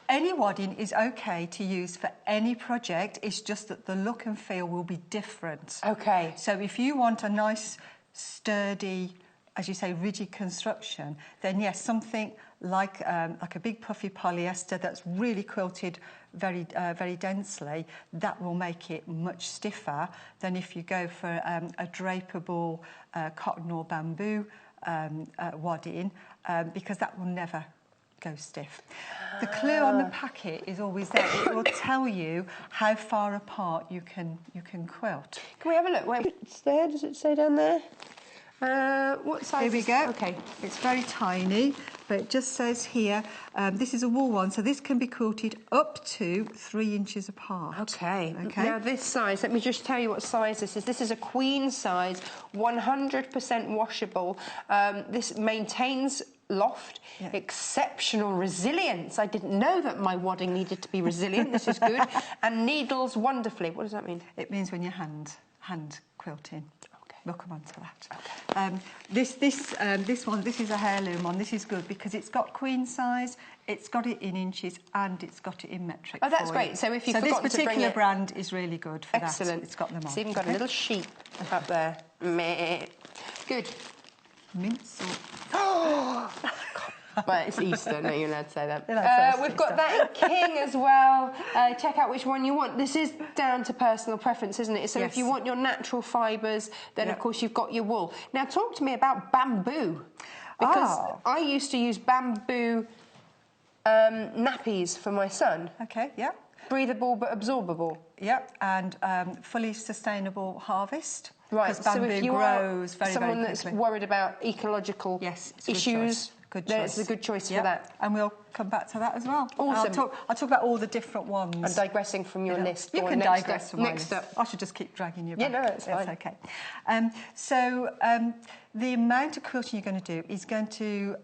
Any wadding is okay to use for any project. It's just that the look and feel will be different. Okay. So if you want a nice, sturdy, as you say, rigid construction, then yes, something like a big puffy polyester that's really quilted very densely, that will make it much stiffer than if you go for a drapeable cotton or bamboo wadding, because that will never go stiff. The clue on the packet is always there. It will tell you how far apart you can quilt. Can we have a look? Wait, it's there. Does it say down there? What size? Here we go. Okay. It's very tiny, but it just says here, this is a wool one, so this can be quilted up to 3 inches apart. Okay. Now this size, let me just tell you what size this is. This is a queen size, 100% washable. This maintains loft, exceptional resilience. I didn't know that my wadding needed to be resilient. This is good. And needles wonderfully. What does that mean? It means when you're hand quilting. We'll come on to that. Okay. This one, this is a heirloom one. This is good because it's got queen size, it's got it in inches, and it's got it in metric. Oh, that's great. So if you forgot to bring it... this particular brand is really good for Excellent. that. It's got them on. It's even got a little sheep up there. Meh. Good. Mince or... Oh! But it's Easter, no, you're allowed to say that. We've got Easter. that in King as well. Check out which one you want. This is down to personal preference, isn't it? So if you want your natural fibres, then of course you've got your wool. Now talk to me about bamboo. Because I used to use bamboo nappies for my son. Okay, yeah. Breathable but absorbable. Yep, and fully sustainable harvest. Right, because bamboo so if you grows are someone that's worried about ecological issues, then it's a good choice for that. And we'll come back to that as well. Awesome. I'll talk about all the different ones. I'm digressing from your list. You can digress from next up. I should just keep dragging you back. Yeah, no, it's fine. Okay. The amount of quilting you're going to do is going to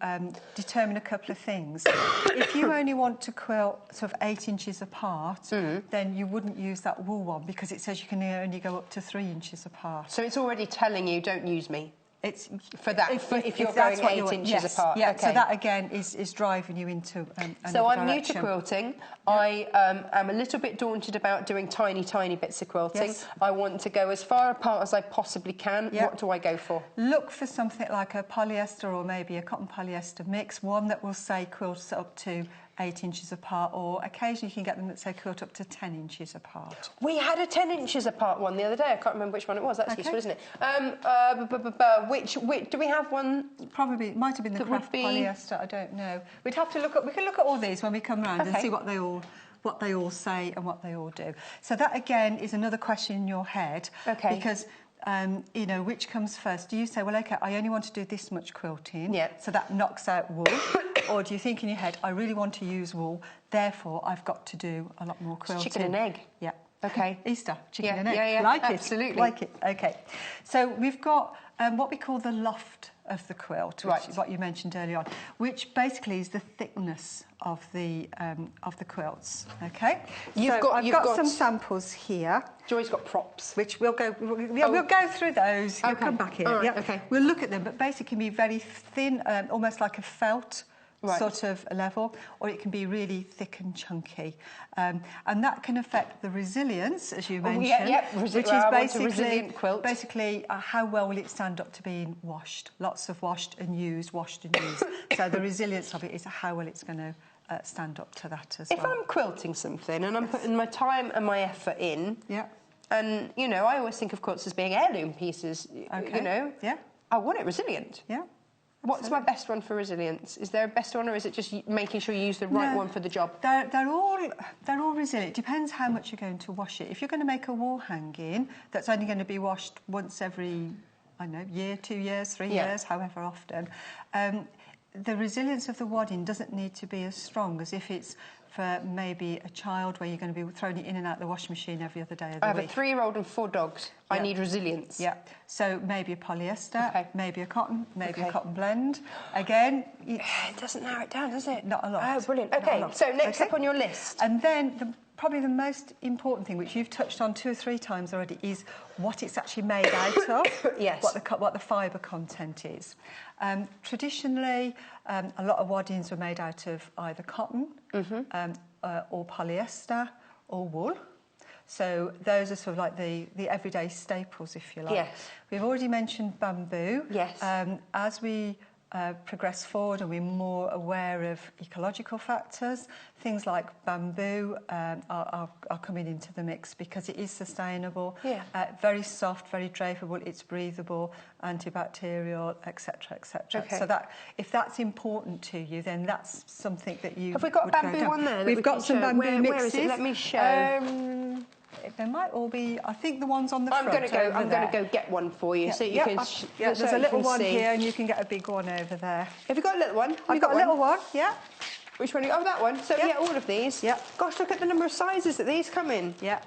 determine a couple of things. If you only want to quilt sort of 8 inches apart, then you wouldn't use that wool one because it says you can only go up to 3 inches apart. So it's already telling you, don't use me. It's for that. If you're going 8 inches apart. Yeah. Okay. So that again is driving you into another So I'm direction. new to quilting. I am a little bit daunted about doing tiny bits of quilting. Yes. I want to go as far apart as I possibly can. What do I go for? Look for something like a polyester or maybe a cotton polyester mix, one that will say quilt up to 8 inches apart, or occasionally you can get them that say quilt up to 10 inches apart. We had a 10 inches apart one the other day. I can't remember which one it was. That's useful, isn't it? Which do we have one? Probably it might have been the craft polyester. I don't know. We'd have to look at. We can look at all these when we come round and see what they all say and what they all do. So that again is another question in your head. Okay. Because you know, which comes first? Do you say, well, okay, I only want to do this much quilting, so that knocks out wool? Or do you think in your head, I really want to use wool, therefore I've got to do a lot more quilting? Chicken and egg. Yeah. Okay. Easter, chicken and egg. Yeah, like absolutely. it. Like it. Okay. So we've got what we call the loft of the quilt, which is what you mentioned earlier on, which basically is the thickness of the quilts. Okay. I've got some samples here. Joy's got props, which we'll go. We'll go through those. You'll come back here. Right, okay. We'll look at them, but basically, it can be very thin, almost like a felt. Sort of level, or it can be really thick and chunky, and that can affect the resilience, as you mentioned, which is basically how well will it stand up to being washed. Lots of washed and used. So the resilience of it is how well it's going to stand up to that as well. If I'm quilting something and I'm putting my time and my effort in, and you know, I always think of quilts as being heirloom pieces. You know, I want it resilient. Yeah. What's my best one for resilience? Is there a best one, or is it just making sure you use the right one for the job? They're all resilient. It depends how much you're going to wash it. If you're going to make a wall hanging that's only going to be washed once every, I don't know, year, 2 years, 3 years, however often, the resilience of the wadding doesn't need to be as strong as if it's for maybe a child where you're going to be throwing it in and out the washing machine every other day of the week. I have a 3-year-old and 4 dogs. I need resilience. Yeah. So maybe a polyester, maybe a cotton, maybe a cotton blend. Again... It doesn't narrow it down, does it? Not a lot. Oh, brilliant. OK, so next up on your list. And then probably the most important thing, which you've touched on 2 or 3 times already, is what it's actually made out of. Yes. What the fibre content is. Traditionally, a lot of waddings were made out of either cotton or polyester or wool. So those are sort of like the everyday staples, if you like. Yes. We've already mentioned bamboo. Yes. As we progress forward and we're more aware of ecological factors, things like bamboo are coming into the mix because it is sustainable, very soft, very drapeable, it's breathable, antibacterial, etc., etc. Okay. So that if that's important to you, then that's something that you Have we got would bamboo go down. on there? We've got some bamboo mixes. Where is it? Let me show. There might all be. I think the ones on the front. I'm going to go get one for you so you can. There's a little one here, and you can get a big one over there. Have you got a little one? I've got a little one. Yeah. Which one? Oh, that one. So yeah, all of these. Yeah. Gosh, look at the number of sizes that these come in. Yeah.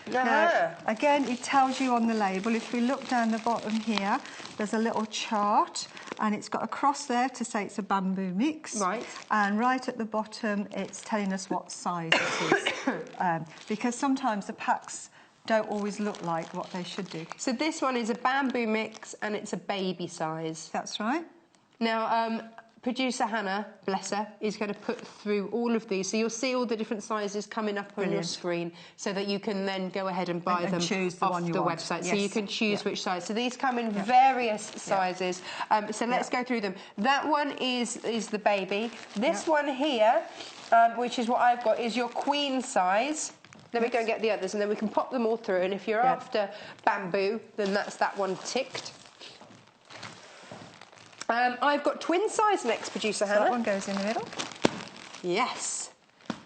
Uh-huh. Now, again, it tells you on the label. If we look down the bottom here, there's a little chart, and it's got a cross there to say it's a bamboo mix. Right. And right at the bottom, it's telling us what size it is. Because sometimes the packs don't always look like what they should do. So this one is a bamboo mix, and it's a baby size. That's right. Now, producer Hannah, bless her, is going to put through all of these. So you'll see all the different sizes coming up on your screen so that you can then go ahead and buy them choose the off one you the want. website. Yes. So you can choose which size. So these come in various sizes. So let's go through them. That one is the baby. This one here, which is what I've got, is your queen size. Let me go and get the others, and then we can pop them all through. And if you're after bamboo, then that's that one ticked. I've got twin size next, producer Hannah. That one goes in the middle. Yes. There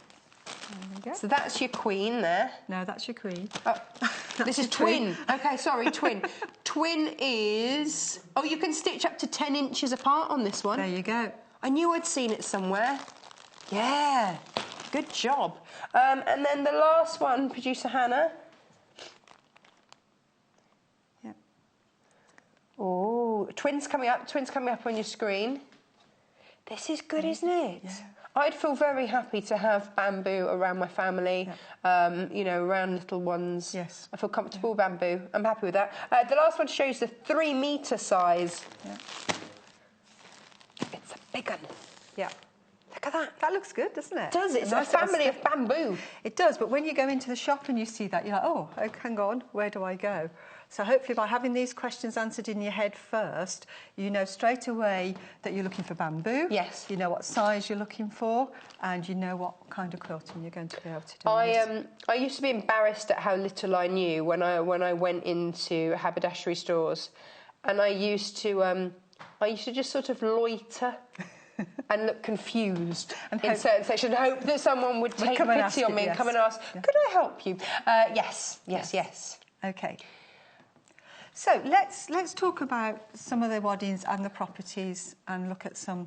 we go. So that's your queen there. No, that's your queen. Oh, this is twin. Okay, sorry, twin. Twin is... Oh, you can stitch up to 10 inches apart on this one. There you go. I knew I'd seen it somewhere. Yeah, good job. And then the last one, producer Hannah. Yeah. Oh, twins coming up on your screen. This is good, isn't it? Yeah. I'd feel very happy to have bamboo around my family, you know, around little ones. Yes. I feel comfortable with bamboo. I'm happy with that. The last one shows the 3 metre size. Yeah. It's a big one. Yeah. Look at that. That looks good, doesn't it? It does. It's a nice little family of stick. bamboo. It does, but when you go into the shop and you see that, you're like, oh, hang on, where do I go? So hopefully by having these questions answered in your head first, you know straight away that you're looking for bamboo. Yes. You know what size you're looking for, and you know what kind of quilting you're going to be able to do. I used to be embarrassed at how little I knew when I went into haberdashery stores, and I used to just sort of loiter. And look confused in certain sections. Hope that someone would take pity on me and come and ask, could I help you? Yes. Okay. So let's talk about some of the waddings and the properties and look at some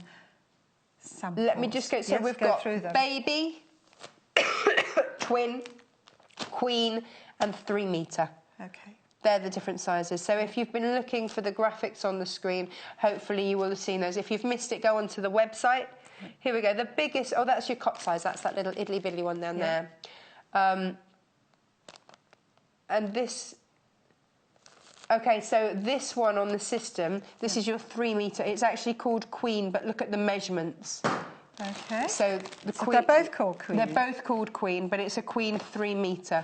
samples. Let me just go. So we've got baby, twin, queen, and 3 metre. Okay. They're the different sizes. So if you've been looking for the graphics on the screen, hopefully you will have seen those. If you've missed it, go onto the website. Here we go. The biggest... Oh, that's your cot size. That's that little idly-biddly one down there. And this... OK, so this one on the system, this is your 3 metre. It's actually called Queen, but look at the measurements. Okay. So Queen, they're both called Queen? They're both called Queen, but it's a Queen 3 metre.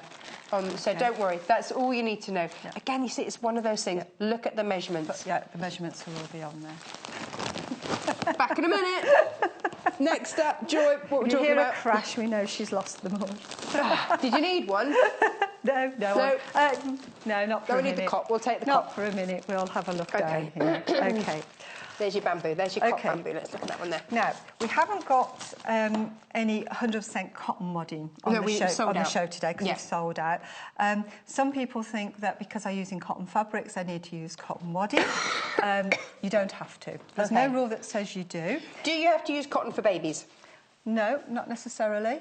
So don't worry, that's all you need to know. Yeah. Again, you see, it's one of those things. Yeah. Look at the measurements. But, the measurements will all be on there. Back in a minute. Next up, Joy, what we're talking about. A crash, we know she's lost them all. Did you need one? No, not for a minute. We need the cot. We'll take the cot. Not for a minute. We'll have a look down here. Okay. There's your bamboo. There's your cot bamboo. Let's look at that one there. Now, we haven't got any 100% cotton wadding on the show today because we've sold out. Some people think that because I'm using cotton fabrics, I need to use cotton wadding. You don't have to. There's no rule that says you do. Do you have to use cotton for babies? No, not necessarily.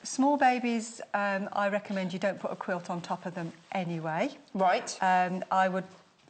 Small babies, I recommend you don't put a quilt on top of them anyway. Right. I would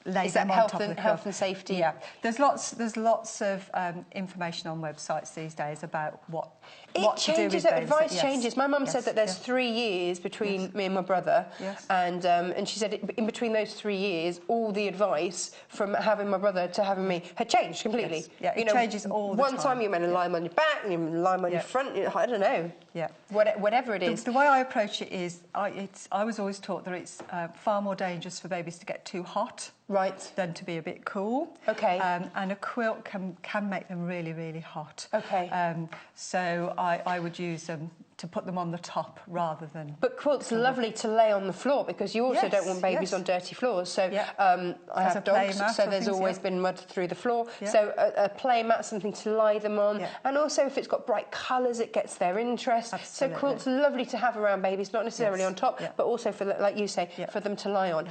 lay Is that them on top of the quilt. health and safety? Yeah, there's lots of information on websites these days about what to do with changes, those. advice changes. My mum said that there's 3 years between me and my brother, and she said in between those 3 years, all the advice from having my brother to having me had changed completely. Yes. Yeah, it changes all the time. One time you're meant to lie on your back, and you're meant to lie on your front. I don't know. Yeah. Whatever it is. The way I approach it is, I was always taught that it's far more dangerous for babies to get too hot. Right. Than to be a bit cool. Okay. And a quilt can make them really, really hot. Okay. So I would use them to put them on the top rather than... But quilt's lovely to lay on the floor because you also don't want babies on dirty floors. So I have dogs, so there's always been mud through the floor. Yeah. So a play mat, something to lie them on. Yeah. And also if it's got bright colours, it gets their interest. Absolutely. So quilt's lovely to have around babies, not necessarily on top, but also, for like you say, for them to lie on.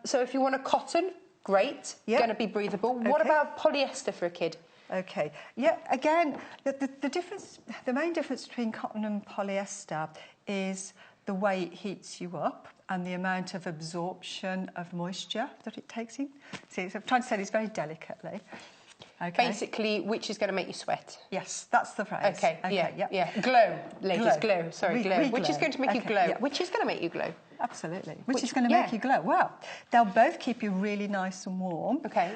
So if you want a cotton, great, going to be breathable. Okay. What about polyester for a kid? Okay. Yeah. Again, the main difference between cotton and polyester is the way it heats you up and the amount of absorption of moisture that it takes in. See, so I'm trying to say this very delicately. Okay. Basically, which is going to make you sweat. Yes, that's the phrase. Okay. Yeah. Glow, ladies. Glow. Sorry, glow. Which is going to make you glow. Which is going to make you glow. Absolutely. Which is going to make you glow. Well, they'll both keep you really nice and warm. Okay.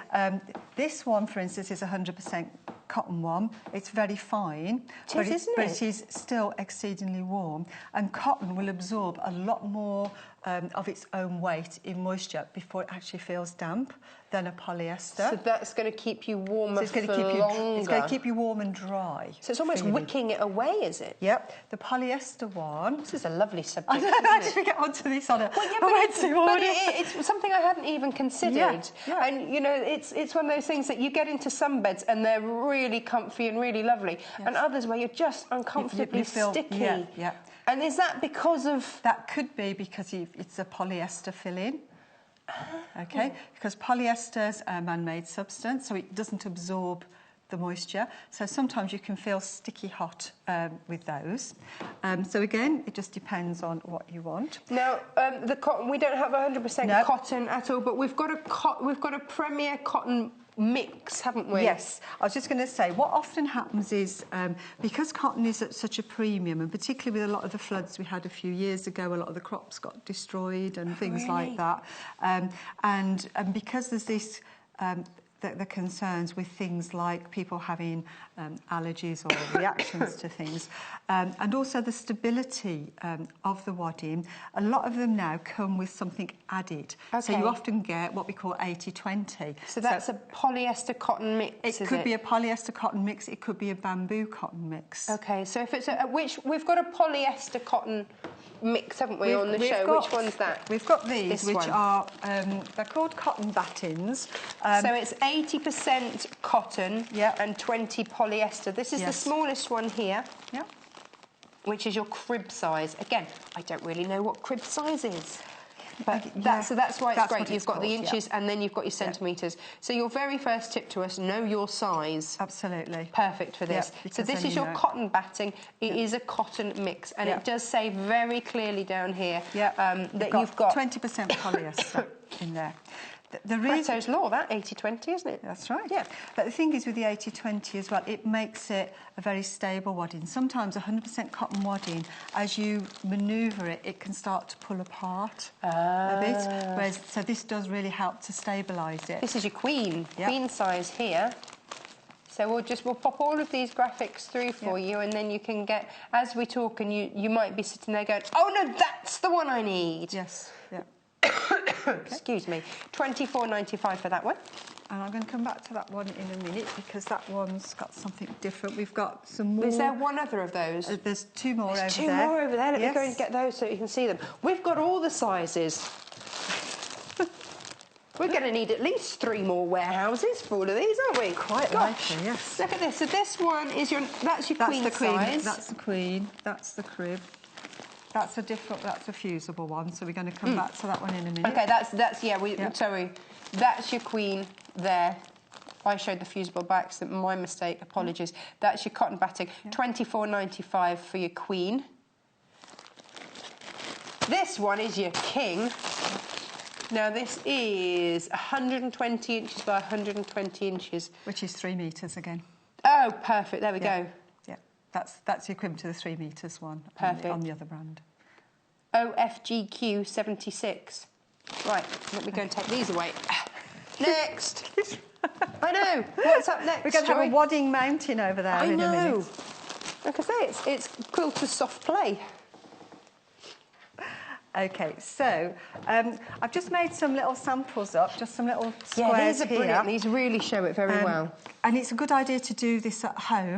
This one, for instance, is 100% cotton one. It's very fine. It is, isn't it? But it is still exceedingly warm. And cotton will absorb a lot more of its own weight in moisture before it actually feels damp than a polyester. So that's going to keep you warmer for longer. It's going to keep you warm and dry. So it's almost wicking it away, is it? Yep. The polyester one... This is a lovely subject, I actually get onto this on a Wednesday morning. But it's something I hadn't even considered. Yeah. And, you know, it's one of those things that you get into some beds and they're really comfy and really lovely, and others where you're just uncomfortably sticky. Yeah. And is that because of... That could be because it's a polyester fill-in. Okay, because polyester's a man-made substance, so it doesn't absorb the moisture. So sometimes you can feel sticky hot with those. So again, it just depends on what you want. Now, the cotton, we don't have 100% cotton at all, but we've got a Premier cotton mix, haven't we? Yes. I was just going to say, what often happens is, because cotton is at such a premium, and particularly with a lot of the floods we had a few years ago, a lot of the crops got destroyed and things like that. And because there's this... the concerns with things like people having allergies or reactions to things, and also the stability of the wadding. A lot of them now come with something added. Okay. So you often get what we call 80-20. So that's a polyester cotton mix, It could be a polyester cotton mix, it could be a bamboo cotton mix. Okay, so if it's we've got a polyester cotton mix, haven't we, on the show? Which one's that? We've got these, which are, they're called cotton battens. So it's 80% cotton and 20 polyester. This is the smallest one here, which is your crib size. Again, I don't really know what crib size is. But that's why it's great. You've got the inches and then you've got your centimetres. So your very first tip to us, know your size. Absolutely. Perfect for this. So this is your cotton batting. It is a cotton mix, and it does say very clearly down here that you've got 20% polyester in there. Pareto's law, that 80-20, isn't it? That's right. Yeah. But the thing is with the 80-20 as well, it makes it a very stable wadding. Sometimes 100% cotton wadding, as you manoeuvre it, it can start to pull apart a bit. Whereas, so this does really help to stabilise it. This is your queen size here. So we'll pop all of these graphics through for you, and then you can get, as we talk, and you might be sitting there going, oh no, that's the one I need. Yes. Yeah. Excuse me. $24.95 for that one. And I'm going to come back to that one in a minute because that one's got something different. We've got some more. Is there one other of those? There's two more over there. Two more over there. Let me go and get those so you can see them. We've got all the sizes. We're going to need at least 3 more warehouses for all of these, aren't we? Quite likely, yes. Look at this. So this one is that's your queen size. That's the queen. That's the crib. That's a fusible one, so we're going to come back to that one in a minute. Okay, sorry, that's your queen there. I showed the fusible by accident, my mistake, apologies. That's your cotton batting, $24.95 for your queen. This one is your king. Now this is 120 inches by 120 inches. Which is 3 metres again. Oh, perfect. There we go. Yeah, that's the equivalent to the 3 metres one. Perfect. On the other brand. OFGQ 76. Right, let me go and take these away. Next. I know. What's up next? We're going to have Joy? a wadding mountain over there I in a minute. know. Like I say, it's quilter's soft play. Okay, so I've just made some little samples up, just some little squares Yeah, these are here. brilliant. These really show it very well. And it's a good idea to do this at home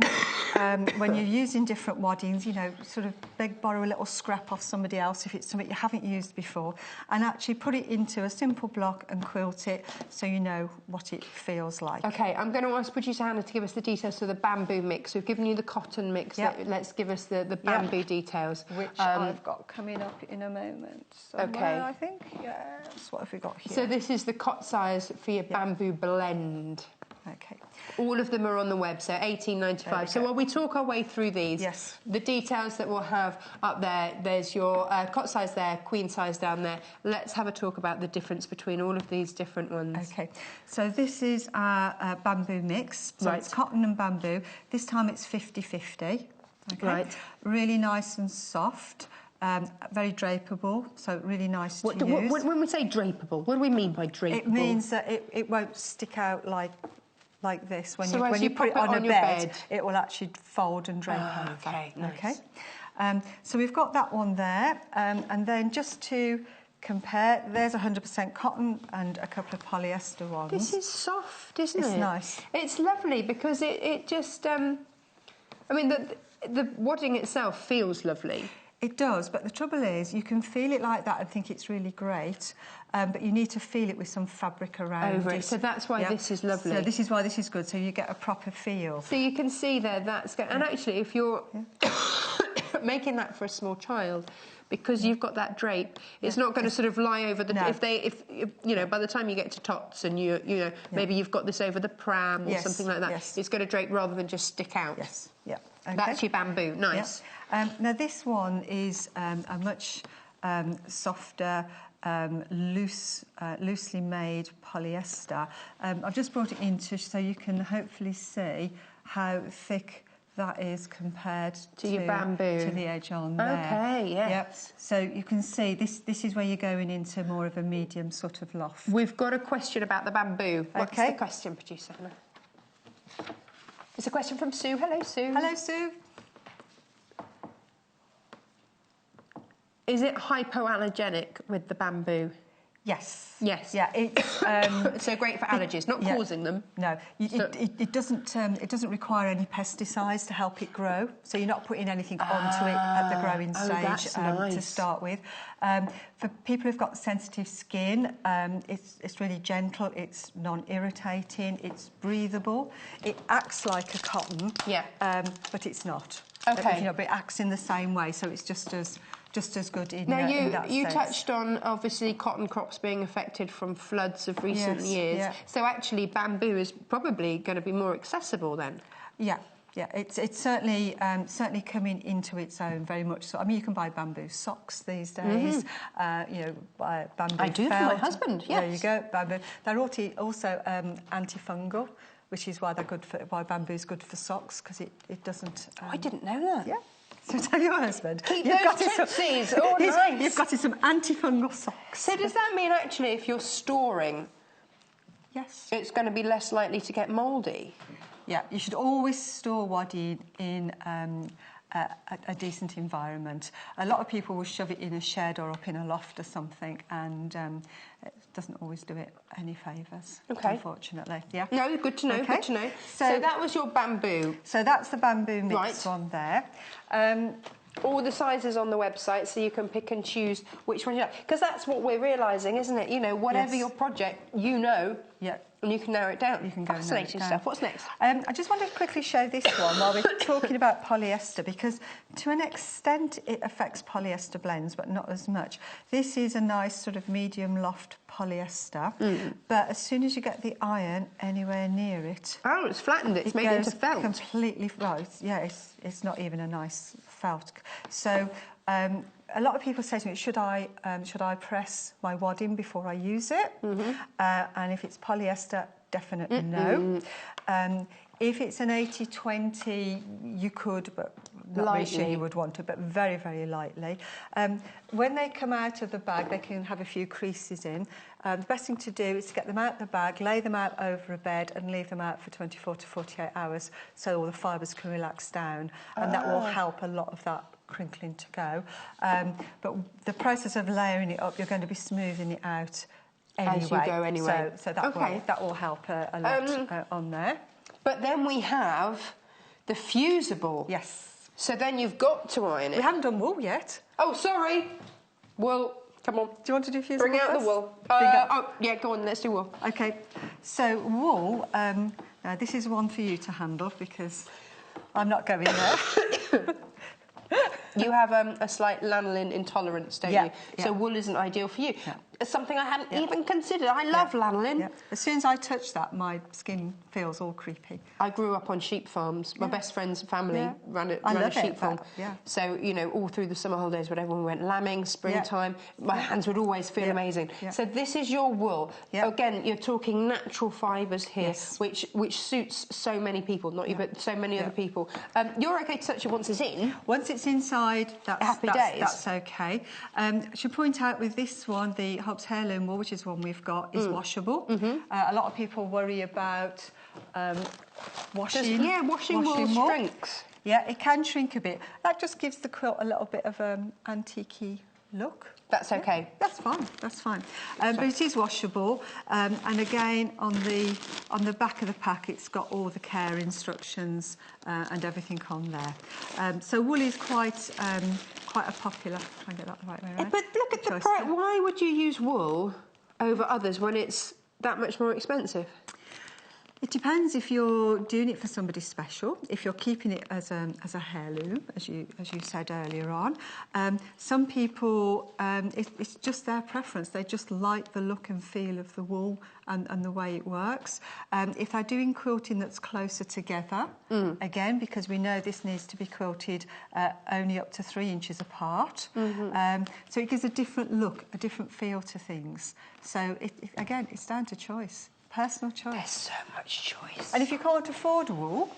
when you're using different waddings, you know, sort of borrow a little scrap off somebody else if it's something you haven't used before, and actually put it into a simple block and quilt it so you know what it feels like. Okay, I'm going to ask producer Hannah to give us the details of the bamboo mix. We've given you the cotton mix. Yep. Let's give us the bamboo details. Which I've got coming up in a moment. Somewhere, Okay. I think. Yes. What have we got here? So this is the cot size for your bamboo blend. Okay. All of them are on the web, so $18.95. So while we talk our way through these, Yes. the details that we'll have up there, there's your cot size there, queen size down there. Let's have a talk about the difference between all of these different ones. Okay, so this is our bamboo mix. So Right. it's cotton and bamboo. This time it's 50-50. Okay. Right. Really nice and soft. Very drapeable, so really nice to use. When we say drapeable, what do we mean by drapeable? It means that it won't stick out like this. When So as you you put it pop on it a on your bed, bed. it will actually fold and drape over. Okay, nice. Okay. So we've got that one there, and then just to compare, there's 100% cotton and a couple of polyester ones. This is soft, isn't it? It's nice. It's lovely because it just, I mean, the wadding itself feels lovely. It does, but the trouble is you can feel it like that and think it's really great, but you need to feel it with some fabric around Over it. So that's why this is lovely. So this is why this is good, so you get a proper feel. So you can see there, that's good. And actually, if you're making that for a small child, because you've got that drape, it's not going to sort of lie over the. No. If you know, by the time you get to tots and you know maybe you've got this over the pram or Yes, something like that, yes. it's going to drape rather than just stick out. Yes, yeah. Okay. That's your bamboo. Nice. Yeah. Now this one is a much softer, loosely made polyester. I've just brought it into so you can hopefully see how thick that is compared to your bamboo, to the edge on there. Okay, yes. Yep. So you can see this is where you're going into more of a medium sort of loft. We've got a question about the bamboo. What's Okay. the question, producer Hannah? It's a question from Sue. Hello, Sue. Hello, Sue. Is it hypoallergenic with the bamboo? Yes. Yes. Yeah. It's So great for allergies, not causing them. No, it doesn't require any pesticides to help it grow. So you're not putting anything onto it at the growing stage that's nice. to start with. For people who've got sensitive skin, it's really gentle. It's non-irritating. It's breathable. It acts like a cotton. Yeah. But it's not. Okay. But it acts in the same way. So it's just as good in Now, in that you sense. touched on, obviously, cotton crops being affected from floods of recent Yes, years. yeah. So actually, bamboo is probably going to be more accessible then. Yeah. Yeah, it's certainly coming into its own very much so. I mean, you can buy bamboo socks these days. Buy bamboo. I do for my husband. Yes. There you go. Bamboo. They're also antifungal, which is why why bamboo's good for socks because it doesn't. I didn't know that. Yeah. So tell your husband. Keep those tipsies. Oh, nice. You've got some antifungal socks. So does that mean actually, if you're storing, Yes. it's going to be less likely to get mouldy? Yeah, you should always store wadding in a decent environment. A lot of people will shove it in a shed or up in a loft or something, and it doesn't always do it any favours, Okay. unfortunately. Yeah. No, good to know, Okay. good to know. So So that was your bamboo. So that's the bamboo mix Right. on there. All the sizes on the website, so you can pick and choose which one you like. Because that's what we're realising, isn't it? You know, whatever Yes. your project, you know, Yeah. and you can narrow it down. You can go and narrow it Fascinating down. stuff. What's next? I just wanted to quickly show this one while we're talking about polyester, because to an extent it affects polyester blends, but not as much. This is a nice sort of medium loft polyester, but as soon as you get the iron anywhere near it, Oh, it's flattened. It's it made into goes felt. completely. Well, it's not even a nice felt. So A lot of people say to me, should I press my wadding before I use it? And if it's polyester, definitely no. If it's an 80-20, you could, but not really sure you would want to, but very, very lightly. When they come out of the bag, they can have a few creases in. The best thing to do is to get them out of the bag, lay them out over a bed and leave them out for 24 to 48 hours so all the fibres can relax down, and that will help a lot of that crinkling to go. But the process of layering it up, you're going to be smoothing it out anyway. As you go anyway. So that will help a lot on there. But then we have the fusible. Yes. So then you've got to iron it. We haven't done wool yet. Oh, sorry. Wool. Come on. Do you want to do fusible? Bring out first? the wool. Yeah, go on. Let's do wool. Okay. So wool. Now this is one for you to handle because I'm not going there. You have a slight lanolin intolerance, don't you? So wool isn't ideal for you. It's something I hadn't even considered. I love lanolin. As soon as I touch that, my skin feels all creepy. I grew up on sheep farms. My best friend's family ran a sheep farm. So, you know, all through the summer holidays, whenever we went lambing, springtime, my hands would always feel amazing. So this is your wool. Again, you're talking natural fibres here, which suits so many people, not you, but so many other people. You're okay to touch it once it's in? Once it's inside, that's okay. I should point out with this one, the Hobbs Heirloom wool, which is one we've got, is washable. A lot of people worry about washing. Washing wool shrinks. Yeah, it can shrink a bit. That just gives the quilt a little bit of antique-y look. That's okay. That's fine. That's fine. But it is washable, and again on the back of the pack, it's got all the care instructions and everything on there. So wool is quite a popular. Try and get that the right way around. But look at the price. Why would you use wool over others when it's that much more expensive? It depends if you're doing it for somebody special, if you're keeping it as a heirloom, as you said earlier on. Some people, it's just their preference. They just like the look and feel of the wool and the way it works. If they're doing quilting that's closer together, again, because we know this needs to be quilted only up to 3 inches apart, so it gives a different look, a different feel to things. So, again, it's down to choice. Personal choice. There's so much choice. And if you can't afford wool,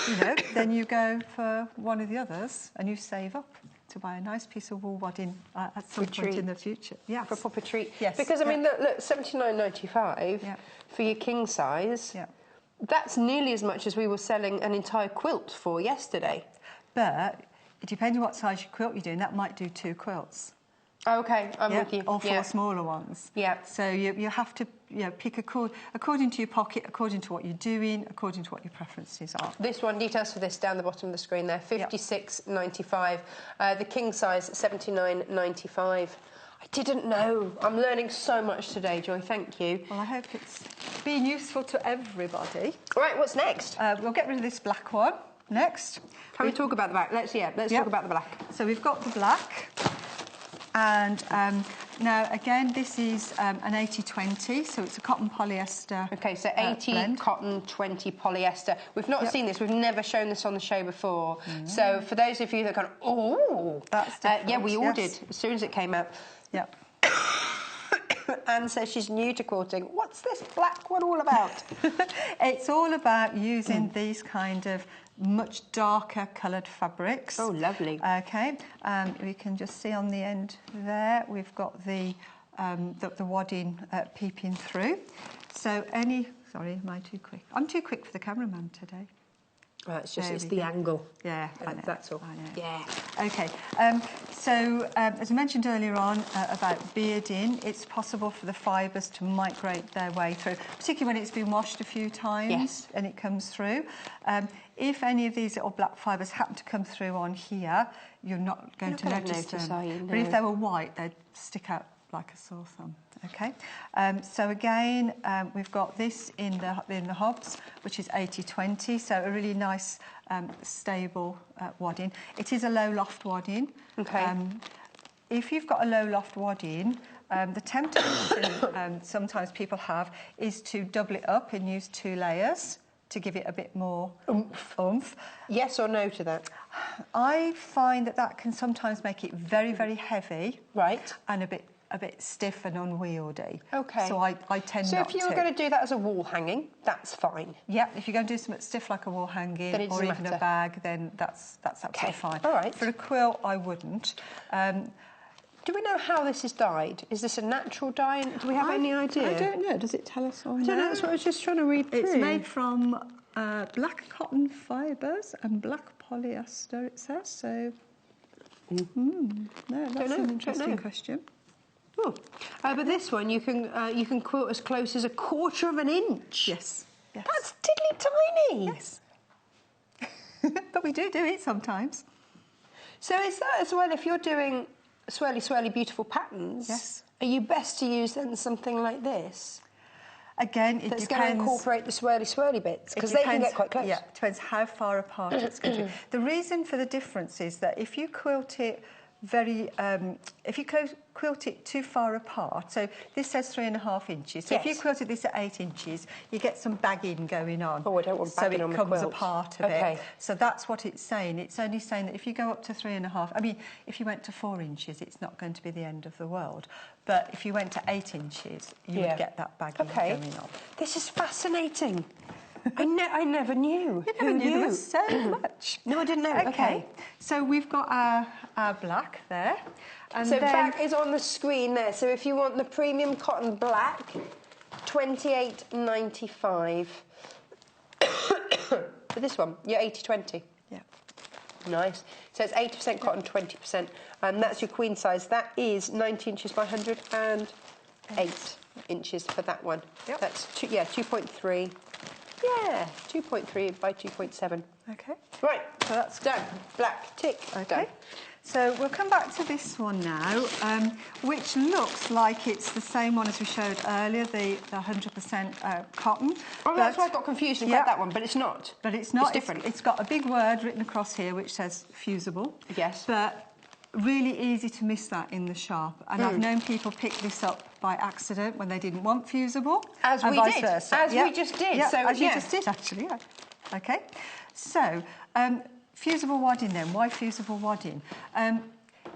you know, then you go for one of the others and you save up to buy a nice piece of wool wadding at some point in the future. Yeah, for a proper treat. Yes. Because I mean, look, $79.95 for your king size. Yeah. That's nearly as much as we were selling an entire quilt for yesterday. But it depends on what size your quilt you're doing. That might do 2 quilts. Oh, okay, I'm with you. Or 4 smaller ones. Yeah. So you have to pick according to your pocket, according to what you're doing, according to what your preferences are. This one, details for this down the bottom of the screen there, $56.95. The king size, $79.95. I didn't know. I'm learning so much today, Joy. Thank you. Well, I hope it's being useful to everybody. All right, what's next? We'll get rid of this black one next. Can we talk about the black? Let's talk about the black. So we've got the black. And now, again, this is an 80-20, so it's a cotton polyester. OK, so 80 blend. Cotton, 20 polyester. We've not seen this. We've never shown this on the show before. So for those of you that kind of, oh, that's different. yeah, we all did as soon as it came out. Yep. Anne says she's new to quilting. What's this black one all about? It's all about using these kind of much darker coloured fabrics. Oh, lovely. Okay, we can just see on the end there we've got the wadding peeping through. So sorry, am I too quick? I'm too quick for the cameraman today. It's the angle. Yeah, I know. That's all. I know. Yeah. Okay. So, as I mentioned earlier on about bearding, it's possible for the fibres to migrate their way through, particularly when it's been washed a few times and it comes through. If any of these little black fibres happen to come through on here, you're not going to notice them. Are you? No. But if they were white, they'd stick out like a sore thumb. Okay, so again, we've got this in the Hobbs, which is 80-20, so a really nice, stable wadding. It is a low loft wadding. Okay. If you've got a low loft wadding, the temptation sometimes people have is to double it up and use 2 layers to give it a bit more oomph. Yes or no to that? I find that can sometimes make it very, very heavy. Right. And a bit stiff and unwieldy. Okay. So I tend not to. So if you were going to do that as a wall hanging, that's fine. Yeah, if you're going to do something stiff like a wall hanging or even a bag, then that's absolutely fine. All right. For a quilt, I wouldn't. Do we know how this is dyed? Is this a natural dye? Do we have any idea? I don't know. Does it tell us on I don't know. That's what I was just trying to read through. It's made from black cotton fibres and black polyester, it says. So, no, that's an interesting question. Oh, but this one you can quilt as close as 1/4 of an inch. Yes. That's tiddly tiny. Yes. But we do it sometimes. So is that as well, if you're doing swirly, beautiful patterns, yes, are you best to use then something like this? Again, it that's depends. going to incorporate the swirly bits, because they can get quite close. Yeah, it depends how far apart it's going to be. The reason for the difference is that if you quilt it if you quilt it too far apart, so this says 3.5 inches, so if you quilted this at 8 inches, you get some bagging going on. Oh, I don't want bagging on my quilt. So it comes quilt. apart a bit. So that's what it's saying. It's only saying that if you go up to 3.5, I mean, if you went to 4 inches, it's not going to be the end of the world. But if you went to 8 inches, you would get that bagging going on. This is fascinating. I never knew. You never knew there was so much. No, I didn't know. Okay. So we've got our black there. And so then black is on the screen there. So if you want the premium cotton black, $28.95. For this one, you're 80/20. Yeah. Nice. So it's 80% cotton, 20%. And that's your queen size. That is 90 inches by 108 inches for that one. Yep. That's 2.3. Yeah, 2.3 by 2.7. Okay. Right, so that's done. Black, tick, done. So we'll come back to this one now, which looks like it's the same one as we showed earlier, the 100% cotton. Oh, that's why I got confused and read that one, but it's not. But it's not. It's different. It's got a big word written across here which says fusible. Yes. But really easy to miss that in the shop. And I've known people pick this up by accident when they didn't want fusible. As we did. Versa. As we just did. Yeah, so, as you just did, actually. Yeah. Okay. So, fusible wadding then. Why fusible wadding?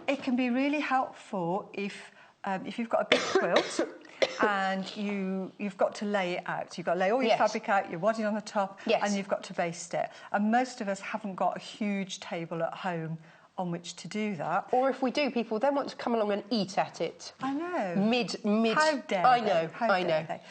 It can be really helpful if you've got a big quilt and you've got to lay it out. You've got to lay all your fabric out, your wadding on the top, and you've got to baste it. And most of us haven't got a huge table at home on which to do that. Or if we do, people then want to come along and eat at it. I know. Mid. How dare I they? know. How dare they?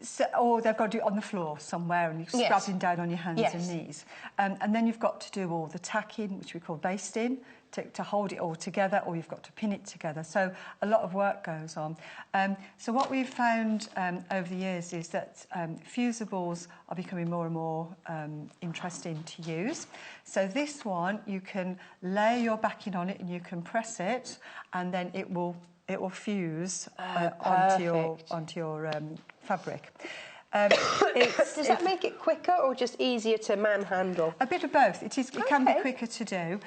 So, or they've got to do it on the floor somewhere and you're scrubbing down on your hands and knees. And then you've got to do all the tacking, which we call basting, to hold it all together, or you've got to pin it together. So a lot of work goes on. So what we've found over the years is that fusibles are becoming more and more interesting to use. So this one, you can lay your backing on it and you can press it, and then it will fuse onto your fabric. Does that make it quicker or just easier to manhandle? A bit of both. It can be quicker to do.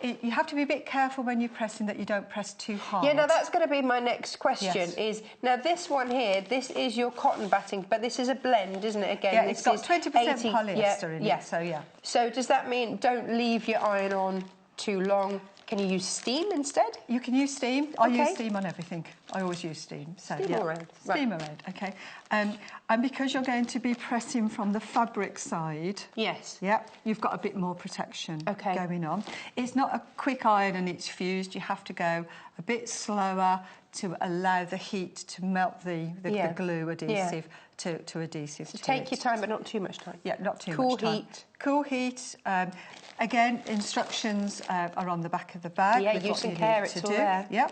You have to be a bit careful when you're pressing that you don't press too hard. Yeah, now that's going to be my next question. Is now this one here, this is your cotton batting, but this is a blend, isn't it? Again, yeah, this it's got is 20% polyester in it. So yeah. So does that mean don't leave your iron on too long? Can you use steam instead? You can use steam. I use steam on everything. I always use steam. So, steam around. Steam around, okay. And because you're going to be pressing from the fabric side... Yes. Yeah, you've got a bit more protection going on. It's not a quick iron and it's fused. You have to go a bit slower to allow the heat to melt the glue adhesive to adhesive. So take your time, but not too much time. Yeah, not too much time. Cool heat. Again, instructions are on the back of the bag. Yeah, use and care, it's all there. Yeah.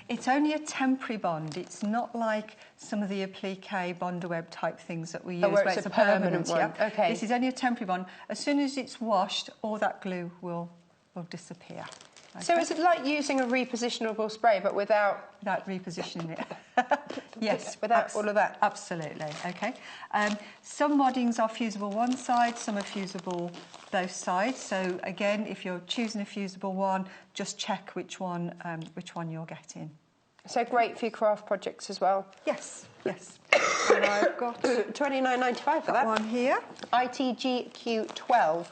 It's only a temporary bond. It's not like some of the applique Bondaweb type things that we use where it's a permanent one. Yeah. Okay. This is only a temporary bond. As soon as it's washed, all that glue will disappear. Okay. So is it like using a repositionable spray, but without repositioning it? Yes, without all of that. Absolutely. Okay. Some waddings are fusible one side, some are fusible both sides. So again, if you're choosing a fusible one, just check which one you're getting. So great for your craft projects as well. Yes. Yes. And I've got $29.95 for that. one here. ITGQ12.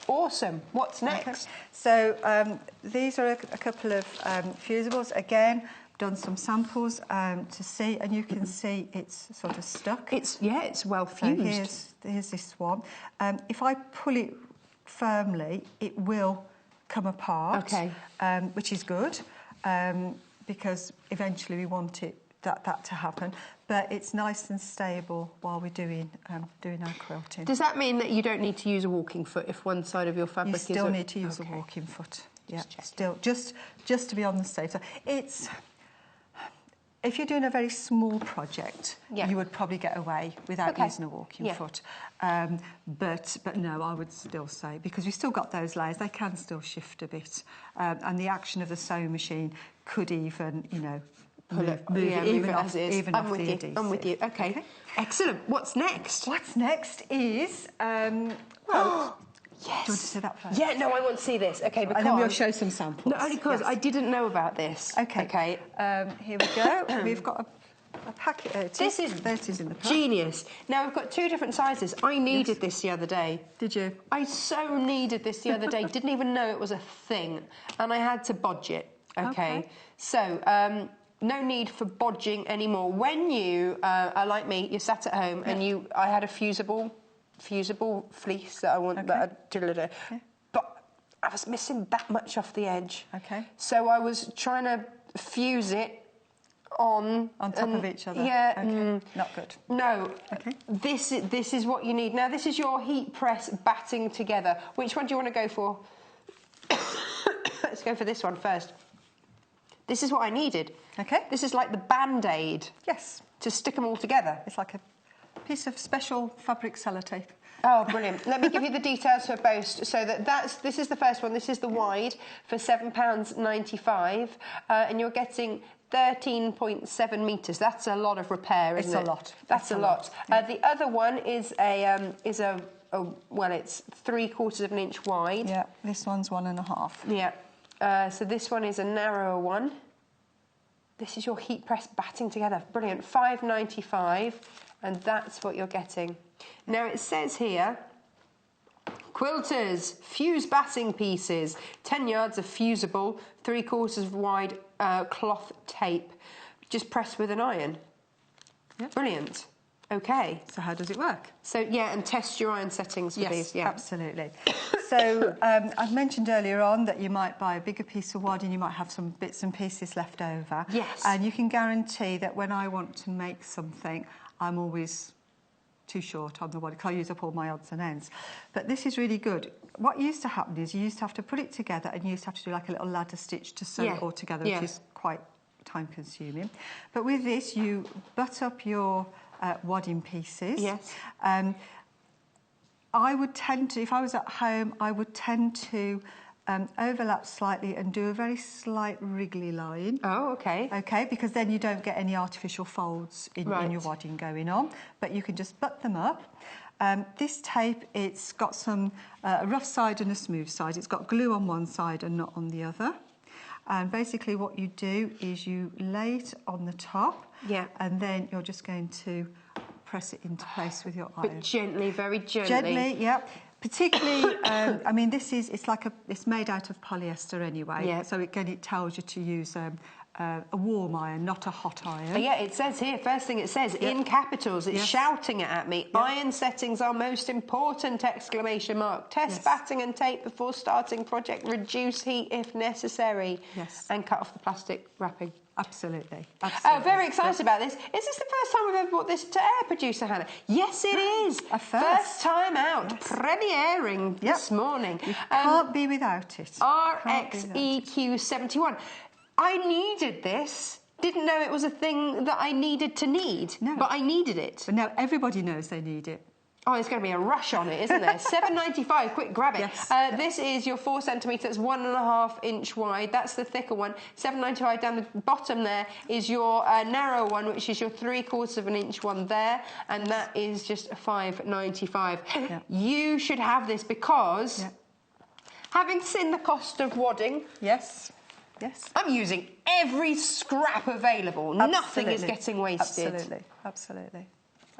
Awesome. What's next? Okay. So these are a couple of fusibles. Again, done some samples to see, and you can see it's sort of stuck. It's well So fused. here's this one. If I pull it firmly, it will come apart. Okay. Which is good, because eventually we want that to happen. But it's nice and stable while we're doing our quilting. Does that mean that you don't need to use a walking foot if one side of your fabric is... You still need to use a walking foot. Yeah, still, just to be on the safe side. It's... If you're doing a very small project, you would probably get away without using a walking foot. But no, I would still say, because we've still got those layers, they can still shift a bit. And the action of the sewing machine could even, you know, move it even off the adhesive. I'm with you. Okay. Excellent. What's next? What's next is... well, yes. Do you want to see that first? Yeah, no, I want to see this. Okay, because... And then we'll show some samples. Not only because I didn't know about this. Okay. Here we go. We've got a packet. This is in the pack. Genius. Now, we've got two different sizes. I needed this the other day. Did you? I so needed this the other day. Didn't even know it was a thing. And I had to bodge it. Okay. So... no need for bodging anymore. When you are like me, you're sat at home and I had a fusible fleece that I wanted, but I was missing that much off the edge. Okay. So I was trying to fuse it on top of each other. Yeah. Okay. Not good. No. Okay. This is what you need. Now this is your heat press batting together. Which one do you want to go for? Let's go for this one first. This is what I needed. Okay. This is like the Band-Aid. Yes. To stick them all together. It's like a piece of special fabric sellotape. Oh, brilliant. Let me give you the details for both. So this is the first one. This is the wide for £7.95. And you're getting 13.7 metres. That's a lot of repair, isn't it? It's a lot. That's a lot. Yeah. The other one is well, it's 3/4 of an inch wide. Yeah, this one's 1.5. Yeah. So this one is a narrower one. This is your heat press batting together. Brilliant. £5.95, and that's what you're getting. Now it says here, quilters, fuse batting pieces, 10 yards of fusible, 3/4 wide cloth tape. Just press with an iron. Yeah. Brilliant. Okay. So how does it work? So, yeah, and test your iron settings for these. Yeah, absolutely. So I've mentioned earlier on that you might buy a bigger piece of wadding, you might have some bits and pieces left over. Yes. And you can guarantee that when I want to make something, I'm always too short on the wadding, because I use up all my odds and ends. But this is really good. What used to happen is you used to have to put it together and you used to have to do like a little ladder stitch to sew it all together, which is quite time-consuming. But with this, you butt up your... wadding pieces. Yes. I would tend to, if I was at home, I would tend to overlap slightly and do a very slight wriggly line. Oh, okay. Okay, because then you don't get any artificial folds in your wadding going on, but you can just butt them up. This tape, it's got some a rough side and a smooth side. It's got glue on one side and not on the other. And basically what you do is you lay it on the top, and then you're just going to press it into place with your iron. But gently, very gently. Gently, yeah. Particularly, I mean, it's made out of polyester anyway. Yeah. So again, it tells you to use a warm iron, not a hot iron. Yeah, it says here, first thing it says, in capitals, it's shouting it at me. Iron settings are most important, exclamation mark. Test batting and tape before starting project. Reduce heat if necessary. Yes. And cut off the plastic wrapping. Absolutely. Very excited about this. Is this the first time we've ever brought this to air, producer Hannah? Yes, it is. A first time out. Yes. Premiering this morning. You can't be without it. RXEQ71. I needed this. Didn't know it was a thing that I needed to need. No. But I needed it. But now everybody knows they need it. Oh, there's going to be a rush on it, isn't there? £7.95. Quick, grab it. Yes. This is your 4 centimetres, 1.5 inch wide. That's the thicker one. £7.95. Down the bottom there is your narrow one, which is your 3/4 of an inch one there, and that is just £5.95. Yeah. You should have this because, having seen the cost of wadding, yes, I'm using every scrap available. Absolutely. Nothing is getting wasted. Absolutely.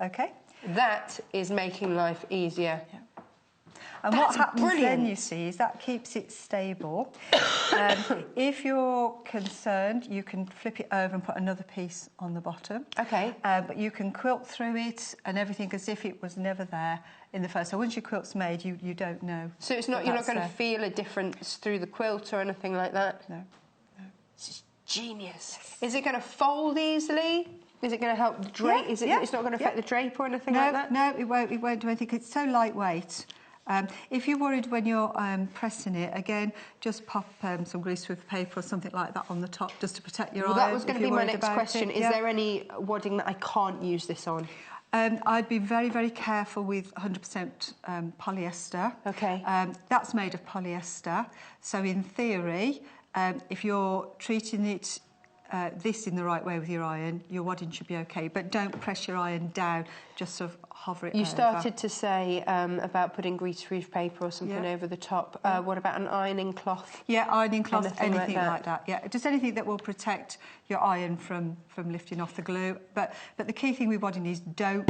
Okay. That is making life easier. Yeah. And That's what happens brilliant. then, you see, is that keeps it stable. If you're concerned, you can flip it over and put another piece on the bottom. Okay. But you can quilt through it and everything as if it was never there in the first. So once your quilt's made, you don't know. So it's not, you're not going to feel a difference through the quilt or anything like that? No. This is genius. Is it going to fold easily? Is it going to help the drape? Yeah, It's not going to affect the drape or anything no, like that? No, it won't do anything. It's so lightweight. If you're worried when you're pressing it, again, just pop some greaseproof paper or something like that on the top just to protect your iron. Well, that was going to be my next question. Is there any wadding that I can't use this on? I'd be very, very careful with 100% polyester. Okay. That's made of polyester. So in theory, if you're treating it this in the right way with your iron, your wadding should be okay. But don't press your iron down, just sort of hover it over. You started to say about putting greaseproof paper or something over the top. What about an ironing cloth? Yeah, ironing cloth, anything like that. Yeah, just anything that will protect your iron from lifting off the glue. But the key thing with wadding is don't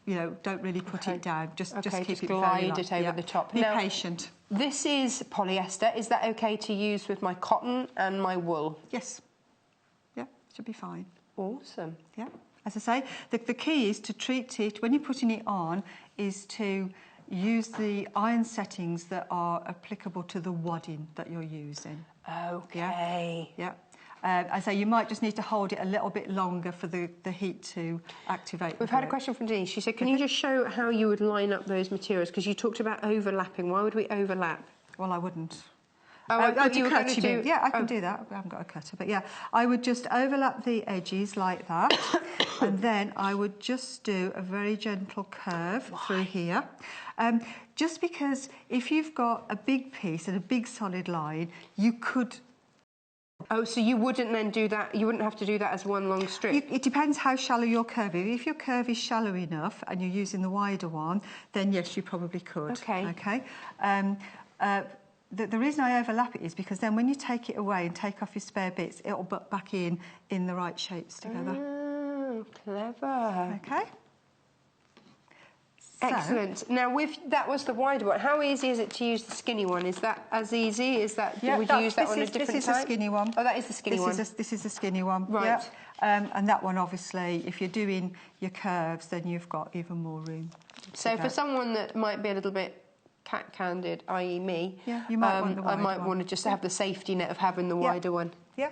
really put it down. Just keep it glide it over the top. Be patient. This is polyester. Is that okay to use with my cotton and my wool? Yes. Yeah, should be fine. Awesome. Yeah. As I say, the key is to treat it, when you're putting it on, is to use the iron settings that are applicable to the wadding that you're using. Okay. Yeah. I say you might just need to hold it a little bit longer for the heat to activate. We've had a question from Janis. She said, can you just show how you would line up those materials? Because you talked about overlapping. Why would we overlap? Well, I wouldn't. Oh, I thought you were going to do... Yeah, I can do that. I haven't got a cutter. But yeah, I would just overlap the edges like that. And then I would just do a very gentle curve through here. Just because if you've got a big piece and a big solid line, you could... Oh, so you wouldn't then do that, you wouldn't have to do that as one long strip? It depends how shallow your curve is. If your curve is shallow enough and you're using the wider one, then yes, you probably could. Okay. Okay. The reason I overlap it is because then when you take it away and take off your spare bits, it'll butt back in the right shapes together. Oh, clever. Okay. Excellent. Now, that was the wider one. How easy is it to use the skinny one? Is that as easy? Would you use that on a different type? This is the skinny one. Oh, that is the skinny one. This is the skinny one. Right. Yep. And that one, obviously, if you're doing your curves, then you've got even more room. So for someone that might be a little bit cat-candid, i.e. me, you might want the I might wider one. want to just have the safety net of having the wider one. Yeah.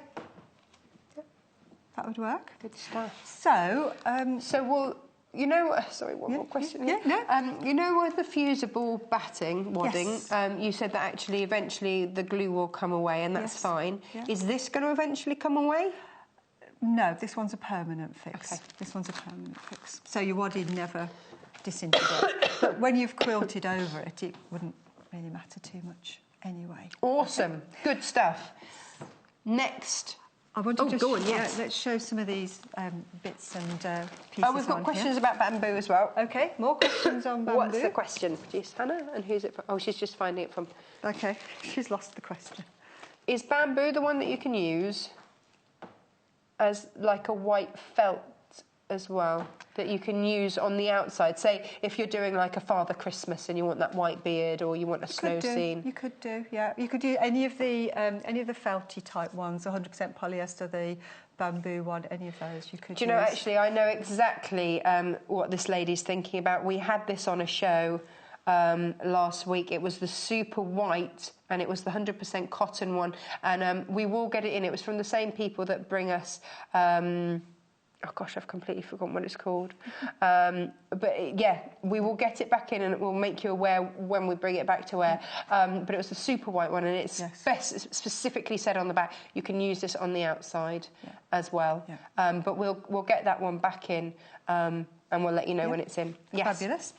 That would work. Good stuff. So, well, you know, sorry, one more question. Yeah, no. You know, with the fusible batting wadding, Yes. you said that actually eventually the glue will come away, and that's fine. Yeah. Is this going to eventually come away? No, this one's a permanent fix. Okay. This one's a permanent fix. So your wadding never disintegrates. But when you've quilted over it, it wouldn't really matter too much anyway. Awesome. Good stuff. Next. I want to go on, yes. let's show some of these bits and pieces. Oh, we've got questions about bamboo as well. Okay, more questions on bamboo. What's the question? Produce Hannah, and who's it from? Oh, she's just finding it from. Okay, she's lost the question. Is bamboo the one that you can use as like a white felt as well, that you can use on the outside? Say if you're doing like a Father Christmas and you want that white beard, or you want a snow scene. You could do, yeah. You could do any of the felty type ones, 100% polyester, the bamboo one, any of those you could. Do you know, actually, I know exactly what this lady's thinking about. We had this on a show last week. It was the super white, and it was the 100% cotton one, and we will get it in. It was from the same people that bring us. Oh gosh, I've completely forgotten what it's called. But yeah, we will get it back in and we'll make you aware when we bring it back to air. But it was the super white one, and it's specifically said on the back, you can use this on the outside as well. Yeah. But we'll get that one back in and we'll let you know when it's in. Yes. Fabulous.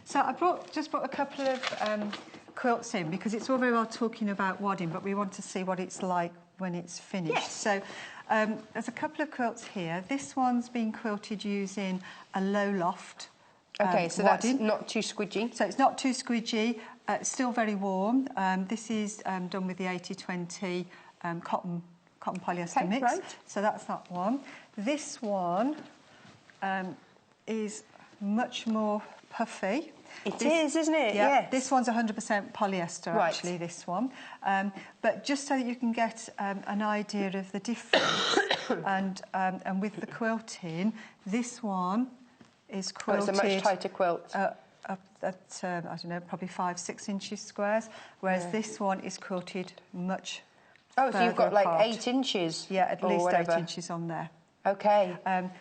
So I just brought a couple of quilts in, because it's all very well talking about wadding, but we want to see what it's like when it's finished. Yes. So there's a couple of quilts here. This one's been quilted using a low loft okay, so wadding. That's not too squidgy. So it's not too squidgy, it's still very warm. This is done with the 80-20 cotton polyester mix. Right. So that's that one. This one is much more puffy. It is, isn't it? Yeah, Yes. this one's 100% polyester, Right. actually, this one. But just so that you can get an idea of the difference, and with the quilting, this one is quilted... it's a much tighter quilt. At, I don't know, probably 5-6 inches squares, whereas this one is quilted much so you've got like apart. 8 inches? Yeah, at or least whatever. 8 inches on there. Okay.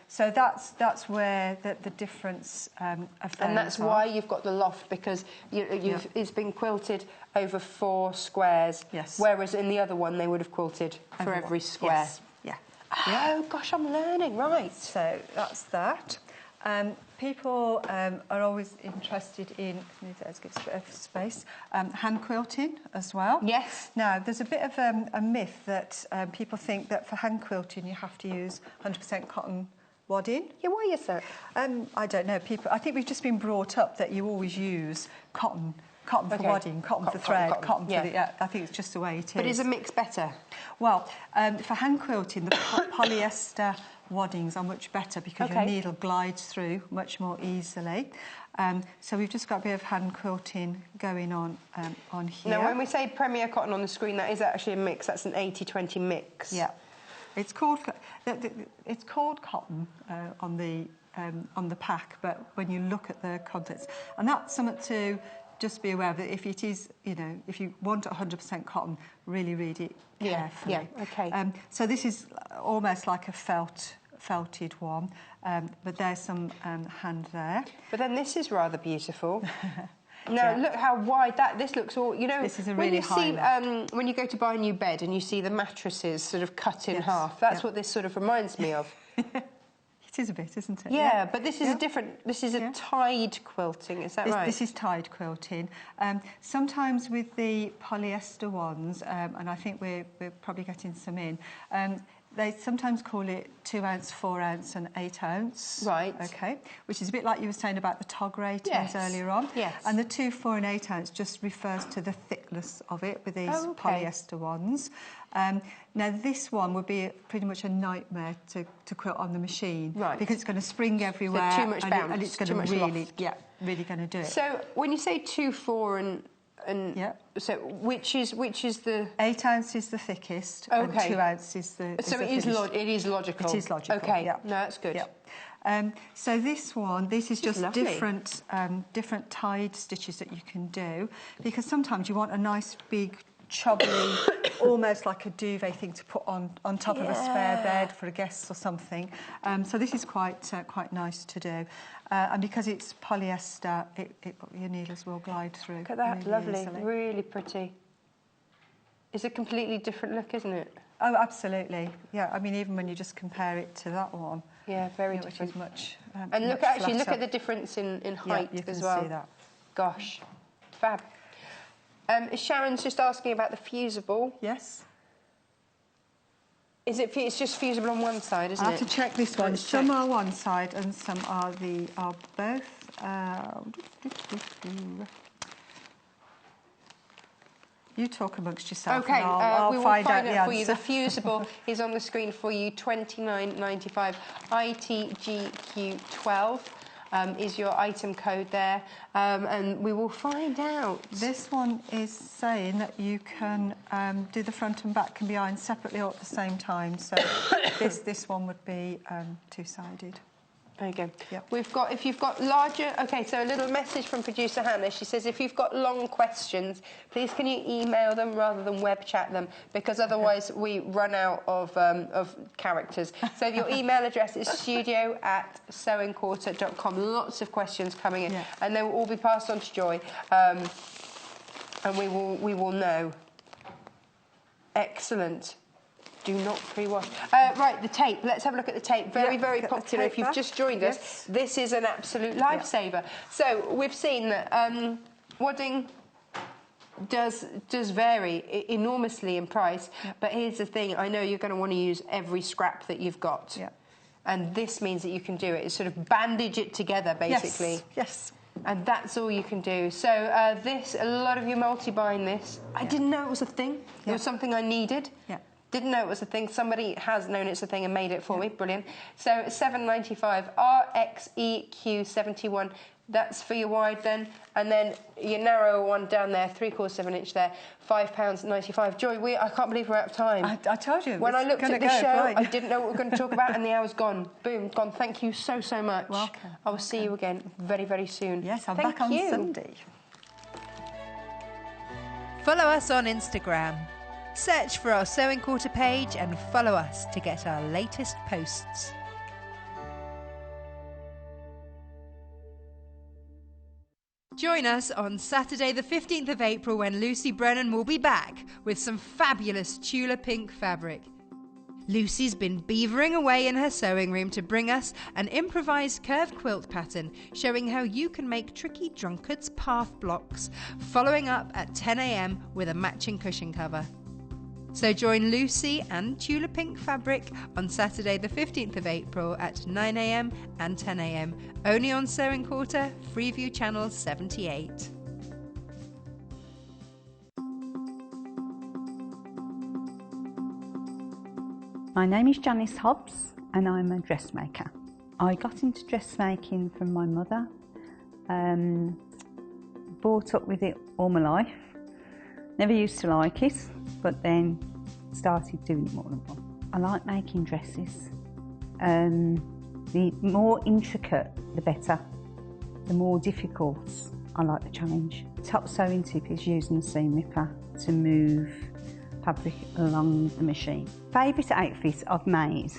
So that's where the difference of those And that's are. why you've got the loft, because it's been quilted over 4 squares. Yes. Whereas in the other one, they would have quilted for every square. Yes. Yeah. Oh, gosh, I'm learning, right. So that's that. People are always interested in, let's give a bit of space, hand quilting as well. Yes. Now, there's a bit of a myth that people think that for hand quilting you have to use 100% cotton wadding. Yeah, why is that? I don't know. I think we've just been brought up that you always use cotton for wadding, cotton for thread, cotton for the... Yeah, I think it's just the way it is. But is a mix better? Well, for hand quilting, the polyester waddings are much better because your needle glides through much more easily. So we've just got a bit of hand quilting going on here. Now, when we say Premier Cotton on the screen, that is actually a mix. That's an 80-20 mix. Yeah, it's called cotton on the pack, but when you look at the contents, and that's something to just be aware of. That if it is, if you want 100% cotton, really read it carefully. Yeah. Okay. So this is almost like a felted one, but there's some hand there. But then this is rather beautiful. Now, look how wide this looks. All this is a really when you see when you go to buy a new bed and you see the mattresses sort of cut in half. That's what this sort of reminds me of. It is a bit, isn't it? Yeah, but this is a different. This is a tied quilting. Is that right? This is tied quilting. Sometimes with the polyester ones, and I think we're probably getting some in. They sometimes call it 2 ounce, 4 ounce, and 8 ounce. Right. Okay. Which is a bit like you were saying about the tog ratings earlier on. Yes. And the 2, 4, and 8 ounce just refers to the thickness of it with these polyester ones. Now this one would be pretty much a nightmare to quilt on the machine, right? Because it's going to spring everywhere. So too much bounce, and it's going to really going to do it. So when you say 2, 4, and so which is the 8 ounce is the thickest, and 2 ounce is the. So it is logical. It is logical. Okay, yeah. no, that's good. Yeah. So this is just different different tied stitches that you can do, because sometimes you want a nice big chubbly, almost like a duvet thing to put on top of a spare bed for a guest or something. So this is quite nice to do, and because it's polyester, your needles will glide through. Look at that, really lovely, easily. really pretty. It's a completely different look, isn't it? Oh, absolutely. Yeah, I mean, even when you just compare it to that one. Yeah, very which different. is much. And much look flatter. at the difference in height you can as well. See that. Gosh, fab. Sharon's just asking about the fusible. Yes. It's just fusible on one side, isn't it? I have to check this one. Let's Some check. are one side and some are both. You talk amongst yourself. Okay, and I'll we will find out it the for you. answer. The fusible is on the screen for you. $29.95. ITGQ12 is your item code there, and we will find out. This one is saying that you can do the front and back can be ironed separately or at the same time. So this one would be two-sided. There you go. Yep. If you've got larger... OK, so a little message from producer Hannah. She says, if you've got long questions, please can you email them rather than web chat them, because otherwise we run out of characters. So your email address is studio@sewingquarter.com. Lots of questions coming in, and they will all be passed on to Joy, and we will know. Excellent. Do not pre-wash. Right, the tape. Let's have a look at the tape. Very popular. If you've just joined us, this is an absolute lifesaver. So we've seen that wadding does vary enormously in price. But here's the thing. I know you're going to want to use every scrap that you've got. And this means that you can do it. It's sort of bandage it together, basically. Yes. And that's all you can do. So a lot of you multi-buying this. I didn't know it was a thing. It was something I needed. Didn't know it was a thing. Somebody has known it's a thing and made it for me. Brilliant. So £7.95. RXEQ71. That's for your wide then. And then your narrow one down there, 3/4 of an inch there, £5.95. Joy, I can't believe we're out of time. I told you. When I looked at the show, I didn't know what we were going to talk about, and the hour's gone. Boom, gone. Thank you so, so much. Welcome. I will see you again very, very soon. Yes, I'm Thank back on you. Sunday. Follow us on Instagram. Search for our Sewing Quarter page and follow us to get our latest posts. Join us on Saturday the 15th of April when Lucy Brennan will be back with some fabulous Tula pink fabric. Lucy's been beavering away in her sewing room to bring us an improvised curved quilt pattern showing how you can make tricky drunkard's path blocks, following up at 10 a.m. with a matching cushion cover. So join Lucy and Tula pink fabric on Saturday the 15th of April at 9 a.m. and 10 a.m. only on Sewing Quarter, Freeview Channel 78. My name is Janis Hobbs and I'm a dressmaker. I got into dressmaking from my mother, brought up with it all my life. Never used to like it, but then started doing it more and more. I like making dresses. The more intricate, the better. The more difficult, I like the challenge. Top sewing tip is using the seam ripper to move fabric along the machine. Favourite outfit I've made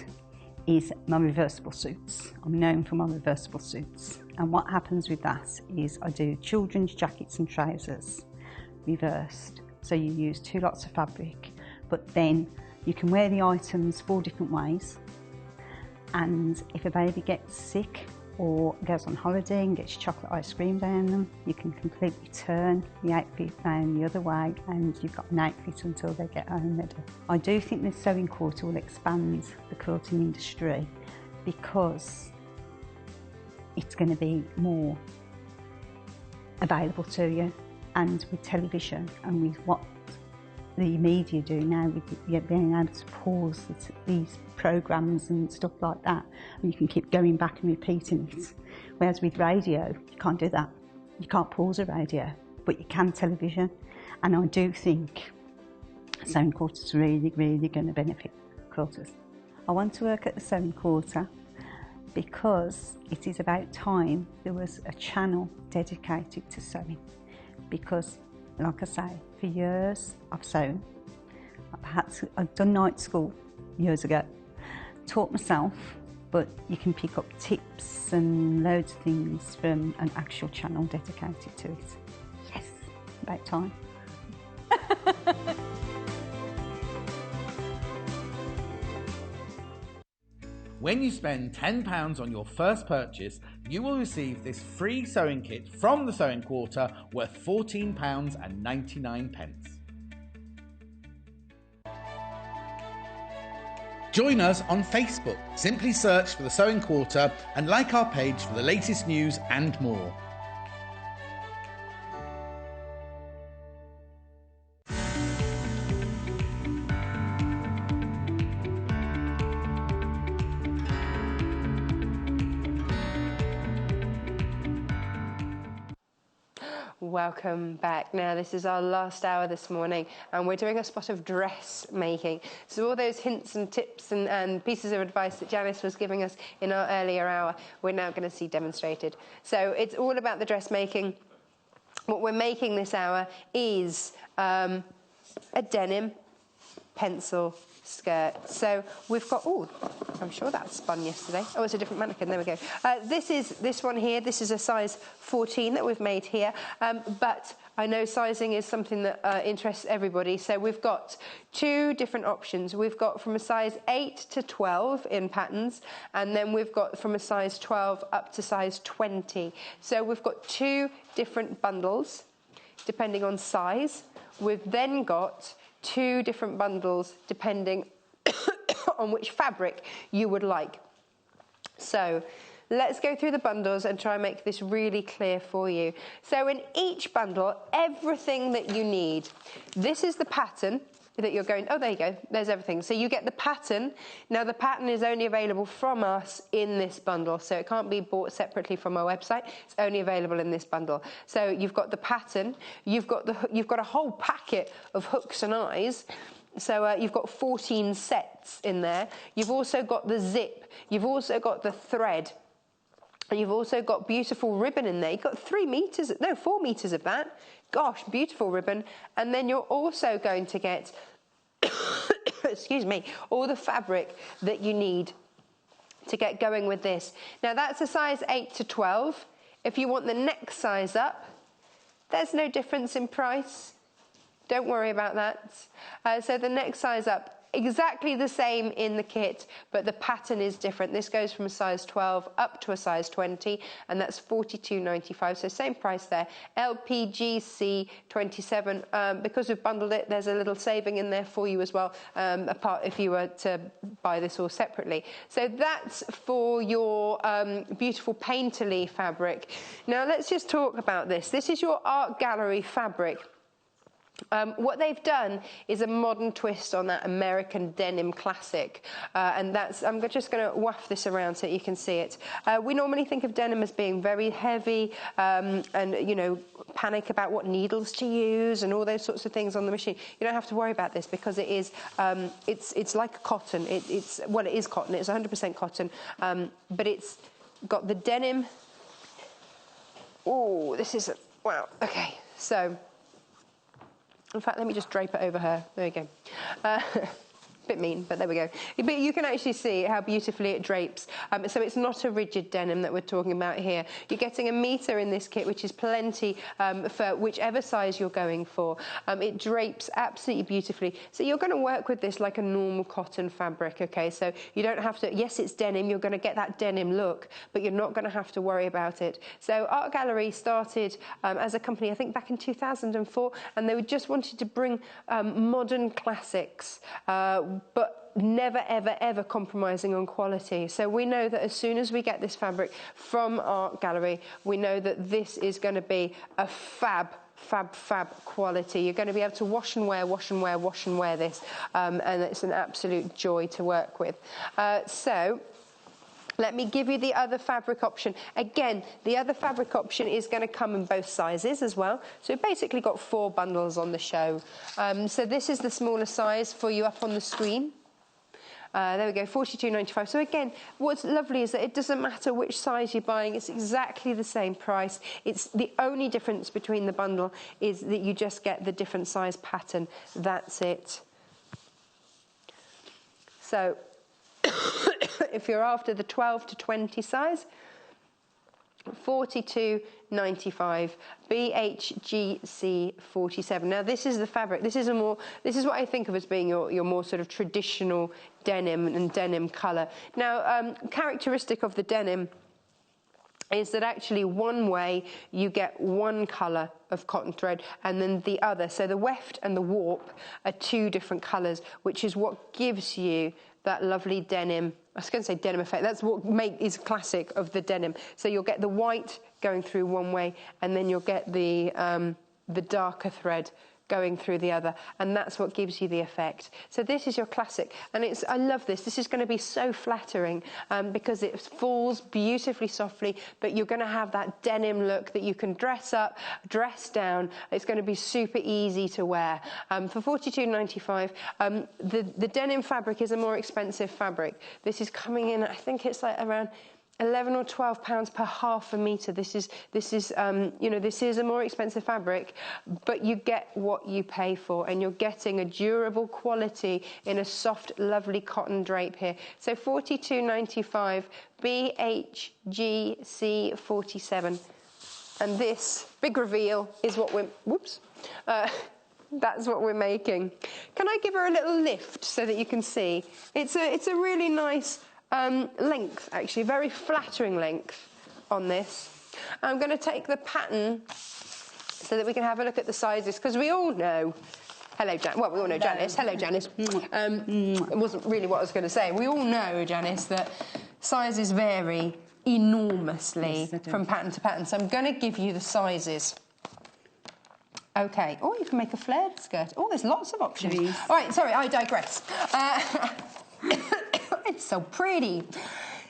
is my reversible suits. I'm known for my reversible suits. And what happens with that is I do children's jackets and trousers reversed. So you use 2 lots of fabric, but then you can wear the items 4 different ways. And if a baby gets sick or goes on holiday and gets chocolate ice cream down them, you can completely turn the outfit round the other way and you've got an outfit until they get home ready. I do think the Sewing Quarter will expand the quilting industry because it's going to be more available to you. And with television and with what the media do now, with being able to pause these programmes and stuff like that, and you can keep going back and repeating it. Whereas with radio, you can't do that. You can't pause a radio, but you can television. And I do think Sewing Quarter is really, really going to benefit quilters. I want to work at the Sewing Quarter because it is about time there was a channel dedicated to sewing. Because, like I say, for years I've sewn. I've done night school years ago, taught myself, but you can pick up tips and loads of things from an actual channel dedicated to it. Yes, about time. When you spend £10 on your first purchase, you will receive this free sewing kit from the Sewing Quarter worth £14.99. Join us on Facebook. Simply search for the Sewing Quarter and like our page for the latest news and more. Welcome back. Now, this is our last hour this morning, and we're doing a spot of dressmaking. So all those hints and tips and pieces of advice that Janis was giving us in our earlier hour, we're now going to see demonstrated. So it's all about the dressmaking. What we're making this hour is a denim pencil skirt. So we've got, oh, I'm sure that's spun yesterday. Oh, it's a different mannequin. There we go. This one here, this is a size 14 that we've made here. But I know sizing is something that interests everybody. So we've got 2 different options. We've got from a size 8 to 12 in patterns, and then we've got from a size 12 up to size 20. So we've got 2 different bundles, depending on size. We've then got 2 different bundles depending on which fabric you would like. So let's go through the bundles and try and make this really clear for you. So in each bundle, everything that you need. This is the pattern that you're going, oh, there you go, there's everything. So you get the pattern. Now the pattern is only available from us in this bundle, so it can't be bought separately from our website. It's only available in this bundle. So you've got the pattern, you've got a whole packet of hooks and eyes. So you've got 14 sets in there. You've also got the zip, you've also got the thread, and you've also got beautiful ribbon in there. You've got 4 meters of that. Gosh, beautiful ribbon. And then you're also going to get, excuse me, all the fabric that you need to get going with this. Now that's a size 8 to 12. If you want the next size up, there's no difference in price. Don't worry about that. So the next size up, exactly the same in the kit, but the pattern is different. This goes from a size 12 up to a size 20, and that's $42.95, so same price there. LPGC 27. Because we've bundled it, there's a little saving in there for you as well, apart if you were to buy this all separately. So that's for your beautiful painterly fabric. Now let's just talk about this. This is your art gallery fabric. What they've done is a modern twist on that American denim classic, and I'm just going to waft this around so that you can see it. We normally think of denim as being very heavy, and you know, panic about what needles to use and all those sorts of things on the machine. You don't have to worry about this because it is it's like cotton. It is cotton. It's 100% cotton, but it's got the denim. Oh, this is wow. Okay, so. In fact, let me just drape it over her. There you go. Bit mean, but there we go. But you can actually see how beautifully it drapes. So it's not a rigid denim that we're talking about here. You're getting 1 meter in this kit, which is plenty for whichever size you're going for. It drapes absolutely beautifully. So you're going to work with this like a normal cotton fabric, okay? So you don't have to, yes, it's denim, you're going to get that denim look, but you're not going to have to worry about it. So Art Gallery started as a company, I think back in 2004, and they just wanted to bring modern classics, but never, ever, ever compromising on quality. So we know that as soon as we get this fabric from Art Gallery, we know that this is going to be a fab quality. You're going to be able to wash and wear this, and it's an absolute joy to work with. So let me give you the other fabric option. Again, the other fabric option is going to come in both sizes as well. So we've basically got 4 bundles on the show. So this is the smaller size for you up on the screen. There we go, $42.95. So again, what's lovely is that it doesn't matter which size you're buying. It's exactly the same price. It's the only difference between the bundle is that you just get the different size pattern. That's it. So if you're after the 12 to 20 size, $42.95, BHGC 47. Now this is the fabric. This is what I think of as being your more sort of traditional denim and denim colour. Now, characteristic of the denim is that actually one way you get one colour of cotton thread and then the other. So the weft and the warp are 2 different colours, which is what gives you that lovely denim. I was going to say denim effect. That's what is classic of the denim. So you'll get the white going through one way, and then you'll get the darker thread going through the other, and that's what gives you the effect. So this is your classic, and I love this. This is going to be so flattering because it falls beautifully softly, but you're going to have that denim look that you can dress up, dress down. It's going to be super easy to wear. For $42.95, the denim fabric is a more expensive fabric. This is coming in, I think it's like around £11 or £12 per half a metre. This is a more expensive fabric, but you get what you pay for, and you're getting a durable quality in a soft, lovely cotton drape here. So $42.95, BHGC 47, and this big reveal is what that's what we're making. Can I give her a little lift so that you can see? It's a really nice length, actually, very flattering length on this. I'm going to take the pattern so that we can have a look at the sizes, because we all know, hello, well, we all know Janis, hello, Janis. It wasn't really what I was going to say. We all know, Janis, that sizes vary enormously from pattern to pattern, so I'm going to give you the sizes. Okay. Oh, you can make a flared skirt. Oh, there's lots of options. There is. All right, sorry, I digress. It's so pretty.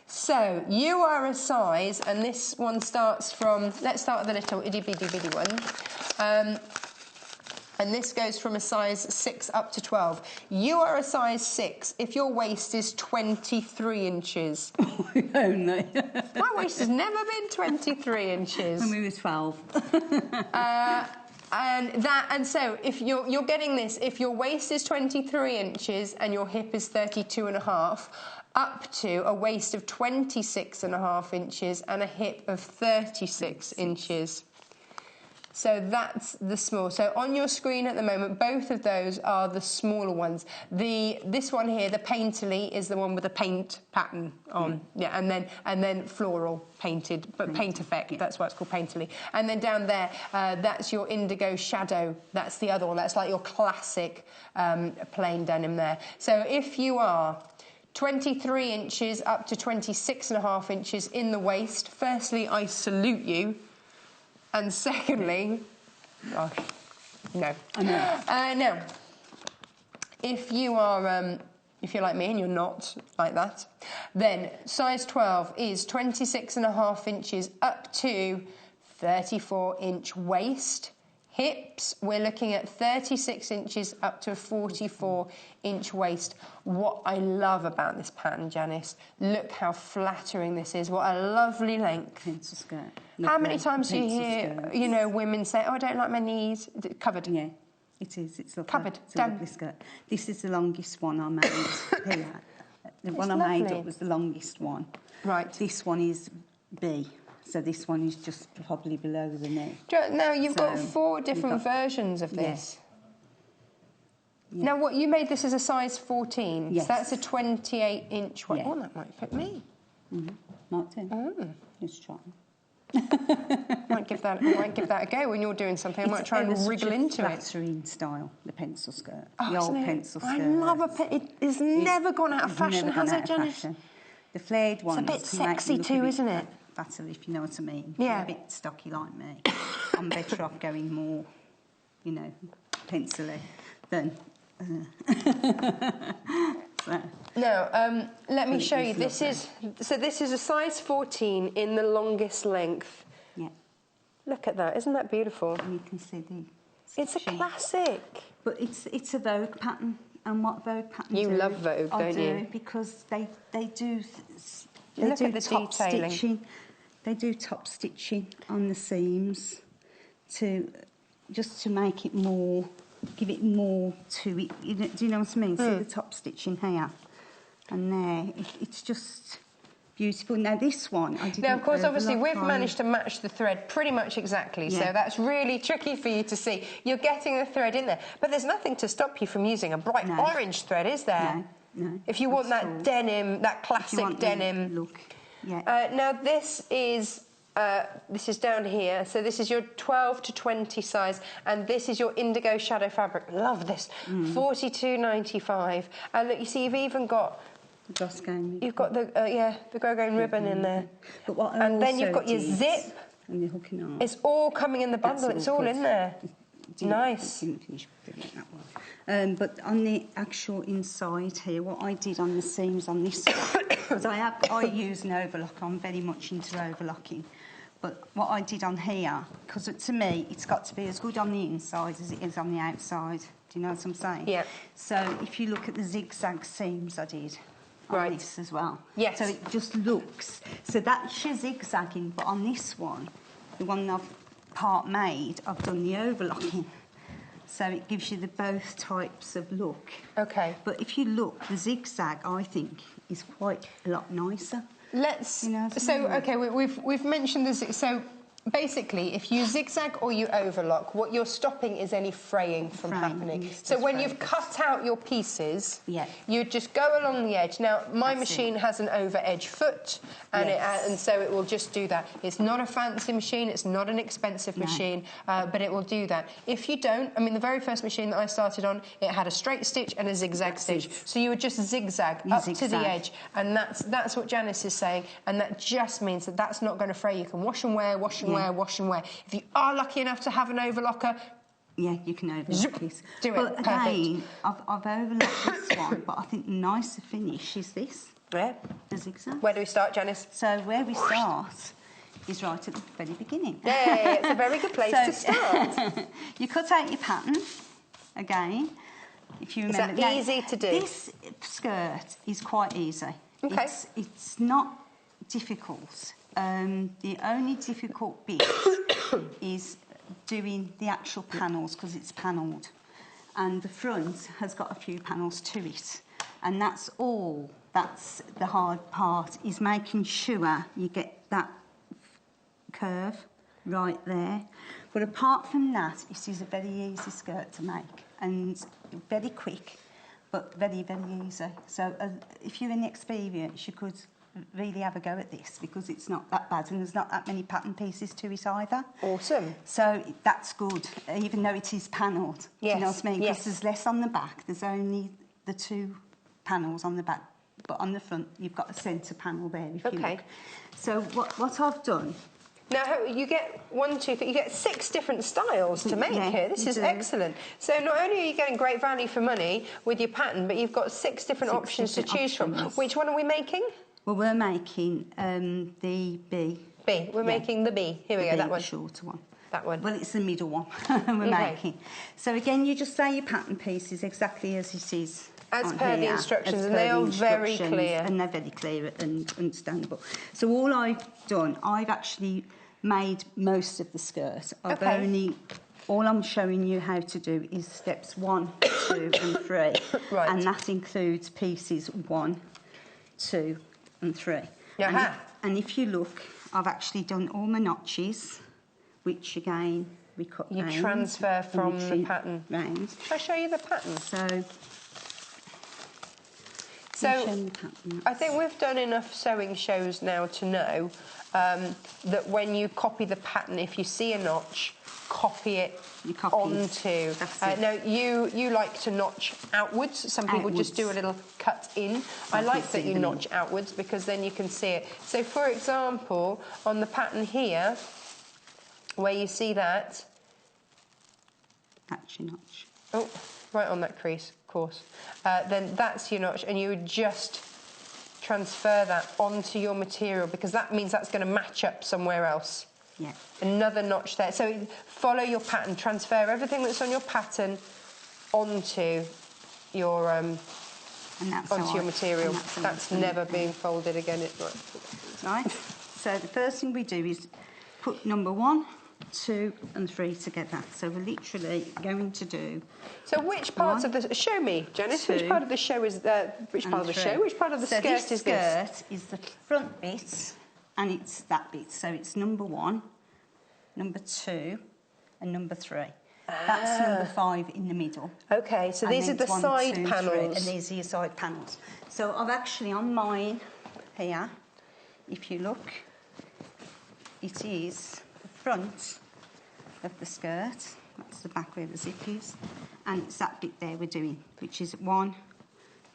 So you are a size, and this one starts from, let's start with the little itty-bitty-bitty one. And this goes from a size 6 up to 12. You are a size 6 if your waist is 23 inches. Only. My waist has never been 23 inches. When we were 12. And so if you're getting this, if your waist is 23 inches and your hip is 32.5, up to a waist of 26.5 inches and a hip of 36 inches. So that's the small. So on your screen at the moment, both of those are the smaller ones. This one here, the painterly, is the one with the paint pattern on. Yeah, and then floral painted, but paint effect. Yeah. That's why it's called painterly. And then down there, that's your indigo shadow. That's the other one. That's like your classic plain denim there. So if you are 23 inches up to 26.5 inches in the waist, firstly, I salute you. And secondly, gosh, no. No. If you are, if you're like me and you're not like that, then size 12 is 26.5 inches up to 34-inch waist. Hips, we're looking at 36 inches up to a 44-inch waist. What I love about this pattern, Janis, look how flattering this is. What a lovely length. Pencil skirt. How many times do you hear, you know, women say, "Oh, I don't like my knees covered"? Yeah, it is. It's lovely. Covered. It's a lovely skirt. This is the longest one I made here. The one I made up was the longest one. Right. This one is B. So this one is just probably below the knee. Now, you've got 4 different versions of this. Yeah. Now, what you made this as a size 14. Yes. So that's a 28-inch one. Yeah. Oh, that might fit me. Might do. Let's try. Might give that a go when you're doing something. I might try and wriggle into it. Flattering style, the pencil skirt. Oh, the old pencil skirt. I love it's never gone out of fashion, has it, Janis? The flared ones. It's a bit sexy too, isn't it? Fatter, if you know what I mean. Yeah. You're a bit stocky like me. I'm better off going more, you know, pencil-y than... So. No, let me show you. This is a size 14 in the longest length. Yeah. Look at that. Isn't that beautiful? And you can see the... It's a classic. But it's a Vogue pattern. And what Vogue pattern You love Vogue, don't you? I do, because they do... Look at the top detailing. Stitching. They do top stitching on the seams to make it more, give it more to it. Do you know what I mean? See the top stitching here and there. It's just beautiful. Now this one, I didn't. Now, of course, obviously, we've on. managed to match the thread pretty much exactly. Yeah. So that's really tricky for you to see. You're getting the thread in there, but there's nothing to stop you from using a bright orange thread, is there? No. If you want that denim, that classic denim look. Yeah. Now this is down here. So this is your 12 to 20 size, and this is your indigo shadow fabric. Love this. $42.95. And look, you see, you've even got the Grosgrain. You've got the grosgrain ribbon in there. But what and then you've got your zip. And the hooking arm. It's all coming in the bundle. It's all in there. Nice. Didn't finish doing it that well. But on the actual inside here, what I did on the seams on this one, because I use an overlock. I'm very much into overlocking. But what I did on here, because to me, it's got to be as good on the inside as it is on the outside. Do you know what I'm saying? Yeah. So if you look at the zigzag seams I did on this as well. Yes. So it just looks... So that's your zigzagging, but on this one, the one I've part made, I've done the overlocking. So it gives you the both types of look. Okay. But if you look, the zigzag, I think, is quite a lot nicer. Let's... You know, okay, we've mentioned this. So basically, if you zigzag or you overlock, what you're stopping is any fraying from happening. So when you've cut out your pieces, you just go along the edge. Now, my machine has an over-edge foot, and and so it will just do that. It's not a fancy machine, it's not an expensive machine, but it will do that. If you don't, I mean, the very first machine that I started on, it had a straight stitch and a zigzag stitch. So you would just zigzag up to the edge, and that's what Janis is saying, and that just means that that's not going to fray. You can wash and wear, wash and wear. If you are lucky enough to have an overlocker, Yeah, you can overlap this. Do it. But again, Perfect. I've overlapped this one, but I think the nicer finish is this. Yeah. The zigzag. Where do we start, Janis? So where we start is right at the very beginning. Yay, it's a very good place to start. You cut out your pattern again. If you remember, Is that easy to do? This skirt is quite easy. Okay. It's not difficult. The only difficult bit is doing the actual panels because it's panelled, and the front has got a few panels to it, and that's all. That's the hard part, is making sure you get that curve right there. But apart from that, it is a very easy skirt to make and very quick, but very, very easy. So if you're inexperienced, you could really have a go at this because it's not that bad and there's not that many pattern pieces to it either. Awesome. So that's good, even though it is panelled. Yes. Do you know what I mean? Because Yes. there's less on the back. There's only the 2 panels on the back, but on the front you've got a centre panel there if you look. So what I've done. Now, you get you get 6 different styles to make here. This is excellent. So not only are you getting great value for money with your pattern, but you've got 6 different options to choose from. Which one are we making? Well, we're making the B. B. We're making the B. Here we go, that one. The shorter one. That one. Well, it's the middle one we're making. So again, you just lay your pattern pieces exactly as it is. As per the instructions, and they are very clear. And they're very clear and understandable. So all I've done, I've actually made most of the skirt. All I'm showing you how to do is steps 1, 2 and 3. Right. And that includes pieces 1, 2 and 3. And if you look, I've actually done all my notches, which again, we cut You round transfer from the pattern. Round. Shall I show you the pattern? So I think we've done enough sewing shows now to know that when you copy the pattern, if you see a notch, copy it onto. Now, you like to notch outwards. Some people just do a little cut in. I like that you notch outwards because then you can see it. So, for example, on the pattern here, where you see that. That's your notch. Oh, right on that crease, of course. Then that's your notch, and you would just transfer that onto your material because that means that's going to match up somewhere else. Yeah. Another notch there. So follow your pattern. Transfer everything that's on your pattern onto your material. That's never being folded again. Right. So the first thing we do is put number 1, 2 and 3 together. So we're literally going to do. So which parts of the show me, Janis? Which part of the show is which part of the show? Which part of the skirt is this? Skirt is the front bit, and it's that bit. So it's number 1, number 2, and number 3. That's number 5 in the middle. Okay, so these are the side panels. And these are your side panels. So I've actually on mine here, if you look, it is the front of the skirt. That's the back where the zip is. And it's that bit there we're doing, which is 1,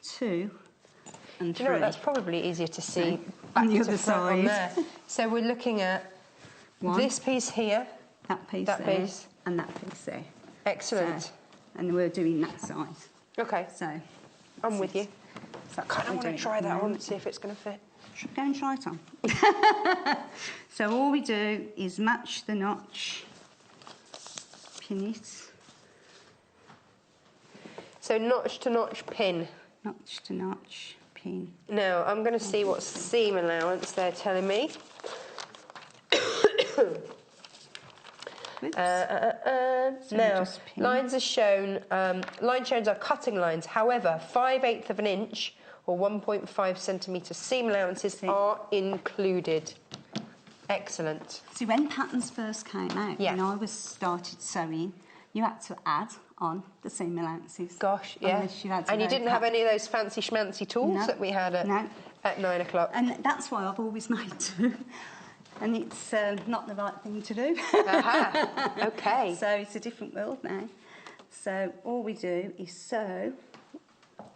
2, and 3. Do you know what, that's probably easier to see on the back other to front on side. there. So we're looking at this piece here. That piece that there. piece. And that piece there. Excellent. So, and we're doing that side. Okay. So I'm with you. So I kind of want to try that on and see if it's going to fit. Go and try it on. So all we do is match the notch, pin it. So notch to notch pin. Notch to notch pin. Now I'm going to see what seam allowance they're telling me. Now, lines are shown. Line shows are cutting lines. However, 5/8 of an inch or 1.5 centimetre seam allowances are included. Excellent. See, when patterns first came out, when I started sewing, you had to add on the seam allowances. Gosh, yeah. And you didn't have any of those fancy schmancy tools that we had at 9 o'clock. And that's why I've always made two. And it's not the right thing to do. Okay. So it's a different world now. So all we do is sew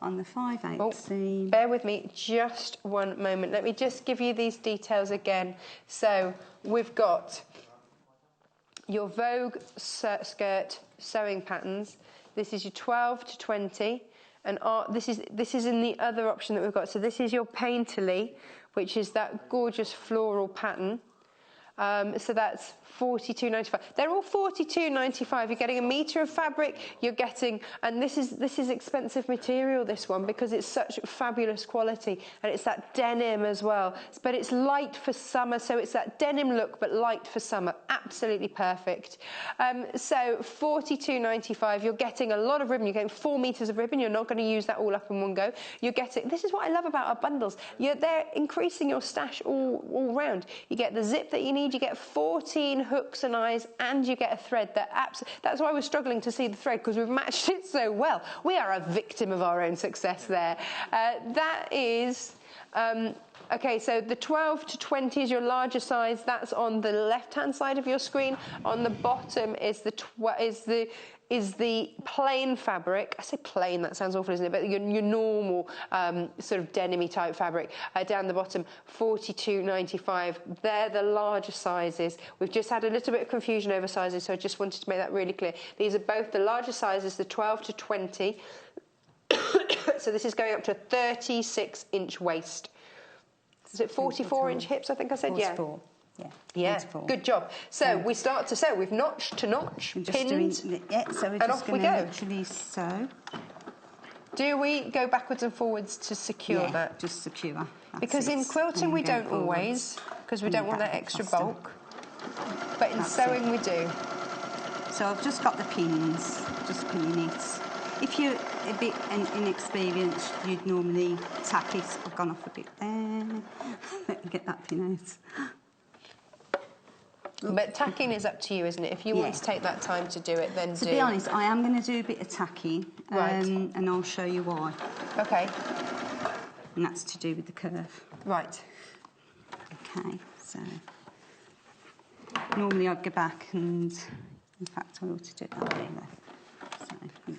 on the 5/8 seam. Bear with me just one moment. Let me just give you these details again. So we've got your Vogue skirt sewing patterns. This is your 12 to 20, and this is in the other option that we've got. So this is your Painterly, which is that gorgeous floral pattern. So that's $42.95. They're all $42.95. You're getting a metre of fabric. You're getting, and this is expensive material, this one, because it's such fabulous quality, and it's that denim as well. But it's light for summer, so it's that denim look, but light for summer. Absolutely perfect. So $42.95. You're getting a lot of ribbon. You're getting 4 meters of ribbon. You're not going to use that all up in one go. You're getting. This is what I love about our bundles. They're increasing your stash all round. You get the zip that you need. You get 14 hooks and eyes, and you get a thread that's why we're struggling to see the thread, because we've matched it so well. We are a victim of our own success there. That is okay, so the 12 to 20 is your larger size. That's on the left-hand side of your screen. On the bottom is the plain fabric. I say plain, that sounds awful, isn't it? But your normal sort of denim-y type fabric. Down the bottom, $42.95. They're the larger sizes. We've just had a little bit of confusion over sizes, so I just wanted to make that really clear. These are both the larger sizes, the 12 to 20. So this is going up to a 36-inch waist. Is it 44-inch hips, I think I said? 44. Yeah. Yeah, Beautiful. Good job. So we start to sew. We've notched to notch, pinned, so we're and just off we going to go. literally sew. Do we go backwards and forwards to secure that? Just secure. Because in quilting we don't always, because we don't want that extra bulk. But in sewing we do. So I've just got the pins, just pinning it. If you're a bit inexperienced, you'd normally tack it. I've gone off a bit there. Let me get that pin out. But tacking is up to you, isn't it? If you want to take that time to do it, then To be honest, I am going to do a bit of tacking, Right. and I'll show you why. Okay. And that's to do with the curve. Right. Okay, so normally I'd go back and, in fact, I ought to do it that way there.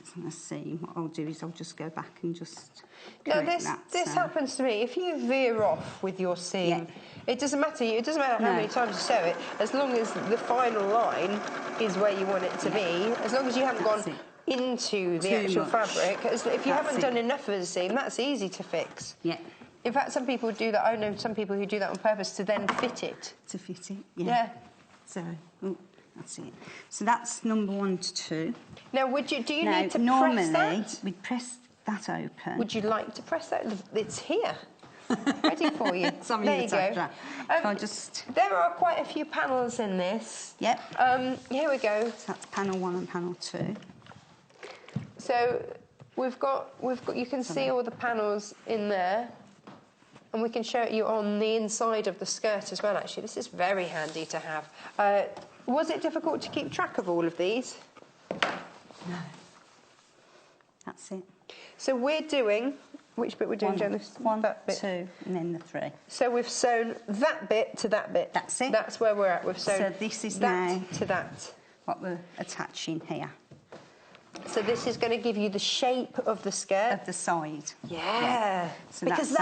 So let's see. What I'll do is I'll just go back and just. No, this happens to me. If you veer off with your seam, it doesn't matter. It doesn't matter how many times you sew it, as long as the final line is where you want it to be. As long as you haven't gone into the actual fabric. If you haven't done enough of the seam, that's easy to fix. Yeah. In fact, some people do that. I know some people who do that on purpose to then fit it. To fit it. Yeah. So. That's it. So that's number 1 to 2. Now, do you need to normally, press that? We'd press that open. Would you like to press that? It's here, ready for you. Sorry, there you Natasha. go. There are quite a few panels in this. Yep. Here we go. So that's panel 1 and panel 2. So we've got. You can see all the panels in there. And we can show you on the inside of the skirt as well, actually. This is very handy to have. Was it difficult to keep track of all of these? No. That's it. So we're doing... Which bit we're doing, Janis? 1, that bit. 2, and then the 3. So we've sewn that bit to that bit. That's it. That's where we're at. We've sewn so this is that now to that. What we're attaching here. So this is going to give you the shape of the skirt. Of the side. Yeah. So because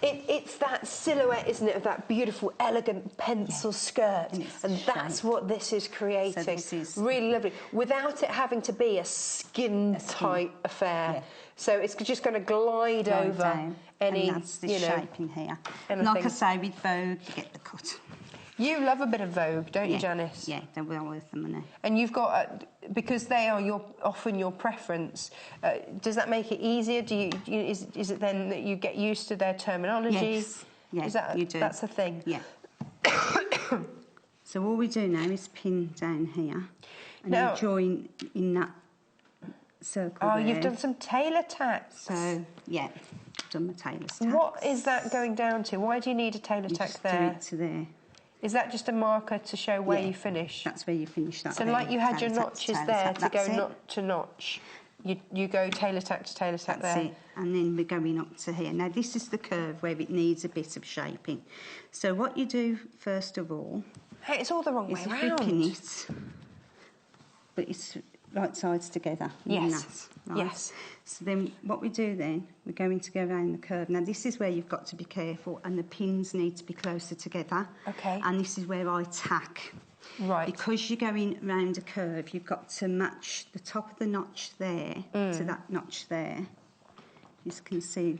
it's that silhouette, isn't it, of that beautiful, elegant pencil skirt. And that's what this is creating. So this is really lovely. Without it having to be a skin-tight affair. Yeah. So it's just going to glide over down. any, and that's the shape in here. Anything. Like I say, with Vogue, you get the cut. You love a bit of Vogue, don't you, Janis? Yeah, they're well worth the money. And you've got, because they are often your preference, does that make it easier? Is it then that you get used to their terminology? Yes, you do. That's the thing? Yeah. So all we do now is pin down here, and you join in that circle there. You've done some tailor tacks. So, yeah, I've done my tailor tacks. What is that going down to? Why do you need a tailor tack there? Just do it to there. Is that just a marker to show where you finish? That's where you finish that. So like you had your notches there to go notch to notch. You go tailor tack to tailor tack there. That's it. And then we're going up to here. Now this is the curve where it needs a bit of shaping. So what you do first of all... Hey, it's all the wrong way around. Pin it, but it's right sides together. Yes. Right? Yes. So then what we do then, we're going to go around the curve. Now this is where you've got to be careful, and the pins need to be closer together. Okay. And this is where I tack. Right. Because you're going round a curve, you've got to match the top of the notch there to that notch there. You can see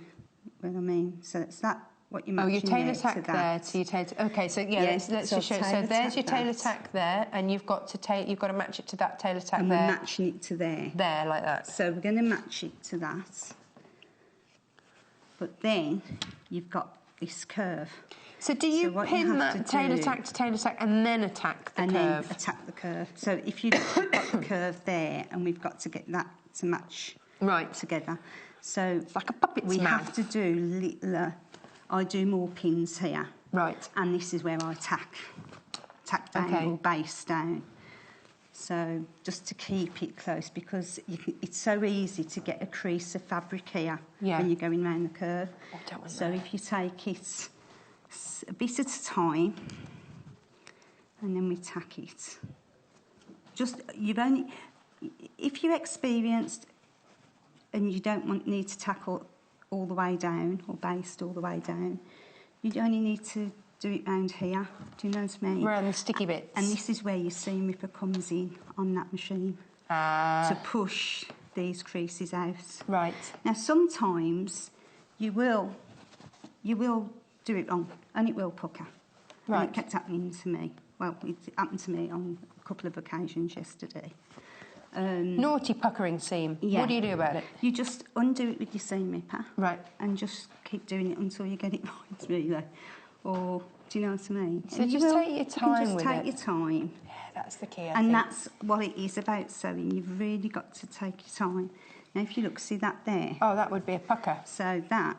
what I mean. So it's that what you're matching. Oh, your tailor there tack to there. that. So you tailor. Okay, so yeah, let's so just show. So tailor there's your tack tailor that. tack there, and you've got to match it to that tailor tack And there. we're matching it to there. There, like that. So we're going to match it to that. But then you've got this curve. So do you pin that tailor tack to tailor tack and then attack the curve? And then attack the curve. So if you've got the curve there, and we've got to get that to match together. So it's like a puppet's we mouth. have to do littler. I do more pins here. Right. And this is where I tack down or base down. So just to keep it close, because it's so easy to get a crease of fabric here when you're going round the curve. Oh, don't want so that. if you take it a bit at a time, and then we tack it. If you're experienced and you don't need to tackle all the way down or baste all the way down, you only need to do it round here. Do you know what I mean? Around the sticky bits. And this is where your seam ripper comes in on that machine to push these creases out. Right. Now sometimes you will do it wrong and it will pucker. Right. And it kept happening to me. Well, it happened to me on a couple of occasions yesterday. Naughty puckering seam. Yeah. What do you do about it? You just undo it with your seam ripper. Right. And just keep doing it until you get it right, really. Or, do you know what I mean? So just take your time with it. Take your time. Yeah, that's the key, I And think. that's what it is about sewing. You've really got to take your time. Now, if you look, see that there? Oh, that would be a pucker. So that,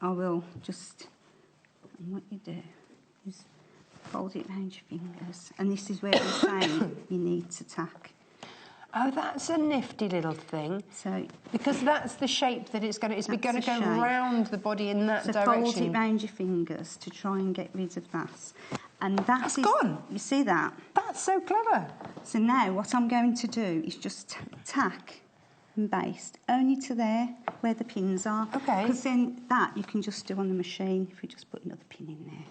I will just, and what you do is fold it round your fingers. And this is where we're saying you need to tack. Oh, that's a nifty little thing. So because that's the shape that it's going to. It's going to go shape. round the body in that So direction. fold it round your fingers to try and get rid of that. And that's gone. You see that? That's so clever. So now what I'm going to do is just tack and baste only to there where the pins are. Okay. Because then that you can just do on the machine if we just put another pin in there.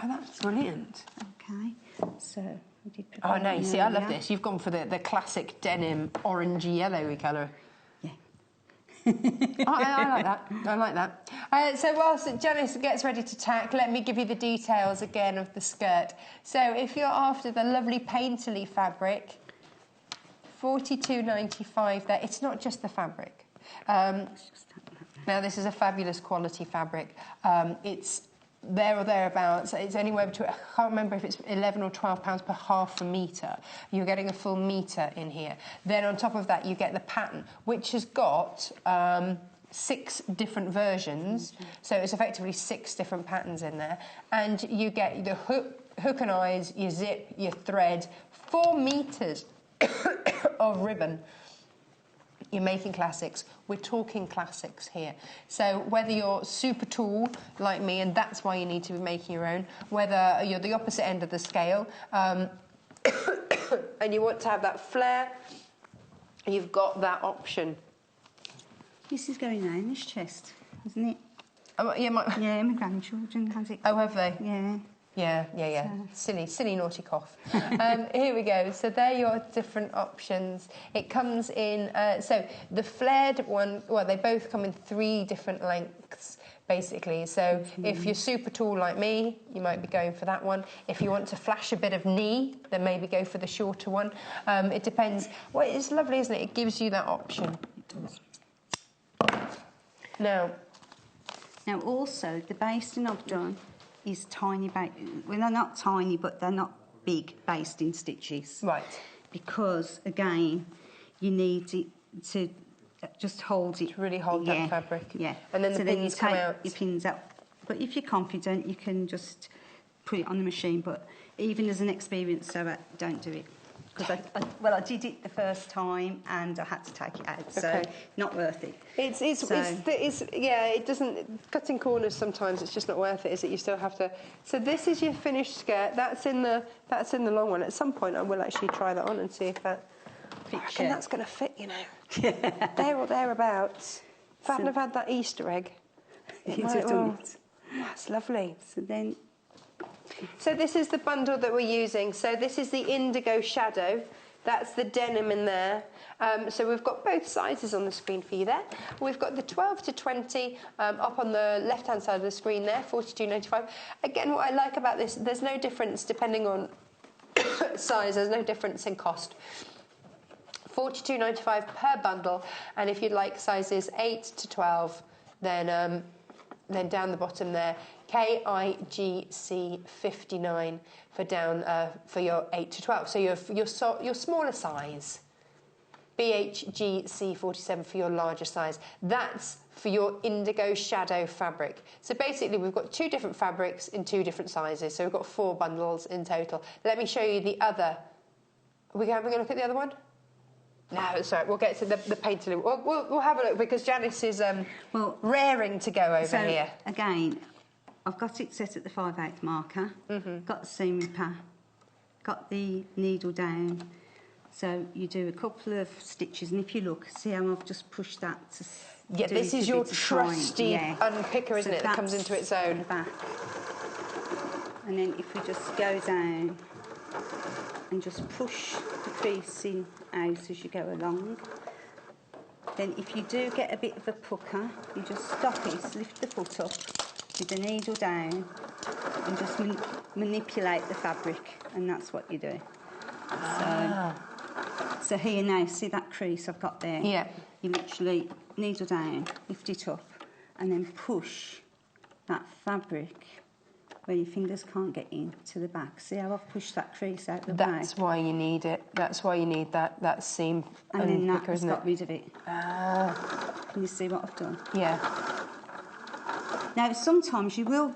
Oh, that's brilliant. Okay. So we did. Oh, no, you see, I love earlier. this. You've gone for the classic denim orangey-yellowy colour. Yeah. I like that. I like that. So whilst Janis gets ready to tack, let me give you the details again of the skirt. So if you're after the lovely painterly fabric, $42.95 there. It's not just the fabric. Now, this is a fabulous quality fabric. It's there or thereabouts. It's anywhere between, I can't remember if it's 11 or 12 pounds per half a metre. You're getting a full metre in here. Then on top of that, you get the pattern, which has got 6 different versions. So it's effectively 6 different patterns in there. And you get the hook and eyes, your zip, your thread, 4 metres of ribbon. You're making classics. We're talking classics here. So whether you're super tall like me, and that's why you need to be making your own, whether you're the opposite end of the scale, and you want to have that flare, you've got that option. This is going round this chest, isn't it? Oh, yeah, Yeah, my grandchildren has it. Oh, have they? Yeah. Yeah. Silly, naughty cough. Here we go. So there are your different options. It comes in, so the flared one, well, they both come in 3 different lengths, basically. So if you're super tall like me, you might be going for that one. If you want to flash a bit of knee, then maybe go for the shorter one. It depends. Well, it's lovely, isn't it? It gives you that option. It does. Now, also, the basting I've done is tiny, well, they're not tiny, but they're not big basting stitches. right. Because, again, you need it to just hold it. To really hold that fabric. Yeah. And then the then pins you come take out. your pins out. But if you're confident, you can just put it on the machine. But even as an experienced sewer, don't do it. Because I did it the first time and I had to take it out, so not worth it. It doesn't, cutting corners sometimes it's just not worth it, is it? You still have to. So this is your finished skirt. That's in the long one. At some point I will actually try that on and see if that fits. And that's going to fit, you know. There or thereabouts. If I hadn't have had that Easter egg, it might well. That's lovely. So then So this is the bundle that we're using. So this is the indigo shadow. That's the denim in there. So we've got both sizes on the screen for you there. We've got the 12 to 20 up on the left-hand side of the screen there, $42.95. Again, what I like about this, there's no difference depending on size. There's no difference in cost. $42.95 per bundle. And if you'd like sizes 8 to 12, then down the bottom there, KIGC 59 for down for your 8 to 12. So your smaller size, BHGC 47 for your larger size. That's for your indigo shadow fabric. So basically we've got 2 different fabrics in 2 different sizes. So we've got 4 bundles in total. Let me show you the other. Are we having a look at the other one? No, sorry, we'll get to the painter. We'll have a look because Janis is raring to go over here. Again, I've got it set at the 5/8 marker, got the seam ripper, got the needle down. So you do a couple of stitches, and if you look, see how I've just pushed that to this is your trusty unpicker, isn't it, that comes into its own. Back. And then if we just go down and just push the creasing out as you go along. Then if you do get a bit of a pucker, you just stop it, lift the foot up with the needle down and just manipulate the fabric, and that's what you do. So here now, see that crease I've got there? Yeah. You literally needle down, lift it up and then push that fabric where your fingers can't get into the back. See how I've pushed that crease out the back? That's why you need it. That's why you need that seam. And then that has got rid of it. Can you see what I've done? Yeah. Now sometimes you will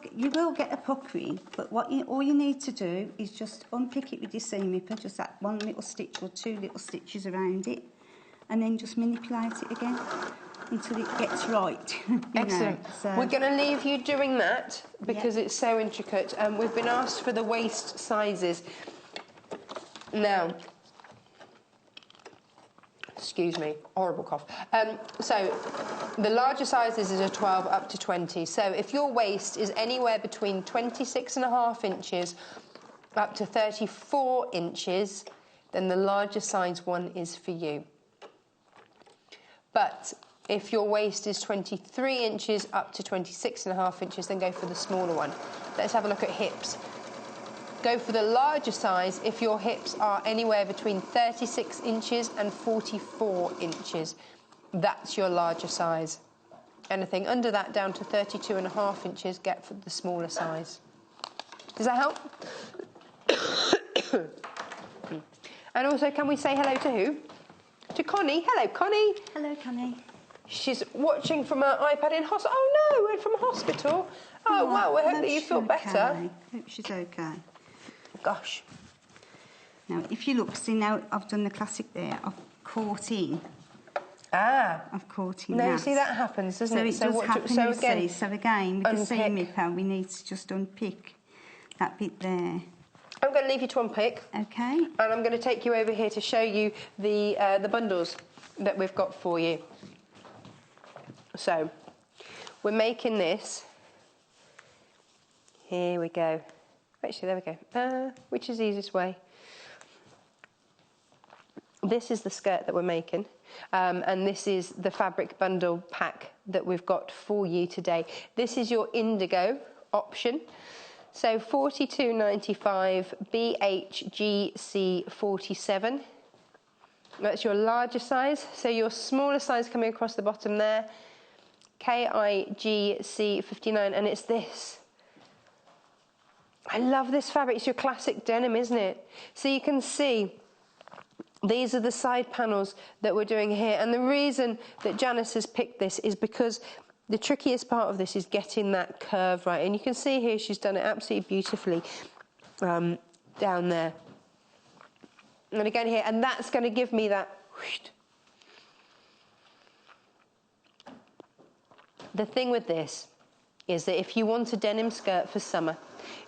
get a puckering, but all you need to do is just unpick it with your seam ripper, just that 1 little stitch or 2 little stitches around it, and then just manipulate it again until it gets right. Excellent. So we're going to leave you doing that because it's so intricate. We've been asked for the waist sizes. Now, excuse me, horrible cough. So the larger sizes is a 12 up to 20. So if your waist is anywhere between 26.5 inches up to 34 inches, then the larger size one is for you. But if your waist is 23 inches up to 26.5 inches, then go for the smaller one. Let's have a look at hips. Go for the larger size if your hips are anywhere between 36 inches and 44 inches. That's your larger size. Anything under that down to 32.5 inches, get for the smaller size. Does that help? And also, can we say hello to who? To Connie. Hello, Connie. Hello, Connie. She's watching from her iPad in hospital. Oh, no, we're from hospital. Oh, well, we hope that you feel better. Hope she's okay. Gosh. Now, if you look, see now I've done the classic there. I've caught in. I've caught in. No, you see that happens, doesn't it? So it does happen, you see. So again, with the seam ripper, we need to just unpick that bit there. I'm going to leave you to unpick. Okay. And I'm going to take you over here to show you the bundles that we've got for you. So, we're making this. Here we go. Actually, there we go. Which is the easiest way? This is the skirt that we're making. And this is the fabric bundle pack that we've got for you today. This is your indigo option. So $42.95 BHGC 47. That's your larger size. So your smaller size coming across the bottom there. KIGC 59, and it's this. I love this fabric. It's your classic denim, isn't it? So you can see these are the side panels that we're doing here. And the reason that Janis has picked this is because the trickiest part of this is getting that curve right. And you can see here she's done it absolutely beautifully down there. And again here, and that's going to give me that whoosh. The thing with this is that if you want a denim skirt for summer,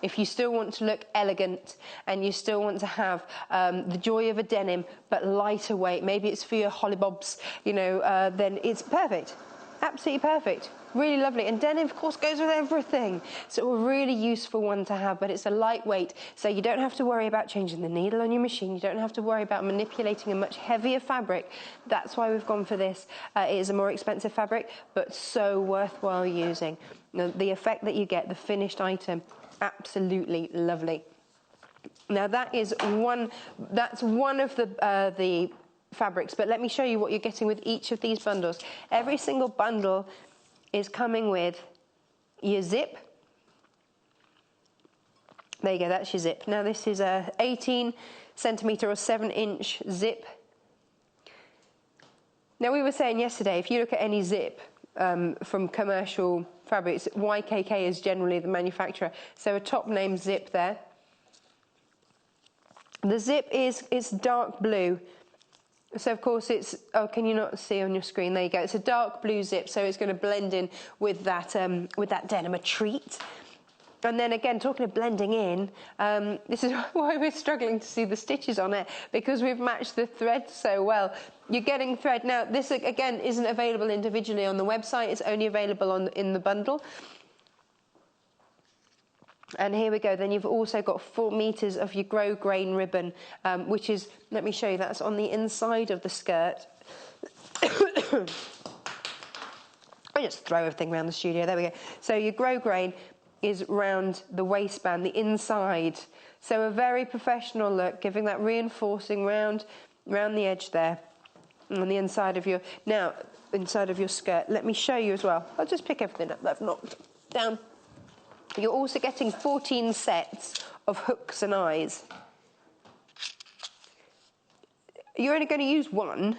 if you still want to look elegant and you still want to have the joy of a denim but lighter weight, maybe it's for your hollybobs, you know, then it's perfect. Absolutely perfect. Really lovely. And denim, of course, goes with everything. So a really useful one to have, but it's a lightweight, so you don't have to worry about changing the needle on your machine. You don't have to worry about manipulating a much heavier fabric. That's why we've gone for this. It is a more expensive fabric, but so worthwhile using. The effect that you get, the finished item, absolutely lovely. Now that's one of the fabrics, but let me show you what you're getting with each of these bundles. Every single bundle is coming with your zip. There you go, that's your zip. Now this is a 18 centimetre or 7-inch zip. Now we were saying yesterday, if you look at any zip from commercial fabrics, YKK is generally the manufacturer. So a top name zip there. The zip is dark blue. So of course it's, oh, can you not see on your screen? There you go. It's a dark blue zip, so it's going to blend in with that denim, a treat. And then again, talking of blending in, this is why we're struggling to see the stitches on it, because we've matched the thread so well. You're getting thread. Now this again isn't available individually on the website, it's only available in the bundle. And here we go, then you've also got 4 meters of your grow grain ribbon, which is, let me show you, that's on the inside of the skirt. I just throw everything around the studio, there we go. So your grow grain is round the waistband, the inside. So a very professional look, giving that reinforcing round the edge there, on the inside of your, now, inside of your skirt. Let me show you as well. I'll just pick everything up that I've knocked down. You're also getting 14 sets of hooks and eyes. You're only going to use one.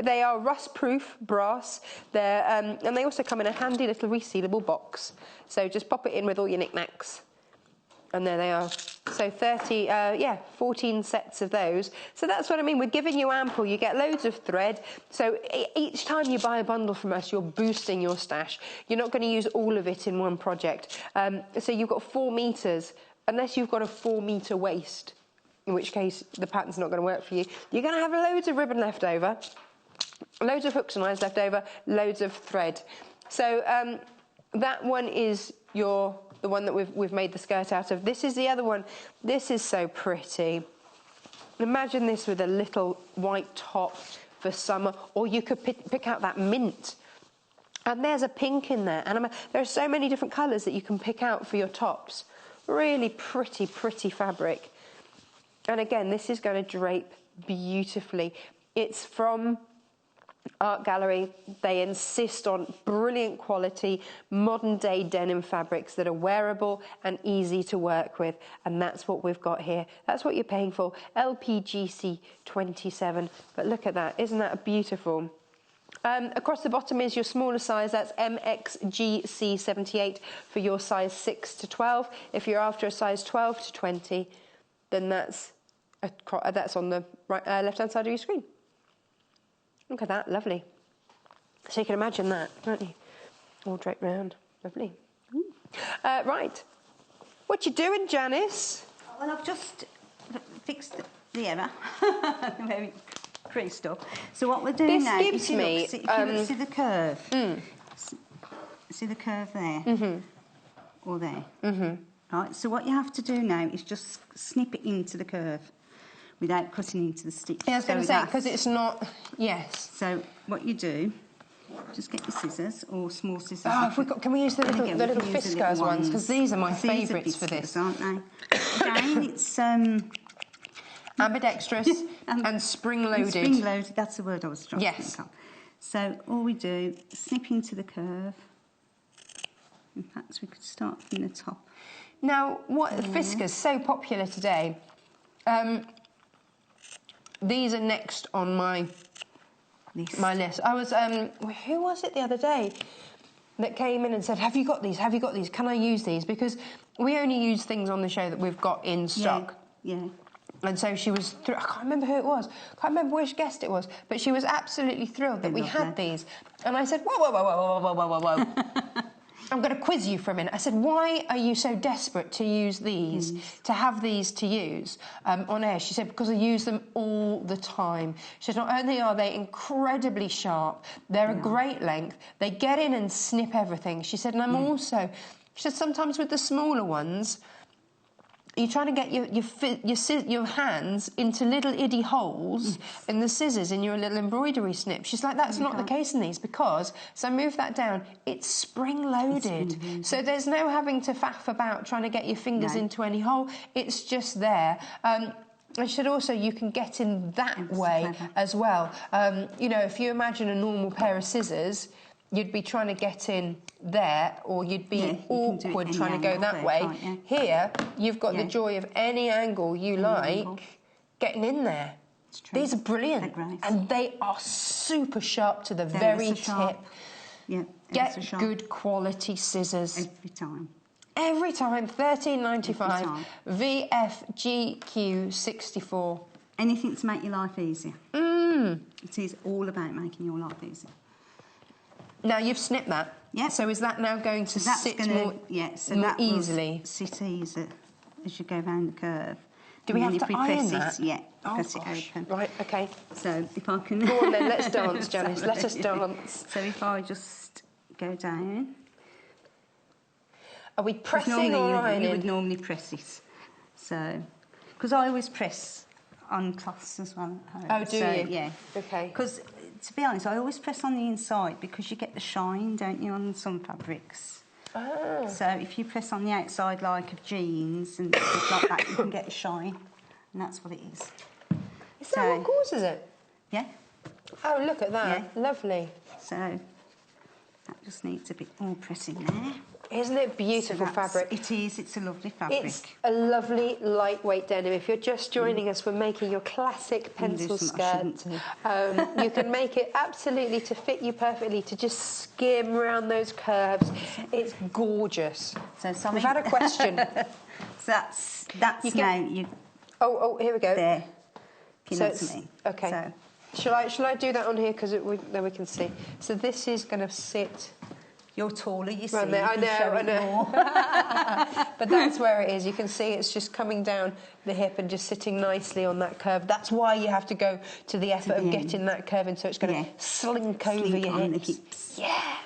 They are rust-proof brass. They're, and they also come in a handy little resealable box. So just pop it in with all your knickknacks. And there they are. So 14 sets of those. So that's what I mean. We're giving you ample. You get loads of thread. So each time you buy a bundle from us, you're boosting your stash. You're not going to use all of it in one project. So you've got 4 meters, unless you've got a 4 meter waist, in which case the pattern's not going to work for you. You're going to have loads of ribbon left over, loads of hooks and eyes left over, loads of thread. So that one is the one that we've made the skirt out of. This is the other one. This is so pretty. Imagine this with a little white top for summer, or you could pick out that mint. And there's a pink in there. And there are so many different colours that you can pick out for your tops. Really pretty, pretty fabric. And again, this is going to drape beautifully. It's from Art Gallery. They insist on brilliant quality, modern day denim fabrics that are wearable and easy to work with, and that's what we've got here. That's what you're paying for. LPGC 27, but look at that, isn't that beautiful? Across the bottom is your smaller size, that's MXGC 78 for your size 6 to 12. If you're after a size 12 to 20, then that's on the left-hand side of your screen. Look at that, lovely. So you can imagine that, can't you? All draped round, lovely. Right, what you doing, Janis? Well, I've just fixed the error. Very creased up. So what we're doing now, if you see the curve. See the curve there? Or there? Right, so what you have to do now is just snip it into the curve without cutting into the stitch. Yeah, I was going to say, because it's not, yes. So what you do, just get your scissors or small scissors. Oh, can we use the little Fiskars ones? Because these are my favourites for this. Aren't they? Again, it's ambidextrous and spring-loaded. Spring-loaded, that's the word I was trying to think of. So all we do, snip into the curve. In fact, we could start from the top. Now, what Fiskars so popular today? These are next on my list. I was who was it the other day that came in and said, "Have you got these? Have you got these? Can I use these?" Because we only use things on the show that we've got in stock. Yeah. And so she was. I can't remember who it was. Can't remember which guest it was. But she was absolutely thrilled that we had these. And I said, "Whoa, whoa, whoa, whoa, whoa, whoa, whoa, whoa." I'm going to quiz you for a minute. I said, why are you so desperate to use these, to have these to use on air? She said, because I use them all the time. She said, not only are they incredibly sharp, they're a great length, they get in and snip everything. She said, and I'm also, she said, sometimes with the smaller ones, you're trying to get your hands into little iddy holes in the scissors in your little embroidery snip. She's like, that's not the case in these because, so I move that down, it's spring-loaded. So there's no having to faff about trying to get your fingers into any hole. It's just there. I said also you can get in that way as well. You know, if you imagine a normal pair of scissors, you'd be trying to get in there, or you'd be awkward trying to go that way. Here, you've got the joy of any angle you like getting in there. These are brilliant, and they are super sharp to the very tip. Yeah, get good quality scissors every time. Every time, $13.95. VFGQ 64. Anything to make your life easier. It is all about making your life easier. Now you've snipped that. Yeah. So is that now going to sit more, more easily? Sit easy as you go round the curve. Do we have to iron that? Yeah, press it open. Right, okay. So if I can... Go on then, let's dance, Janis. Let us dance. So if I just go down... Are we pressing or ironing? You would normally press it. So... Because I always press on cloths as well at home. Oh, do you? Yeah. Okay. Because... To be honest, I always press on the inside because you get the shine, don't you, on some fabrics. Ah. So if you press on the outside, like of jeans and stuff like that, you can get a shine, and that's what it is. Is that what causes it? Yeah. Oh, look at that. Yeah. Lovely. So that just needs a bit more pressing there. Isn't it beautiful fabric? It is. It's a lovely fabric. It's a lovely lightweight denim. If you're just joining us, we're making your classic pencil skirt. You can make it absolutely to fit you perfectly, to just skim around those curves. It's gorgeous. So we've had a question. So that's now you. Oh, here we go. There. If you know So what I mean. Okay. So, shall I do that on here because then we can see. So this is going to sit. You're taller, you see. Right there. I know. But that's where it is. You can see it's just coming down the hip and just sitting nicely on that curve. That's why you have to go to the effort of getting that curve in, so it's going to slink over your hips. Yeah.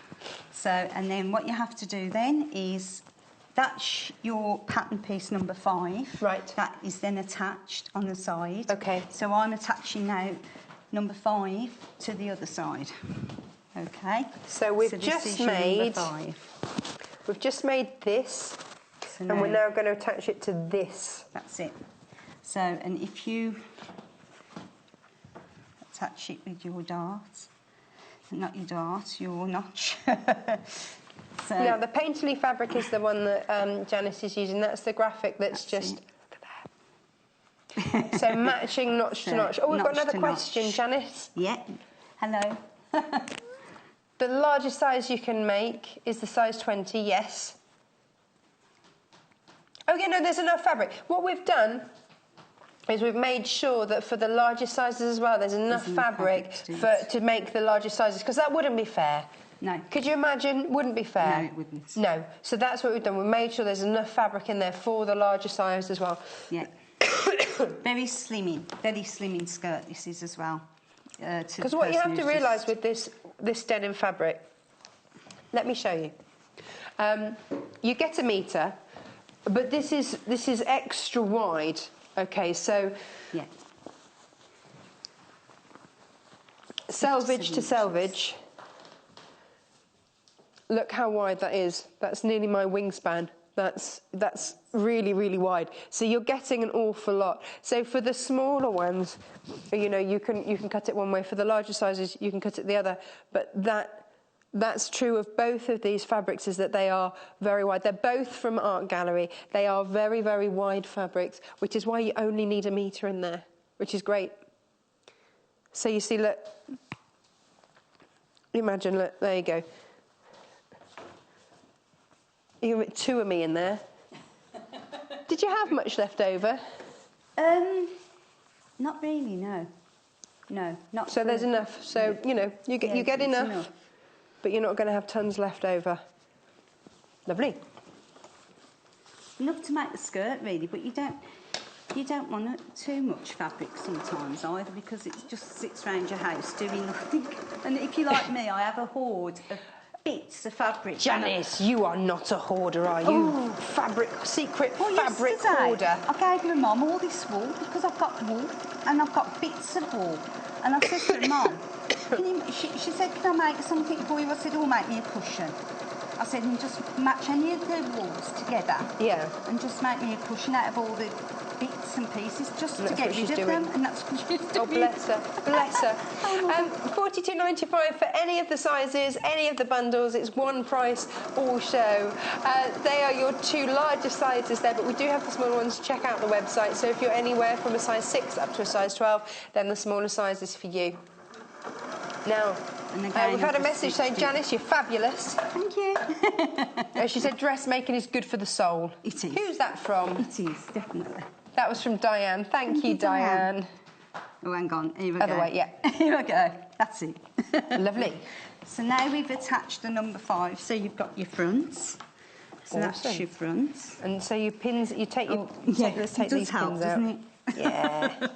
So, and then what you have to do then is that's your pattern piece number 5. Right. That is then attached on the side. Okay. So I'm attaching now number 5 to the other side. Okay. So we've just made this, and we're now going to attach it to this. That's it. So, and if you attach it with your dart, not your dart, your notch. So, yeah, the painterly fabric is the one that Janis is using. That's the graphic that's just... Look at that. So matching notch to notch. Oh, we've got another question, Janis. Yeah. Hello. The largest size you can make is the size 20, yes. Okay, no, there's enough fabric. What we've done is we've made sure that for the largest sizes as well, there's enough fabric to make the largest sizes, because that wouldn't be fair. No. Could you imagine? Wouldn't be fair. No, it wouldn't. No. So that's what we've done. We made sure there's enough fabric in there for the larger size as well. Yeah. Very slimming skirt this is as well. Because what you have to realise with this denim fabric, let me show you. You get a metre, but this is extra wide. Okay, so selvage to selvage. Look how wide that is. That's nearly my wingspan. That's really, really wide. So you're getting an awful lot. So for the smaller ones, you know, you can cut it one way. For the larger sizes, you can cut it the other. But that's true of both of these fabrics, is that they are very wide. They're both from Art Gallery. They are very, very wide fabrics, which is why you only need a metre in there, which is great. So you see, look. Imagine, look, there you go. You can put 2 of me in there. Did you have much left over? Not really, no. No, not. So there's enough. So you know, you get enough, but you're not going to have tons left over. Lovely. Enough to make the skirt really, but you don't want too much fabric sometimes either, because it just sits around your house doing nothing. And if you're like me, I have a hoard of bits of fabric. Janis, you are not a hoarder, are you? Secret fabric hoarder. I gave my mum all this wool because I've got wool and I've got bits of wool. And I said to her, Mum, she said, can I make something for you? I said, oh, make me a cushion. I said, and just match any of the wools together. Yeah. And just make me a cushion out of all the bits and pieces, just to get rid of them. And that's what she's doing. Oh, bless her, bless her. $42.95 for any of the sizes, any of the bundles. It's one price, all show. They are your 2 largest sizes there, but we do have the smaller ones. Check out the website. So if you're anywhere from a size 6 up to a size 12, then the smaller size is for you. Now, we've had a message saying, Janis, you're fabulous. Thank you. She said dressmaking is good for the soul. It is. Who's that from? It is, definitely. That was from Diane. Thank you, Diane. Oh, hang on. Here we Other go. way, yeah. Here we go. That's it. Lovely. So now we've attached the number 5. So you've got your fronts. So that's your fronts. And so your pins, you take your... let's take these pins out. Doesn't it? Yeah.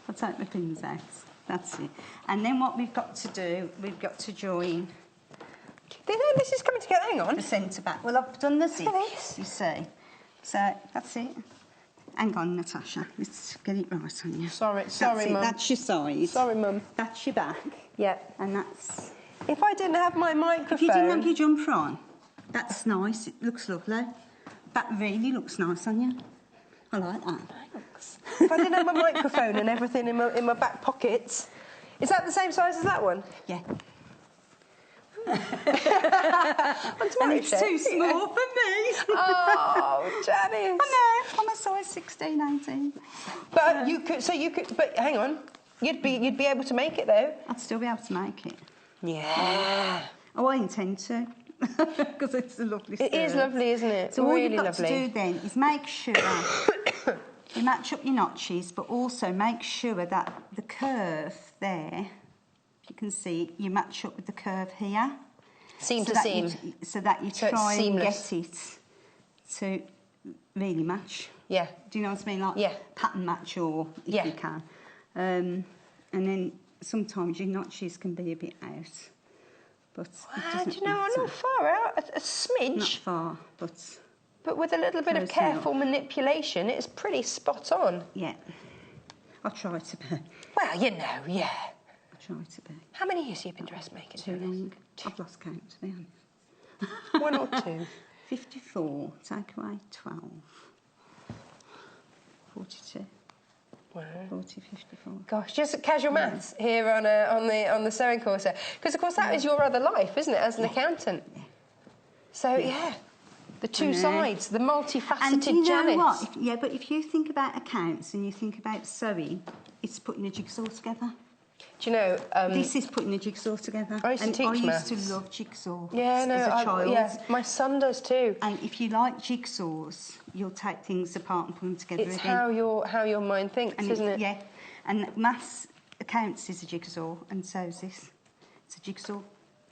I'll take the pins out. That's it. And then what we've got to do, we've got to join... This is coming together. Hang on. The centre back. Well, I've done the zip, this. you see. So that's it. Hang on, Natasha. Let's get it right on you. Sorry, Mum. That's your side. Sorry, Mum. That's your back. Yeah. And that's... If I didn't have my microphone... If you didn't have your jumper on, that's nice. It looks lovely. That really looks nice on you. I like that. Thanks. If I didn't have my microphone and everything in my back pockets... Is that the same size as that one? Yeah. And it's too small for me. Oh, Janis. I know. I'm a size 16, 18. But you could. But hang on. You'd be able to make it though. I'd still be able to make it. Yeah. Oh, I intend to. Because it's a lovely skirt. It is lovely, isn't it? So really all you've got lovely. to do then is make sure you match up your notches, but also make sure that the curve there, if you can see, you match up with the curve here. Seam to seam. So that you try and get it to really match. Yeah. Do you know what I mean? Like pattern match, or if you can. And then sometimes your notches can be a bit out. But do you know, I'm not far out. A smidge. Not far, but... But with a little bit of careful manipulation, it's pretty spot on. Yeah. I'll try to be. Well, you know, yeah. I'll try to be. How many years have you been dressmaking? Too long. I've lost count, to be honest. 1 or 2? 54, take away 12. 42. Wow. 40, 54. Gosh, just casual maths here on the sewing course. Because, of course, that is your other life, isn't it, as an accountant? Yeah. So, the 2 sides, the multifaceted and you know Janis. What? But if you think about accounts and you think about sewing, it's putting a jigsaw together. Do you know... this is putting a jigsaw together. I used to teach maths. I used to love jigsaw as a child. Yeah, my son does too. And if you like jigsaws, you'll take things apart and put them together it's again. It's how your mind thinks, isn't it? Yeah. And maths accounts is a jigsaw, and so is this. It's a jigsaw.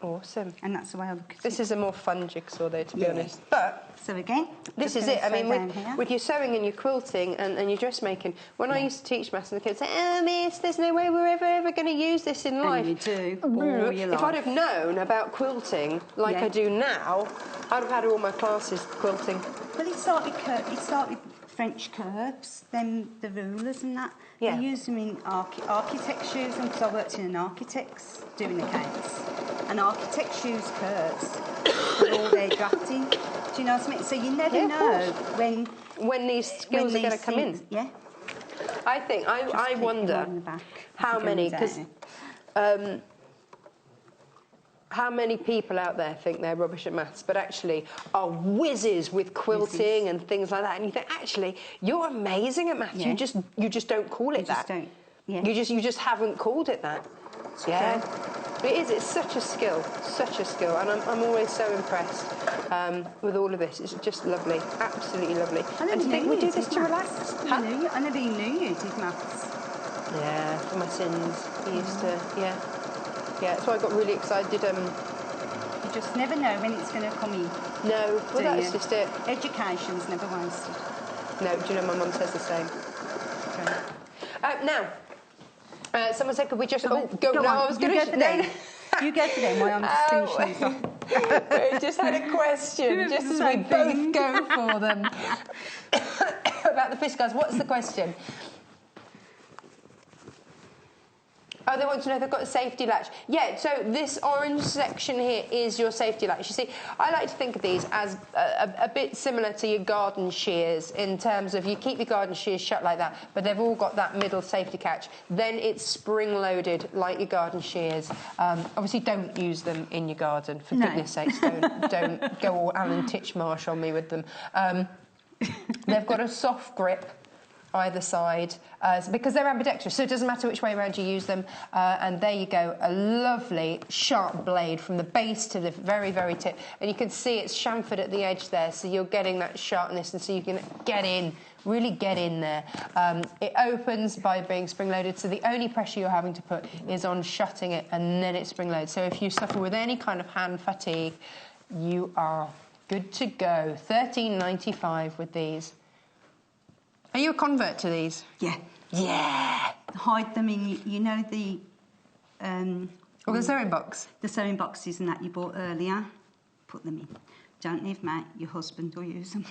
Awesome. And that's the way I look at it. This is a more fun jigsaw, though, to be honest. But... So again... This is it. I mean, with your sewing and your quilting and your dressmaking, when I used to teach maths and the kids say, oh, miss, there's no way we're ever going to use this in life. And you do. All your life. If I'd have known about quilting like I do now, I'd have had all my classes quilting. Well, it started with French curves, then the rulers and that. Yeah. They used them in architects use them, because I worked in an architect's doing accounts. And architects use curves for all their drafting. Do you know what I mean? So you never know when these skills are going to come in. Yeah. I think, I wonder how many, because how many people out there think they're rubbish at maths, but actually are whizzes with quilting and things like that. And you think, actually, you're amazing at maths. Yeah. You just don't call it that. Don't. Yeah. You just haven't called it that. Yeah. It is. It's such a skill, and I'm always so impressed with all of this. It's just lovely, absolutely lovely. And to think we do this to relax. I never even knew you did maths. Yeah, for my sins. He used to. Yeah. That's why I got really excited. just never know when it's going to come in. No, well, that's just it. Education's never wasted. No, do you know my mum says the same? Okay. Now, someone said, could we just... Go No, on, I was going to... You go for them while I'm just finishing this off. We just had a question, just as we both go for them. About the fish guys, what's the question? Oh, they want to know if they've got a safety latch. Yeah, so this orange section here is your safety latch. You see, I like to think of these as a bit similar to your garden shears in terms of you keep your garden shears shut like that, but they've all got that middle safety catch. Then it's spring-loaded like your garden shears. Obviously, don't use them in your garden, for goodness sakes. Don't go all Alan Titchmarsh on me with them. They've got a soft grip either side, because they're ambidextrous, so it doesn't matter which way around you use them. And there you go, a lovely sharp blade from the base to the very, very tip. And you can see it's chamfered at the edge there, so you're getting that sharpness, and so you can get in, really get in there. It opens by being spring-loaded, so the only pressure you're having to put is on shutting it, and then it's spring-loaded. So if you suffer with any kind of hand fatigue, you are good to go. $13.95 with these. Are you a convert to these? Yeah. Yeah. Hide them in, you know, the... the sewing box? The sewing boxes and that you bought earlier. Put them in. Don't leave Matt, your husband will use them.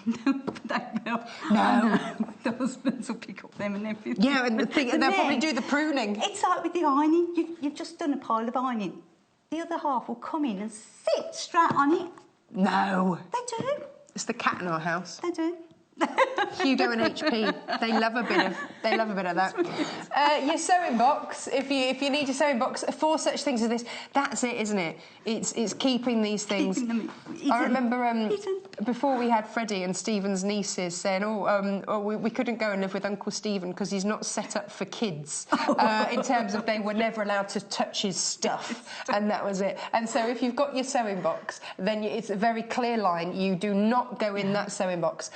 They will. No. The husbands will pick up them and everything. Yeah, and they'll probably do the pruning. It's like with the ironing. You've just done a pile of ironing. The other half will come in and sit straight on it. No. They do. It's the cat in our house. They do. Hugo and HP, they love a bit of that. Your sewing box, if you need your sewing box for such things as this, that's it, isn't it? It's keeping these things. I remember before we had Freddie and Stephen's nieces saying, we couldn't go and live with Uncle Stephen because he's not set up for kids, in terms of they were never allowed to touch his stuff, and that was it. And so if you've got your sewing box, then it's a very clear line. You do not go in that sewing box.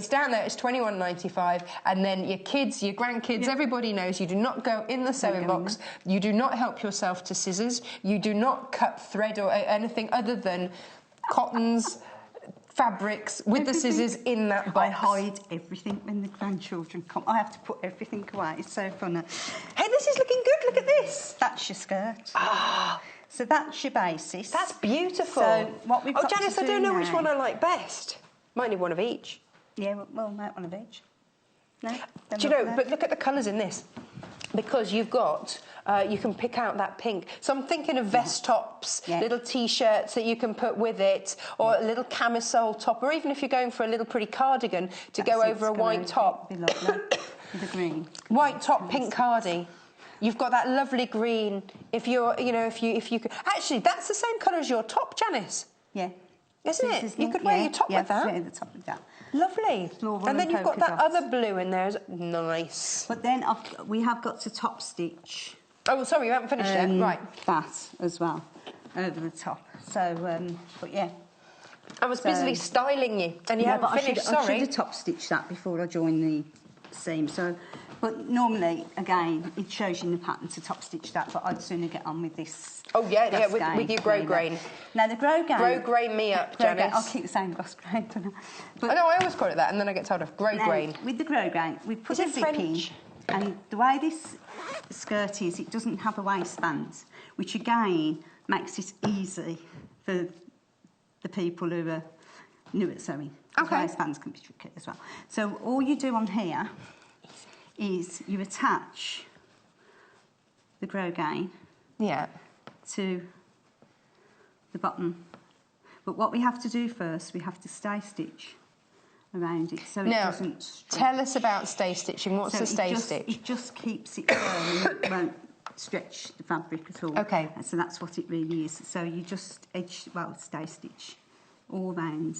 It's down there, it's $21.95, and then your kids, your grandkids, everybody knows you do not go in the sewing box. You do not help yourself to scissors. You do not cut thread or anything other than cottons, fabrics with the scissors in that box. I hide everything when the grandchildren come. I have to put everything away. It's so funny. Hey, this is looking good. Look at this. That's your skirt. Ah. So that's your basis. That's beautiful. So what we've got Janis, to do I don't know now, which one I like best. Might need one of each. Yeah, well, might one of each. No? Do you know, but look at the colours in this. Because you've got, you can pick out that pink. So I'm thinking of vest tops, little T-shirts that you can put with it, or a little camisole top, or even if you're going for a little pretty cardigan to go over a white top. Be lovely. With a green. White top, pink cardi. You've got that lovely green. If you're, if you could... Actually, that's the same colour as your top, Janis. Yeah. Isn't it? You could wear your top with that. Yeah, the top with that. Lovely. Floral and then you've got that dots. other blue in there. Nice. But then we have got to top stitch. Oh, sorry, you haven't finished yet. Right. That as well, over the top. So, but yeah. I was busily styling you, and you haven't finished, sorry. I should have top stitched that before I joined the seam. So, but normally, again, it shows you in the pattern to top stitch that, but I'd sooner get on with this. Oh, yeah, with your grey grain. Now, the grey grain... Grey grain me up, Janis. I'll keep saying gloss grain, don't I? But I know, I always call it that, and then I get told off. Grey grain. With the grey grain, we put the zip in, and the way this skirt is, it doesn't have a waistband, which, again, makes it easy for the people who are new at sewing. Okay. Waistbands can be tricky as well. So all you do on here is you attach the grey grain to the bottom. But what we have to do first, we have to stay stitch around it so it doesn't stretch. Tell us about stay stitching. What's the stay stitch? It just keeps it firm and it won't stretch the fabric at all. Okay. And so that's what it really is. So you just stay stitch all round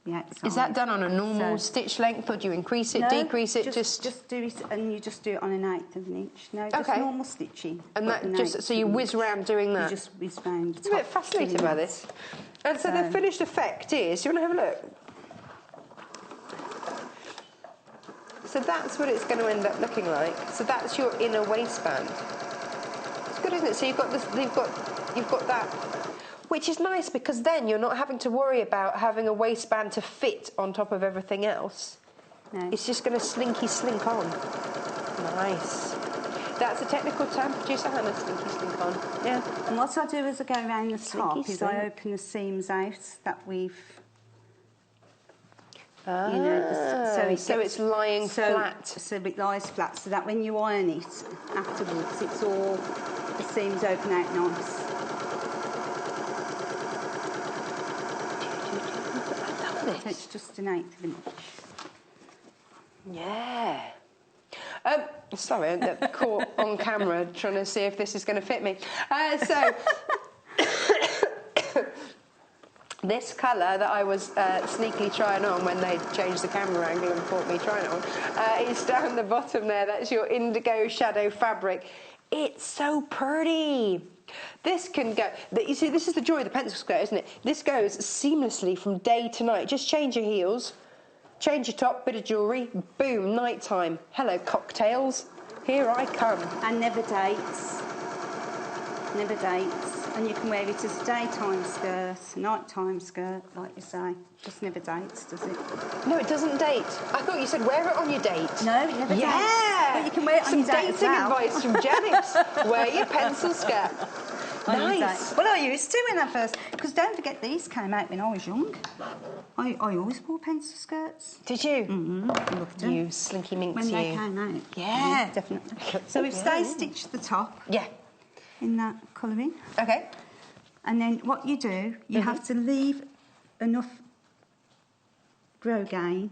the outside. Is that done on a normal stitch length, or do you increase it, decrease it? Just do it, and you just do it on 1/8 of an inch. No, just normal stitching. And that just so you whiz round doing that. You just whiz round. I'm a bit fascinated by this. And so the finished effect is. Do you want to have a look? So that's what it's going to end up looking like. So that's your inner waistband. It's good, isn't it? So you've got this. You've got that. Which is nice because then you're not having to worry about having a waistband to fit on top of everything else. No. It's just going to slinky slink on. Nice. That's a technical term, producer Hannah, slinky slink on. Yeah. And what I do as I go around the top is slink. I open the seams out that we've... so it's lying flat. So it lies flat, so that when you iron it afterwards, it's all, the seams open out nice. So it's just an 1/8 of an inch. Yeah. Sorry, I'm caught on camera trying to see if this is going to fit me. This colour that I was sneakily trying on when they changed the camera angle and caught me trying it on is down the bottom there. That's your indigo shadow fabric. It's so pretty. This can go... You see, this is the joy of the pencil skirt, isn't it? This goes seamlessly from day to night. Just change your heels, change your top, bit of jewellery, boom, night time. Hello, cocktails. Here I come. And never dates. Never dates. And you can wear it as a daytime skirt, nighttime skirt, like you say. Just never dates, does it? No, it doesn't date. I thought you said wear it on your date. No, it never dates. But you can wear it on your date as Some well. dating advice from Janis. Wear your pencil skirt. Nice. Well, I used to when I first... Because don't forget, these came out when I was young. I always wore pencil skirts. Did you? Mm-hmm. I loved them. You slinky minx, When they you. came out. Yeah. Definitely. So we've stay stitched the top Yeah. in that colouring. Okay. And then what you do, you have to leave enough grow gain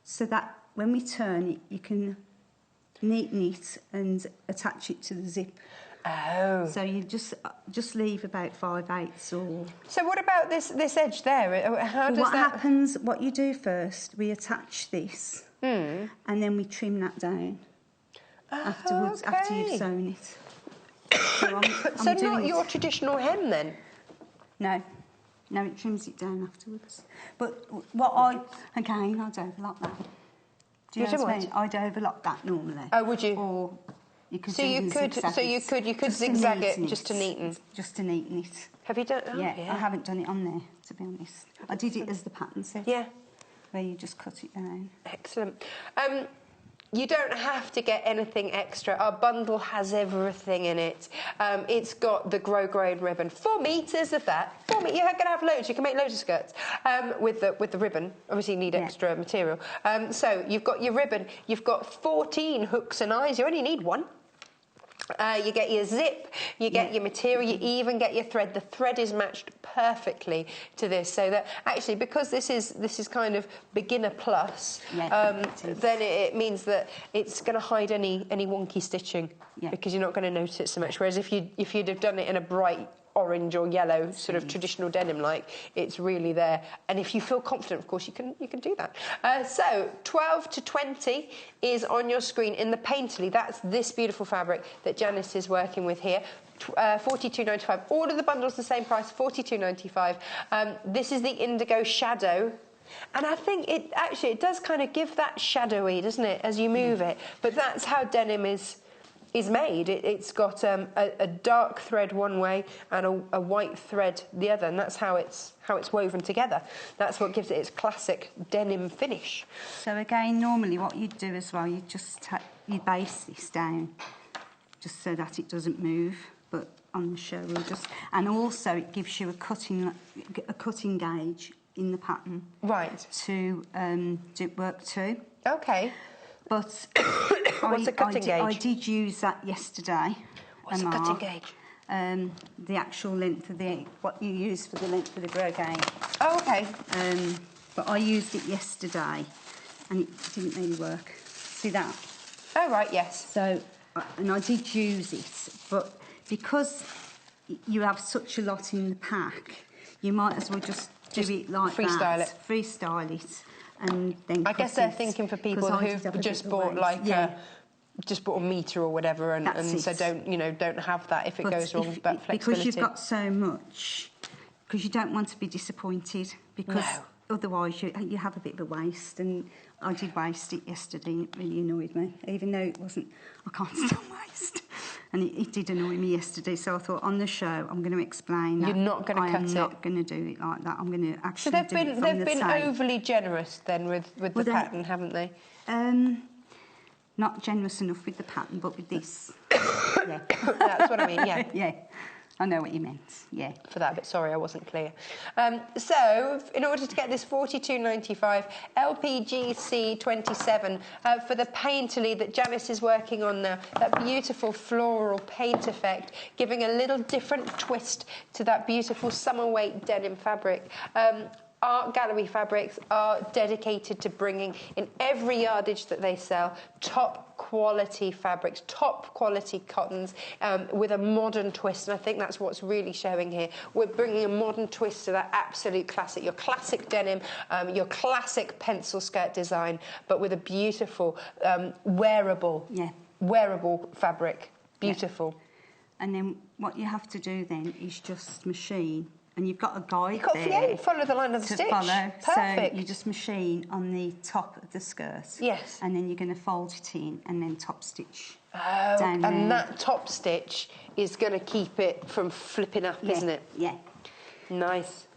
so that when we turn it, you can neaten it and attach it to the zip. Oh. So you just leave about 5/8 or... So what about this edge there? How does What that... happens, what you do first, we attach this and then we trim that down afterwards, after you've sewn it. So So I'm doing not it. your traditional hem then? No, it trims it down afterwards. But what again, I'd overlock that. Do you know what I mean? I'd overlock that normally. Oh, would you? Or you could So you could zigzag it just to neaten. Just to neaten it. Have you done? Oh, Yeah, I haven't done it on there, to be honest. I did it as the pattern said. Yeah. Where you just cut it down. Excellent. You don't have to get anything extra. Our bundle has everything in it. It's got the grow grain ribbon, 4 metres of that. You're going to have loads. You can make loads of skirts with the ribbon. Obviously, you need extra material. So you've got your ribbon. You've got 14 hooks and eyes. You only need 1. You get your zip, you get your material, you even get your thread. The thread is matched perfectly to this, so that actually, because this is kind of beginner plus, then it means that it's going to hide any wonky stitching because you're not going to notice it so much. Whereas if you'd have done it in a bright orange or yellow sort of traditional denim like, it's really there. And if you feel confident, of course, you can do that. So 12 to 20 is on your screen in the Painterly. That's this beautiful fabric that Janis is working with here. $42.95. All of the bundles the same price, $42.95. This is the indigo shadow. And I think it does kind of give that shadowy, doesn't it, as you move it. But that's how denim is made. It's got a dark thread one way and a white thread the other, and that's how it's woven together. That's what gives it its classic denim finish. So again, normally what you do as well, you just you base this down just so that it doesn't move. But on the show, and also it gives you a cutting gauge in the pattern, right? To do work to. Okay. But what's a cutting gauge? I did use that yesterday. What's a cutting gauge? The actual length of what you use for the length of the grow gauge. Oh, okay. But I used it yesterday, and it didn't really work. See that? Oh, right. Yes. So, and I did use it, but because you have such a lot in the pack, you might as well just do it like freestyle that. Freestyle it. And then I guess they're thinking for people who've just bought just bought a metre or whatever, and so don't have that if it goes wrong. That flexibility. Because you've got so much, because you don't want to be disappointed, because otherwise you have a bit of a waste. And I did waste it yesterday. It really annoyed me, even though it wasn't. I can't still waste. And it did annoy me yesterday, so I thought on the show I'm going to explain that. You're not going to cut it? I'm not going to do it like that. I'm going to actually So they've been overly generous then with the pattern, haven't they? Not generous enough with the pattern, but with this. Yeah, that's what I mean, yeah. Yeah, I know what you meant, yeah. For that bit, sorry, I wasn't clear. So, in order to get this $42.95 LPGC 27 for the painterly that Janis is working on now, that beautiful floral paint effect, giving a little different twist to that beautiful summer weight denim fabric. Art Gallery Fabrics are dedicated to bringing in every yardage that they sell top quality fabrics, top quality cottons with a modern twist, and I think that's what's really showing here. We're bringing a modern twist to that absolute classic, your classic denim, your classic pencil skirt design, but with a beautiful wearable fabric. Beautiful. Yeah. And then what you have to do then is just machine. And you've got a guide there. Yeah, follow the line of the stitch. Follow. Perfect. So you just machine on the top of the skirt. Yes. And then you're going to fold it in and then top stitch. Oh, down and there. that top stitch is going to keep it from flipping up, isn't it? Yeah. Nice.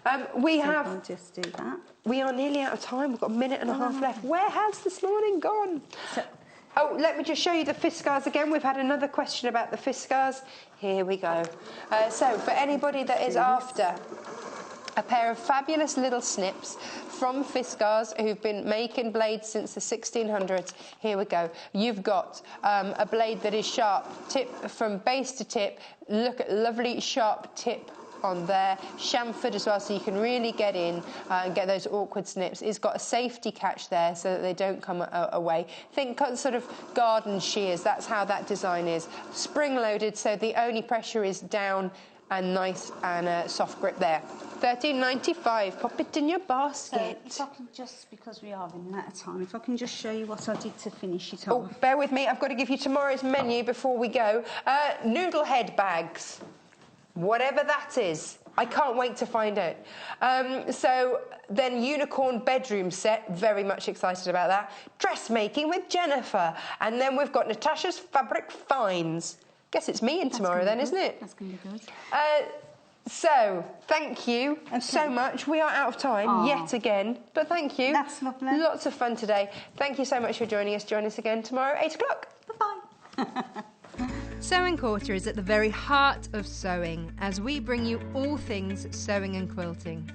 I'll just do that. We are nearly out of time. We've got a minute and a half left. Where has this morning gone? Oh, let me just show you the fiskars again. We've had another question about the fiskars. Here we go. So, for anybody that is after a pair of fabulous little snips from Fiskars who've been making blades since the 1600s, here we go. You've got a blade that is sharp, tip from base to tip. Look at lovely sharp tip on there, chamfered as well, so you can really get in and get those awkward snips. It's got a safety catch there so that they don't come away. Think sort of garden shears, that's how that design is. Spring loaded, so the only pressure is down, and nice and soft grip there. $13.95, pop it in your basket. So if I can just, because we are running out of time, if I can just show you what I did to finish it Oh, off. bear with me, I've got to give you tomorrow's menu before we go. Noodle head bags. Whatever that is, I can't wait to find out. So then unicorn bedroom set, very much excited about that. Dressmaking with Jennifer. And then we've got Natasha's fabric finds. Guess it's me in tomorrow then, isn't it? That's going to be good. So, thank you so much. We are out of time yet again, but thank you. That's lovely. Lots of fun today. Thank you so much for joining us. Join us again tomorrow at 8 o'clock. Bye-bye. Sewing Quarter is at the very heart of sewing as we bring you all things sewing and quilting.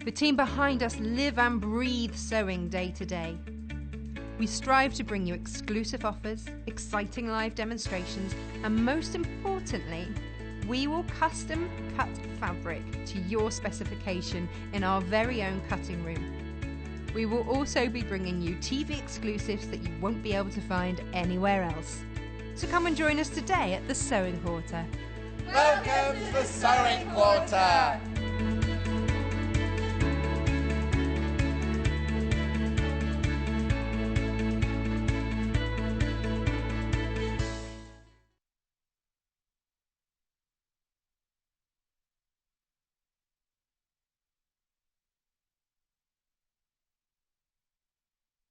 The team behind us live and breathe sewing day to day. We strive to bring you exclusive offers, exciting live demonstrations, and most importantly, we will custom cut fabric to your specification in our very own cutting room. We will also be bringing you TV exclusives that you won't be able to find anywhere else. So come and join us today at the Sewing Quarter. Welcome to the Sewing Quarter.